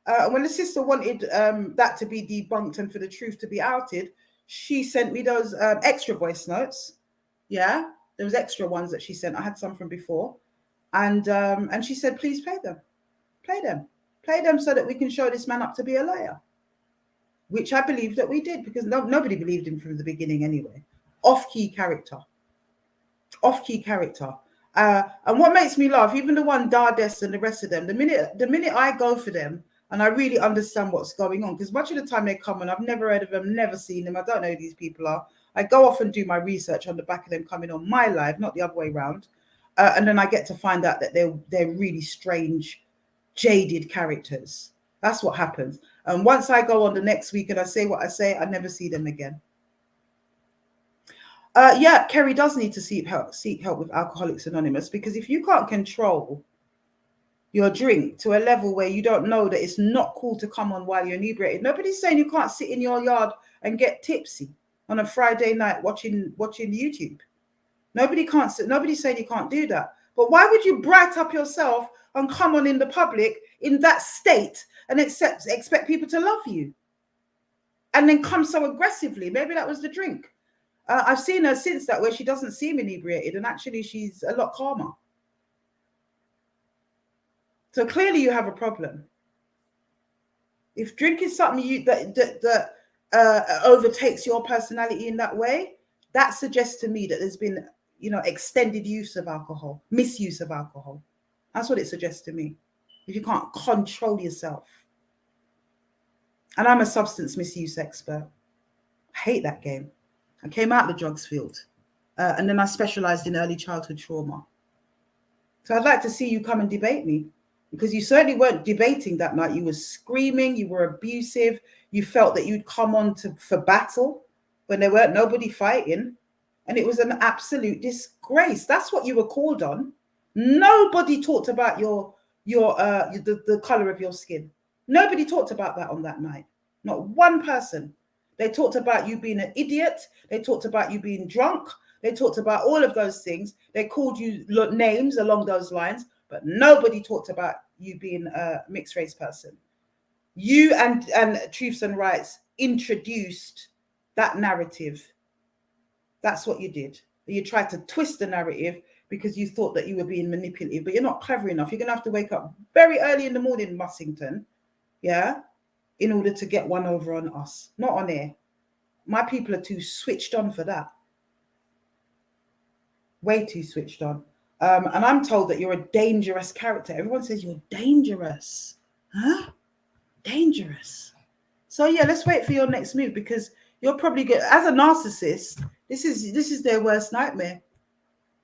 When the sister wanted that to be debunked and for the truth to be outed, she sent me those extra voice notes. Yeah, there was extra ones that she sent. I had some from before, and she said, please play them so that we can show this man up to be a liar, which I believe that we did, because nobody believed him from the beginning anyway. Off-key character. And what makes me laugh, even the one Dades and the rest of them, the minute I go for them and I really understand what's going on, because much of the time they come and I've never heard of them, never seen them, I don't know who these people are. I go off and do my research on the back of them coming on my live, not the other way around. And then I get to find out that they're really strange, jaded characters. That's what happens. And once I go on the next week and I say what I say, I never see them again. Yeah, Kerry does need to seek help with Alcoholics Anonymous, because if you can't control your drink to a level where you don't know that it's not cool to come on while you're inebriated. Nobody's saying you can't sit in your yard and get tipsy on a Friday night watching YouTube. Nobody's saying you can't do that. But why would you bright up yourself and come on in the public in that state and expect people to love you? And then come so aggressively. Maybe that was the drink. I've seen her since that, where she doesn't seem inebriated, and actually she's a lot calmer. So clearly you have a problem. If drink is something that overtakes your personality in that way, that suggests to me that there's been, extended use of alcohol, misuse of alcohol. That's what it suggests to me. If you can't control yourself. And I'm a substance misuse expert. I hate that game. I came out of the drugs field, and then I specialized in early childhood trauma. So I'd like to see you come and debate me, because you certainly weren't debating that night. You were screaming, you were abusive, you felt that you'd come on for battle when there weren't nobody fighting, and it was an absolute disgrace. That's what you were called on. Nobody talked about the color of your skin. Nobody talked about that on that night. Not one person. They talked about you being an idiot. They talked about you being drunk. They talked about all of those things. They called you names along those lines, but nobody talked about you being a mixed race person. You and Truths and Rights introduced that narrative. That's what you did. You tried to twist the narrative because you thought that you were being manipulative, but you're not clever enough. You're going to have to wake up very early in the morning, Mussington, yeah, in order to get one over on us. Not on air. My people are too switched on for that. Way too switched on. And I'm told that you're a dangerous character. Everyone says you're dangerous. Huh? Dangerous. So yeah, let's wait for your next move, because you're probably good. As a narcissist, this is their worst nightmare,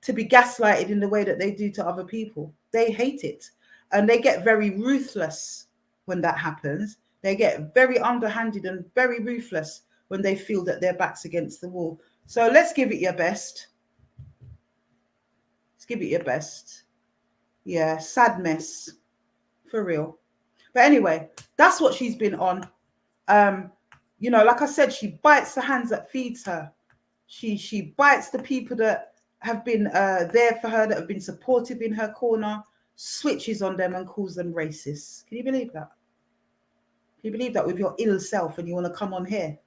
to be gaslighted in the way that they do to other people. They hate it. And they get very ruthless when that happens. They get very underhanded and very ruthless when they feel that their back's against the wall. So let's give it your best. Let's give it your best. Yeah, sad mess. For real. But anyway, that's what she's been on. Like I said, she bites the hands that feeds her. She bites the people that have been there for her, that have been supportive in her corner, switches on them and calls them racist. Can you believe that? Can you believe that, with your ill self, and you want to come on here?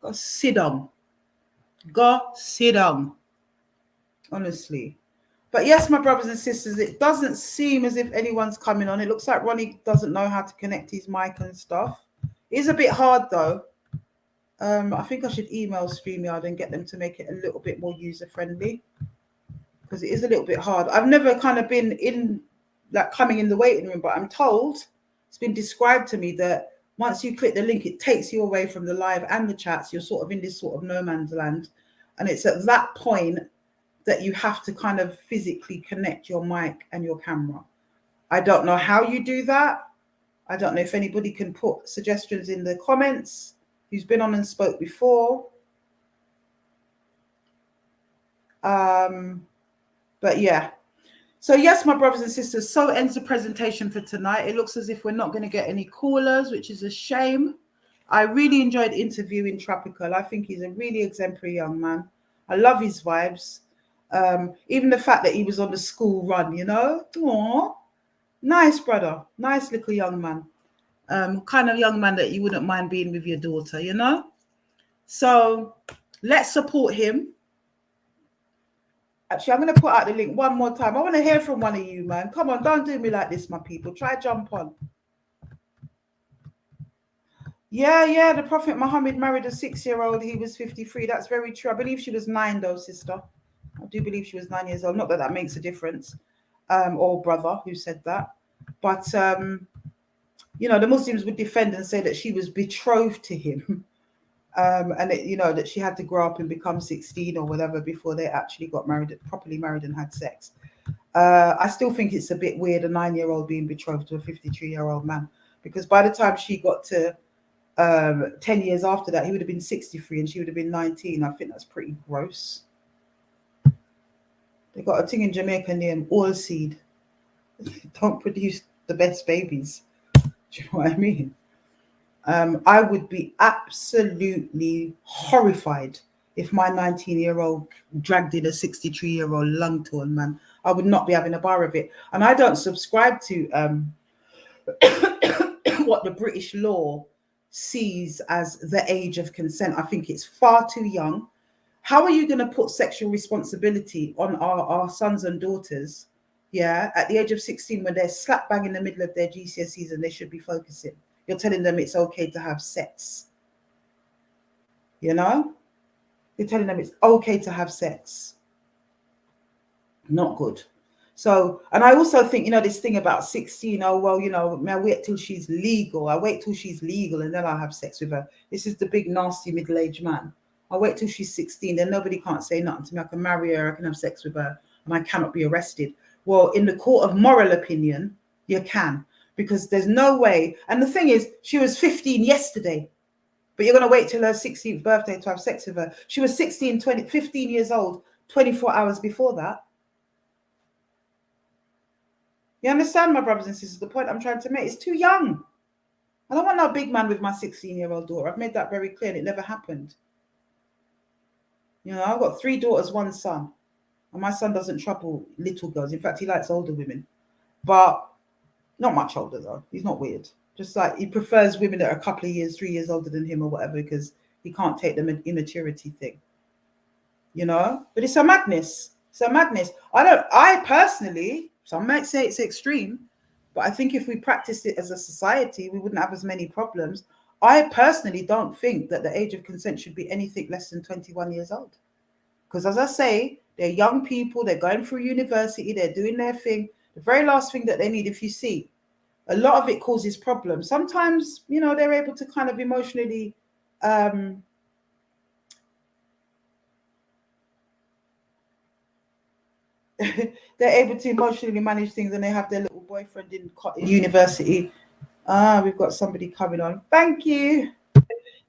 Go sit down. Go sit down. Honestly. But yes, my brothers and sisters, it doesn't seem as if anyone's coming on. It looks like Ronnie doesn't know how to connect his mic and stuff. It is a bit hard though. I think I should email StreamYard and get them to make it a little bit more user-friendly, because it is a little bit hard. I've never kind of been in, like, coming in the waiting room, but I'm told, it's been described to me that once you click the link, it takes you away from the live and the chats. You're sort of in this sort of no man's land. And it's at that point that you have to kind of physically connect your mic and your camera. I don't know how you do that. I don't know if anybody can put suggestions in the comments who's been on and spoke before. But yeah. So yes, my brothers and sisters, so ends the presentation for tonight. It looks as if we're not going to get any callers, which is a shame. I really enjoyed interviewing Tropical. I think he's a really exemplary young man. I love his vibes. Even the fact that he was on the school run, Aww. Nice brother. Nice little young man. kind of young man that you wouldn't mind being with your daughter, you know? So let's support him. Actually, I'm going to put out the link one more time. I want to hear from one of you, man. Come on, don't do me like this, my people. Try jump on. Yeah, the Prophet Muhammad married a 6-year-old. He was 53. That's very true. I believe she was 9, though, sister. I do believe she was 9 years old. Not that that makes a difference. Or brother who said that. But, you know, the Muslims would defend and say that she was betrothed to him. And, you know, that she had to grow up and become 16 or whatever before they actually got married, properly married and had sex. I still think it's a bit weird, a 9-year-old being betrothed to a 53-year-old man. Because by the time she got to 10 years after that, he would have been 63 and she would have been 19. I think that's pretty gross. They got a thing in Jamaica named Oilseed. Don't produce the best babies. Do you know what I mean? I would be absolutely horrified if my 19-year-old dragged in a 63-year-old lung-torn man. I would not be having a bar of it. And I don't subscribe to what the British law sees as the age of consent. I think it's far too young. How are you going to put sexual responsibility on our sons and daughters, at the age of 16 when they're slap bang in the middle of their GCSEs and they should be focusing? You're telling them it's okay to have sex. You know? You're telling them it's okay to have sex. Not good. So, and I also think, you know, this thing about 16, oh, well, you know, I wait till she's legal. I wait till she's legal and then I'll have sex with her. This is the big, nasty middle-aged man. I'll wait till she's 16, then nobody can't say nothing to me. I can marry her, I can have sex with her, and I cannot be arrested. Well, in the court of moral opinion, you can, because there's no way. And the thing is, she was 15 yesterday, but you're going to wait till her 16th birthday to have sex with her. She was 15 years old, 24 hours before that. You understand, my brothers and sisters, the point I'm trying to make? It's too young. I don't want no big man with my 16-year-old daughter. I've made that very clear, and it never happened. You know, I've got 3 daughters, 1 son. And my son doesn't trouble little girls. In fact, he likes older women. But not much older, though. He's not weird. Just like he prefers women that are a couple of years, 3 years older than him or whatever, because he can't take the immaturity thing. You know? But it's a madness. It's a madness. I personally, some might say it's extreme, but I think if we practiced it as a society, we wouldn't have as many problems. I personally don't think that the age of consent should be anything less than 21 years old. Because as I say, they're young people, they're going through university, they're doing their thing. The very last thing that they need, if you see, a lot of it causes problems. Sometimes, you know, they're able to kind of emotionally they're able to emotionally manage things, and they have their little boyfriend in university. We've got somebody coming on. Thank you.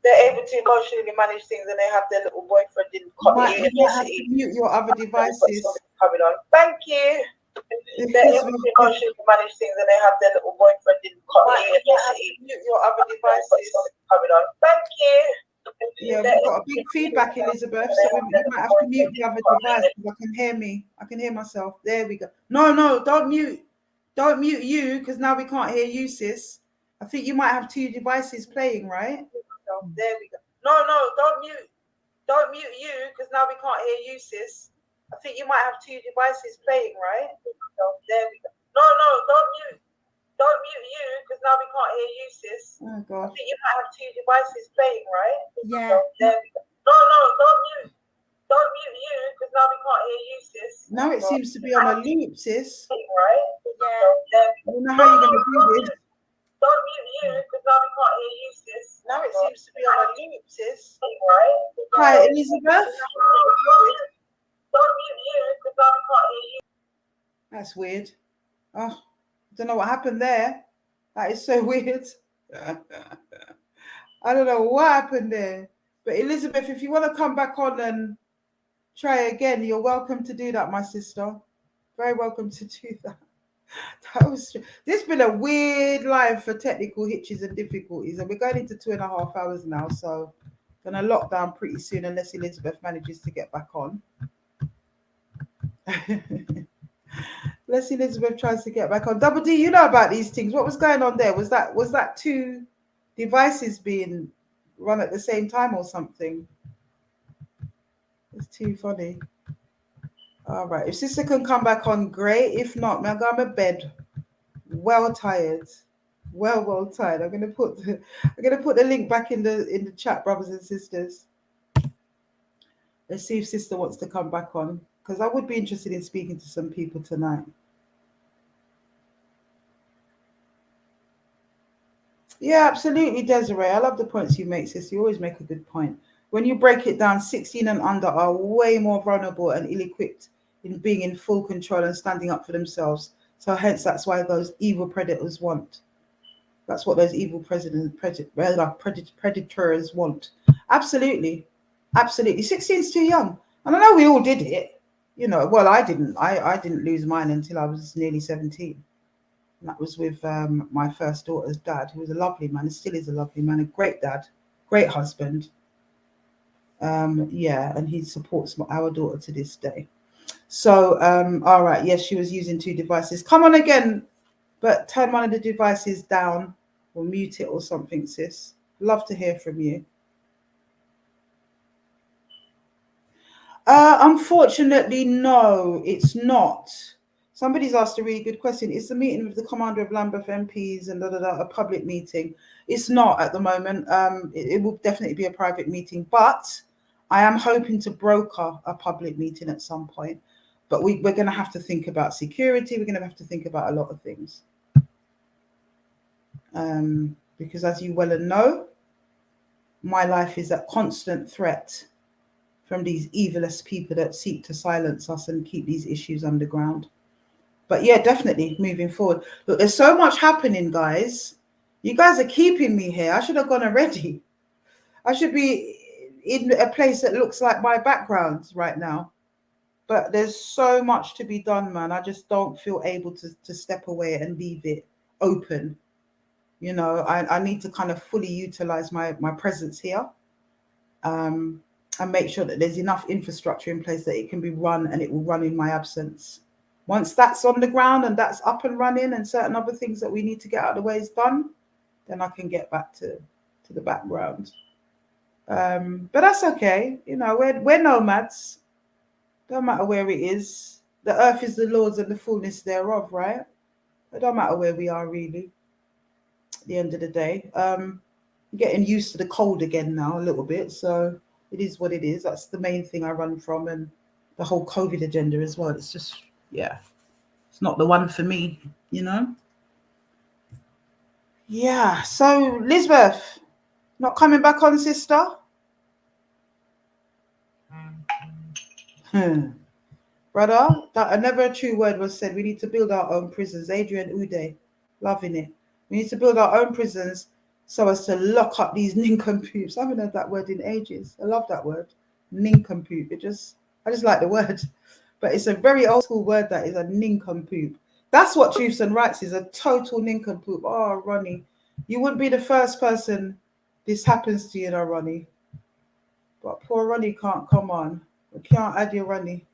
They're able to emotionally manage things, and they have their little boyfriend in university. You might have to mute your other devices. Coming on. Thank you. They're able to emotionally manage things, and they have their little boyfriend in university. Mute your other devices. Coming on. Thank you. Yeah, we've got a big feedback, Elizabeth, so we might have to mute the other device because I can hear me. I can hear myself. There we go. No, don't mute. Don't mute you, because now we can't hear you, sis. I think you might have 2 devices playing, right? There we go. No, don't mute. Don't mute you, because now we can't hear you, sis. I think you might have 2 devices playing, right? There we go. No, don't mute. Don't mute you, because now we can't hear you, sis. Oh, God. I think you might have 2 devices playing, right? Yeah. There we go. No, don't mute. Don't mute you, because now we can't hear you, sis. Now it seems to be on a loop, sis. Right? Yeah. I don't know how you're going to do this. Don't mute you, because now we can't hear you, sis. Now it seems to be on a loop, sis. Right? Hi, Elizabeth. Don't mute you, because now we can't hear you. That's weird. Oh, I don't know what happened there. That is so weird. I don't know what happened there. But Elizabeth, if you want to come back on and try again, you're welcome to do that, my sister. Very welcome to do that. This has been a weird live for technical hitches and difficulties, and we're going into 2.5 hours now, so going to lock down pretty soon unless Elizabeth manages to get back on. Bless Elizabeth tries to get back on. Double D, you know about these things. What was going on there? Was that two devices being run at the same time or something? It's too funny. All right. If sister can come back on, great. If not, I'm going to bed. Well tired. Well tired. I'm gonna put the link back in the chat, brothers and sisters. Let's see if sister wants to come back on, because I would be interested in speaking to some people tonight. Yeah, absolutely, Desiree. I love the points you make, sis. You always make a good point. When you break it down, 16 and under are way more vulnerable and ill-equipped in being in full control and standing up for themselves. So hence, that's why those evil predators want. That's what those evil predators want. Absolutely. 16 is too young. And I know we all did it. You know, well, I didn't. I didn't lose mine until I was nearly 17. And that was with my first daughter's dad, who was a lovely man, and still is a lovely man, a great dad, great husband. Yeah, and he supports our daughter to this day. So, all right, yes, she was using two devices. Come on again, but turn one of the devices down or mute it or something, sis. Love to hear from you. Unfortunately, no, it's not. Somebody's asked a really good question. Is the meeting with the commander of Lambeth MPs and a public meeting? It's not at the moment. It will definitely be a private meeting, but I am hoping to broker a public meeting at some point. But we're going to have to think about security. We're going to have to think about a lot of things. Because as you well know, my life is a constant threat from these evilest people that seek to silence us and keep these issues underground. But yeah, definitely moving forward. Look, there's so much happening, guys. You guys are keeping me here. I should have gone already. I should be in a place that looks like my background right now. But there's so much to be done, man. I just don't feel able to step away and leave it open. You know, I need to kind of fully utilize my presence here. And make sure that there's enough infrastructure in place that it can be run, and it will run in my absence. Once that's on the ground and that's up and running, and certain other things that we need to get out of the way is done, then I can get back to the background. But that's okay. You know, we're nomads. Don't matter where it is. The earth is the Lord's and the fullness thereof, right? It don't matter where we are, really. At the end of the day, getting used to the cold again now a little bit, so it is what it is. That's the main thing I run from, and the whole COVID agenda as well. It's just, yeah, it's not the one for me, you know. Yeah. So Lisbeth, not coming back on, sister? Brother, that never a true word was said. We need to build our own prisons. Adrian Uday, loving it. We need to build our own prisons so as to lock up these nincompoops. I haven't heard that word in ages. I love that word, nincompoop. I just like the word, but it's a very old school word. That is a nincompoop. That's what Truths and Rights is, a total nincompoop. Oh, Ronnie, you wouldn't be the first person this happens to, you know, Ronnie. But poor Ronnie can't come on. We can't add your Ronnie.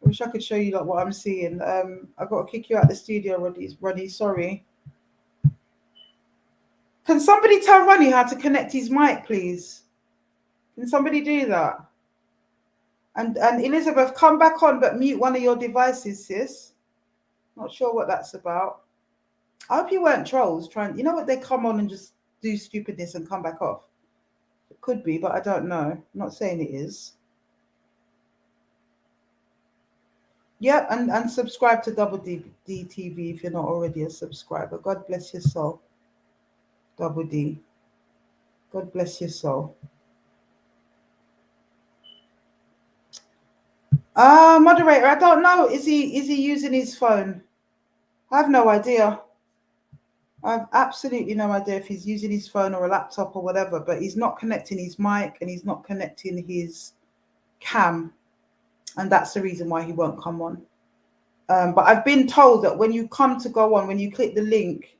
I wish I could show you like what I'm seeing. I got to kick you out of the studio, Ronnie. Sorry. Can somebody tell Ronnie how to connect his mic, please? Can somebody do that? And Elizabeth, come back on, but mute one of your devices, sis. Not sure what that's about. I hope you weren't trolls trying. You know what? They come on and just do stupidness and come back off. It could be, but I don't know. I'm not saying it is. Yeah, and subscribe to Double D TV if you're not already a subscriber. God bless your soul. Double D. God bless your soul. Moderator, I don't know. Is he using his phone? I have no idea. I have absolutely no idea if he's using his phone or a laptop or whatever, but he's not connecting his mic and he's not connecting his cam. And that's the reason why he won't come on. But I've been told that when you come to go on, when you click the link,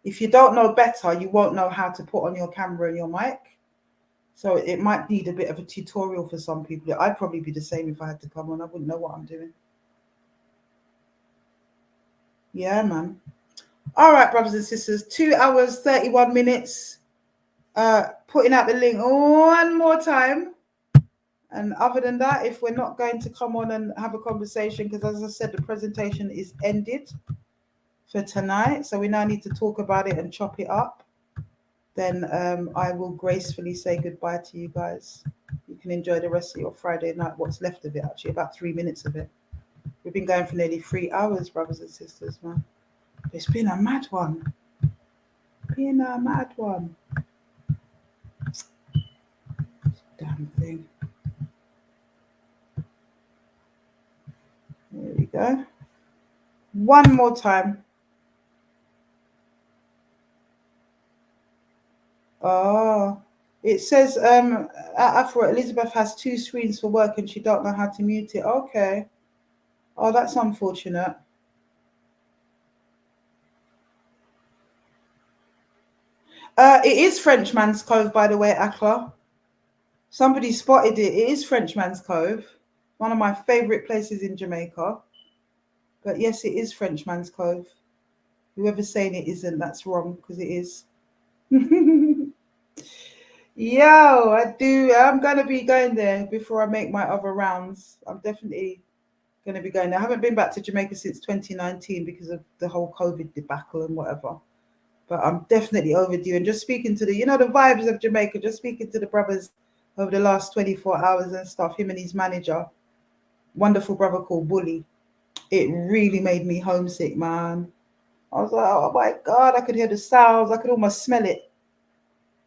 if you don't know better, you won't know how to put on your camera and your mic. So it might need a bit of a tutorial for some people. I'd probably be the same if I had to come on. I wouldn't know what I'm doing. Yeah, man. All right, brothers and sisters, 2 hours, 31 minutes. Putting out the link one more time. And other than that, if we're not going to come on and have a conversation, because as I said, the presentation is ended for tonight. So we now need to talk about it and chop it up. Then I will gracefully say goodbye to you guys. You can enjoy the rest of your Friday night, what's left of it, actually, about 3 minutes of it. We've been going for nearly 3 hours, brothers and sisters, man. It's been a mad one. Been a mad one. Damn thing. There we go. One more time. Oh, it says Afua, Elizabeth has 2 screens for work and she don't know how to mute it. Okay. Oh, that's unfortunate. It is Frenchman's Cove, by the way, Akla. Somebody spotted it. It is Frenchman's Cove. One of my favorite places in Jamaica. But yes, it is Frenchman's Cove. Whoever's saying it isn't, that's wrong, because it is. Yo, I'm going to be going there before I make my other rounds. I'm definitely going to be going there. I haven't been back to Jamaica since 2019 because of the whole COVID debacle and whatever. But I'm definitely overdue. And just speaking to the vibes of Jamaica, just speaking to the brothers over the last 24 hours and stuff, him and his manager, wonderful brother called Bully. It really made me homesick, man. I was like, oh my God, I could hear the sounds. I could almost smell it.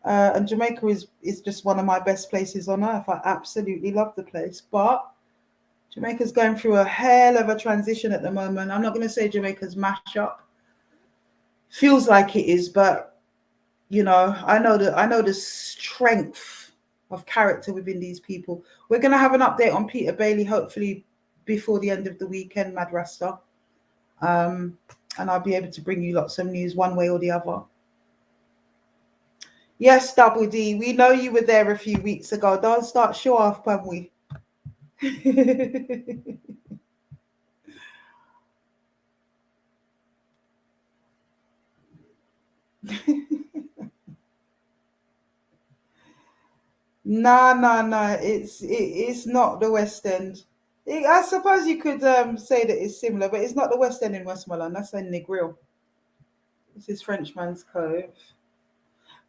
And Jamaica is just one of my best places on earth. I absolutely love the place. But Jamaica's going through a hell of a transition at the moment. I'm not going to say Jamaica's mash up. Feels like it is, but I know the strength of character within these people. We're going to have an update on Peter Bailey, hopefully before the end of the weekend, Madrasta. And I'll be able to bring you lots of news one way or the other. Yes, Double D, we know you were there a few weeks ago. Don't start show off, can we? No. It's not the West End. I suppose you could say that it's similar, but it's not the West End in Westmoreland. That's in Negril. This is Frenchman's Cove.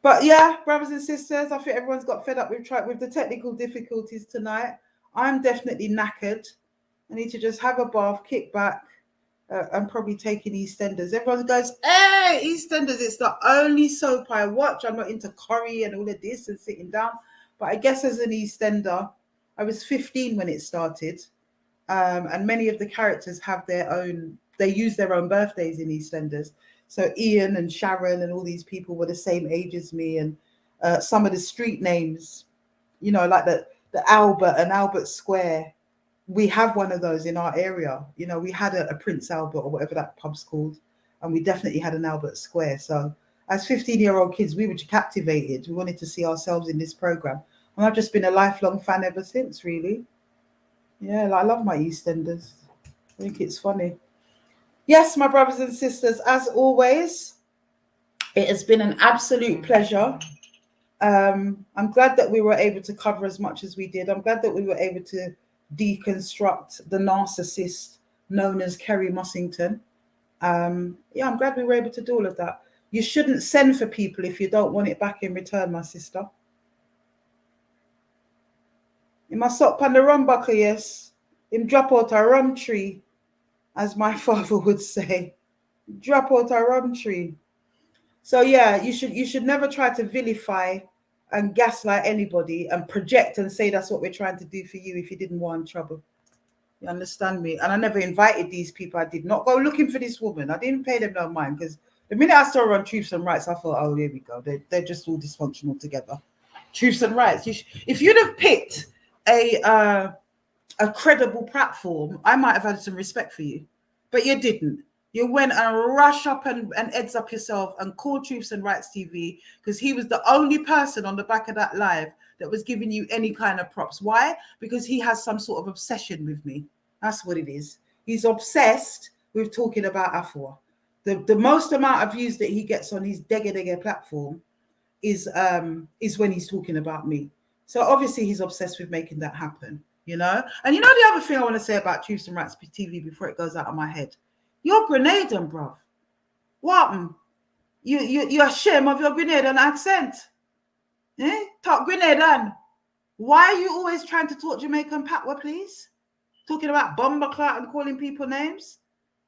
But yeah, brothers and sisters, I think everyone's got fed up with the technical difficulties tonight. I'm definitely knackered. I need to just have a bath, kick back, and probably take in EastEnders. Everyone goes, hey, EastEnders, it's the only soap I watch. I'm not into curry and all of this and sitting down. But I guess as an EastEnder, I was 15 when it started. And many of the characters they use their own birthdays in EastEnders. So Ian and Sharon and all these people were the same age as me. And some of the street names, like the Albert and Albert Square, we have one of those in our area. We had a Prince Albert or whatever that pub's called. And we definitely had an Albert Square. So as 15-year-old kids, we were captivated. We wanted to see ourselves in this program. And I've just been a lifelong fan ever since, really. Yeah, I love my EastEnders. I think it's funny. Yes, my brothers and sisters, as always, it has been an absolute pleasure. I'm glad that we were able to cover as much as we did. I'm glad that we were able to deconstruct the narcissist known as Kerry Mussington. I'm glad we were able to do all of that. You shouldn't send for people if you don't want it back in return, my sister. In my sock pan the rum buckle, yes. Him drop out a rum tree, as my father would say. Drop out a rum tree. So yeah, you should never try to vilify and gaslight anybody and project and say that's what we're trying to do for you if you didn't want trouble. You understand me? And I never invited these people. I did not go looking for this woman. I didn't pay them no mind, because the minute I saw her on Truths and Rights, I thought, oh, here we go. They're just all dysfunctional together. Truths and Rights. If you'd have picked a credible platform, I might have had some respect for you, but you didn't. You went and rush up and heads up yourself and called Truths and Rights TV, because he was the only person on the back of that live that was giving you any kind of props. Why? Because he has some sort of obsession with me. That's what it is. He's obsessed with talking about Afua. The most amount of views that he gets on his Dege platform is when he's talking about me. So obviously he's obsessed with making that happen, you know. And you know the other thing I want to say about Truths and Rights TV before it goes out of my head, you're Grenadian, bruv. What? You're ashamed of your Grenadian accent? Talk Grenadian. Why are you always trying to talk Jamaican patois, please? Talking about bomber clot and calling people names?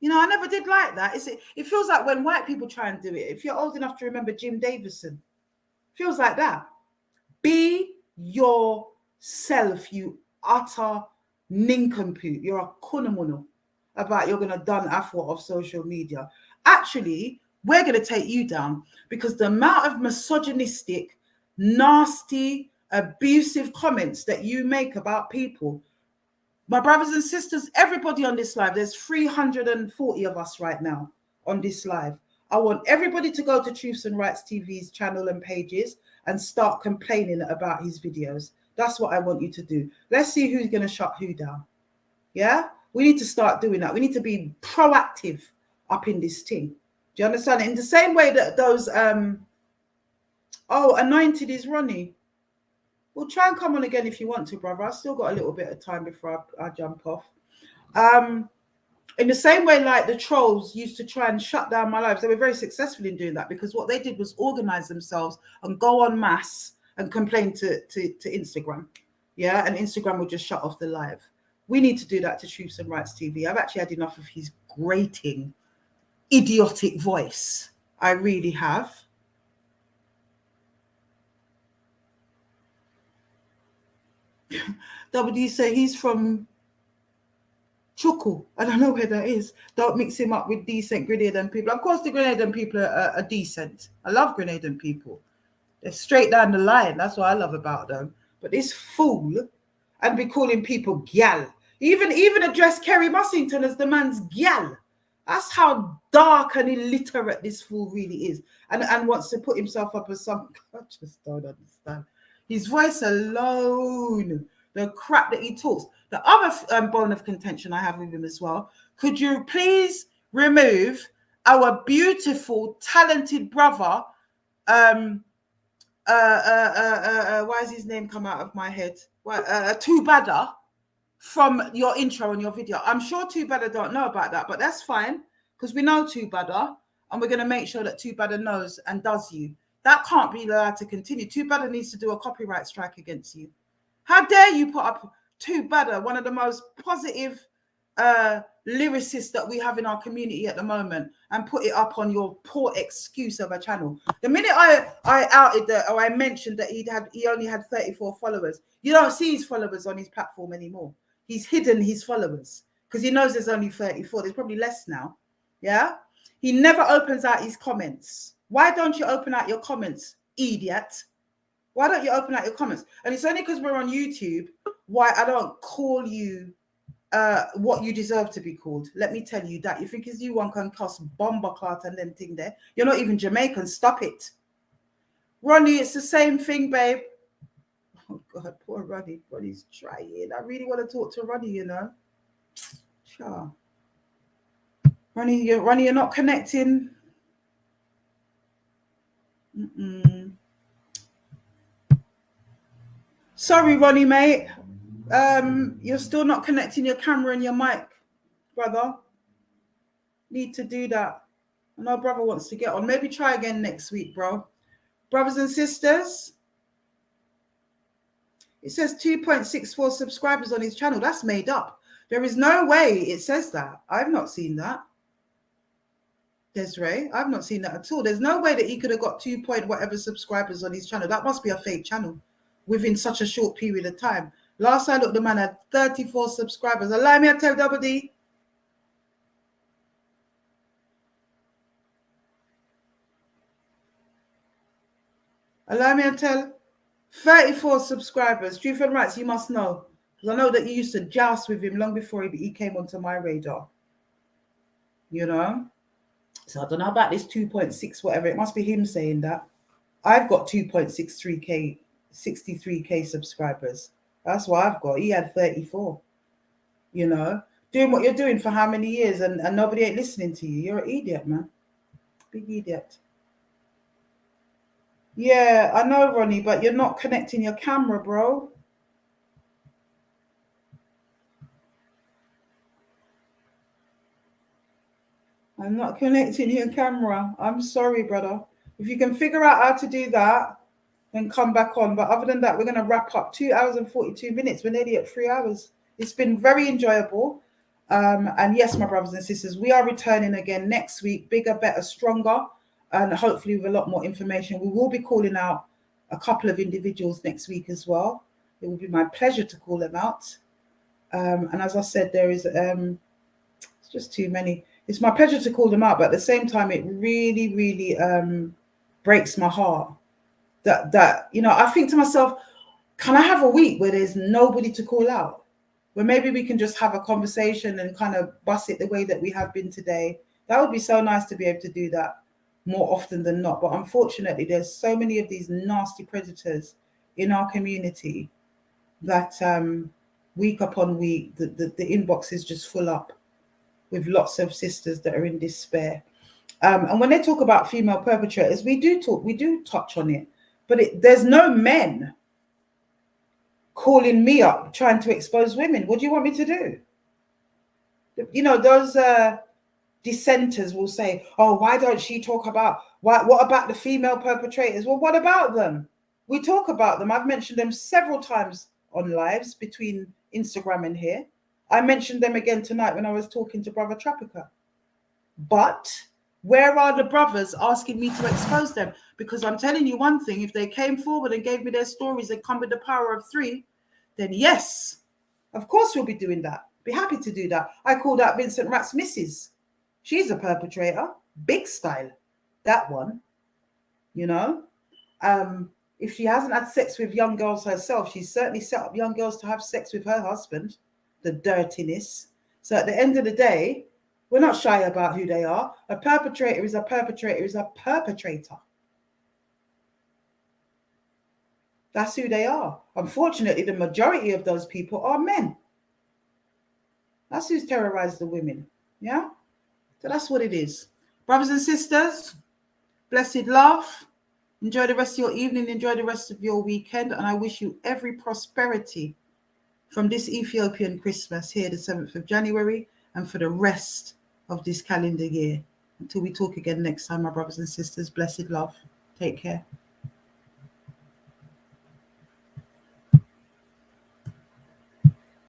You know, I never did like that. It feels like when white people try and do it. If you're old enough to remember Jim Davison, feels like that. Be yourself, you utter nincompoop. You're a kunamuno about you're going to done Afua off social media. Actually, we're going to take you down because the amount of misogynistic, nasty, abusive comments that you make about people, my brothers and sisters, everybody on this live, there's 340 of us right now on this live. I want everybody to go to Truths and Rights TV's channel and pages and start complaining about his videos. That's what I want you to do. Let's see who's going to shut who down. Yeah? We need to start doing that. We need to be proactive up in this thing. Do you understand? In the same way that those, Anointed is Ronnie. Well, try and come on again if you want to, brother. I've still got a little bit of time before I jump off. In the same way, like the trolls used to try and shut down my lives, they were very successful in doing that because what they did was organize themselves and go en masse and complain to Instagram. Yeah, and Instagram would just shut off the live. We need to do that to Truths and Rights TV. I've actually had enough of his grating, idiotic voice. I really have. WD say he's from Chuku. I don't know where that is. Don't mix him up with decent Grenadian people. Of course, the Grenadian people are decent. I love Grenadian people. They're straight down the line. That's what I love about them. But this fool, and be calling people gal. Even address Kerry Mussington as the man's gal. That's how dark and illiterate this fool really is. And wants to put himself up as some... I just don't understand. His voice alone, the crap that he talks. The other bone of contention I have with him as well, could you please remove our beautiful, talented brother, why has his name come out of my head? Too Badder, from your intro and your video. I'm sure Too Badder don't know about that, but that's fine, because we know Too Badder, and we're going to make sure that Too Badder knows and does you. That can't be allowed to continue. Too Badder needs to do a copyright strike against you. How dare you put up Too Badder, one of the most positive lyricists that we have in our community at the moment, and put it up on your poor excuse of a channel. The minute I outed that, or I mentioned that he only had 34 followers, you don't see his followers on his platform anymore. He's hidden his followers because he knows there's only 34. There's probably less now. Yeah? He never opens out his comments. Why don't you open out your comments, idiot? Why don't you open out your comments? And it's only because we're on YouTube why I don't call you what you deserve to be called. Let me tell you that. You think it's you one can cuss bomber clot and them thing there. You're not even Jamaican. Stop it. Ronnie, it's the same thing, babe. Oh, God, poor Ronnie. Ronnie's trying. I really want to talk to Ronnie, you know. Sure. Ronnie, you're not connecting. Sorry, Ronnie, mate. You're still not connecting your camera and your mic, brother. Need to do that. I know brother wants to get on. Maybe try again next week, bro. Brothers and sisters, it says 2.64 subscribers on his channel. That's made up. There is no way it says that. I've not seen that. Desiree, I've not seen that at all. There's no way that he could have got 2 point whatever subscribers on his channel. That must be a fake channel within such a short period of time. Last I looked, the man had 34 subscribers. Allow me to tell Double D. Allow me to tell 34 subscribers. Truth and Rights, you must know. Because I know that you used to joust with him long before he came onto my radar. You know? So I don't know about this 2.6 whatever. It must be him saying that. I've got 2.63k, 63k subscribers. That's what I've got. He had 34. You know? Doing what you're doing for how many years and nobody ain't listening to you. You're an idiot, man. Big idiot. Yeah, I know, Ronnie, but you're not connecting your camera, bro. I'm not connecting your camera. I'm sorry, brother. If you can figure out how to do that, then come back on. But other than that, we're going to wrap up 2 hours and 42 minutes. We're nearly at 3 hours. It's been very enjoyable. And yes, my brothers and sisters, we are returning again next week, bigger, better, stronger, and hopefully with a lot more information. We will be calling out a couple of individuals next week as well. It will be my pleasure to call them out. And as I said, there is it's just too many. It's my pleasure to call them out, but at the same time, it really, really breaks my heart that you know, I think to myself, can I have a week where there's nobody to call out? Where maybe we can just have a conversation and kind of bust it the way that we have been today. That would be so nice to be able to do that more often than not. But unfortunately, there's so many of these nasty predators in our community that week upon week, the inbox is just full up with lots of sisters that are in despair. And when they talk about female perpetrators, we do touch on it, but there's no men calling me up trying to expose women. What do you want me to do? You know, those dissenters will say, oh, why don't she talk about, what about the female perpetrators? Well, what about them? We talk about them. I've mentioned them several times on lives between Instagram and here. I mentioned them again tonight when I was talking to Brother Tropica. But where are the brothers asking me to expose them? Because I'm telling you one thing, if they came forward and gave me their stories and come with the power of 3, then yes, of course we'll be doing that. Be happy to do that. I called out Vincent Rat's missus. She's a perpetrator, big style, that one, you know. If she hasn't had sex with young girls herself, she's certainly set up young girls to have sex with her husband. The dirtiness. So at the end of the day, we're not shy about who they are. A perpetrator is a perpetrator is a perpetrator. That's who they are. Unfortunately, the majority of those people are men. That's who's terrorized the women. Yeah? So that's what it is. Brothers and sisters, blessed love. Enjoy the rest of your evening. Enjoy the rest of your weekend. And I wish you every prosperity from this Ethiopian Christmas here, the 7th of January, and for the rest of this calendar year. Until we talk again next time, my brothers and sisters, blessed love. Take care.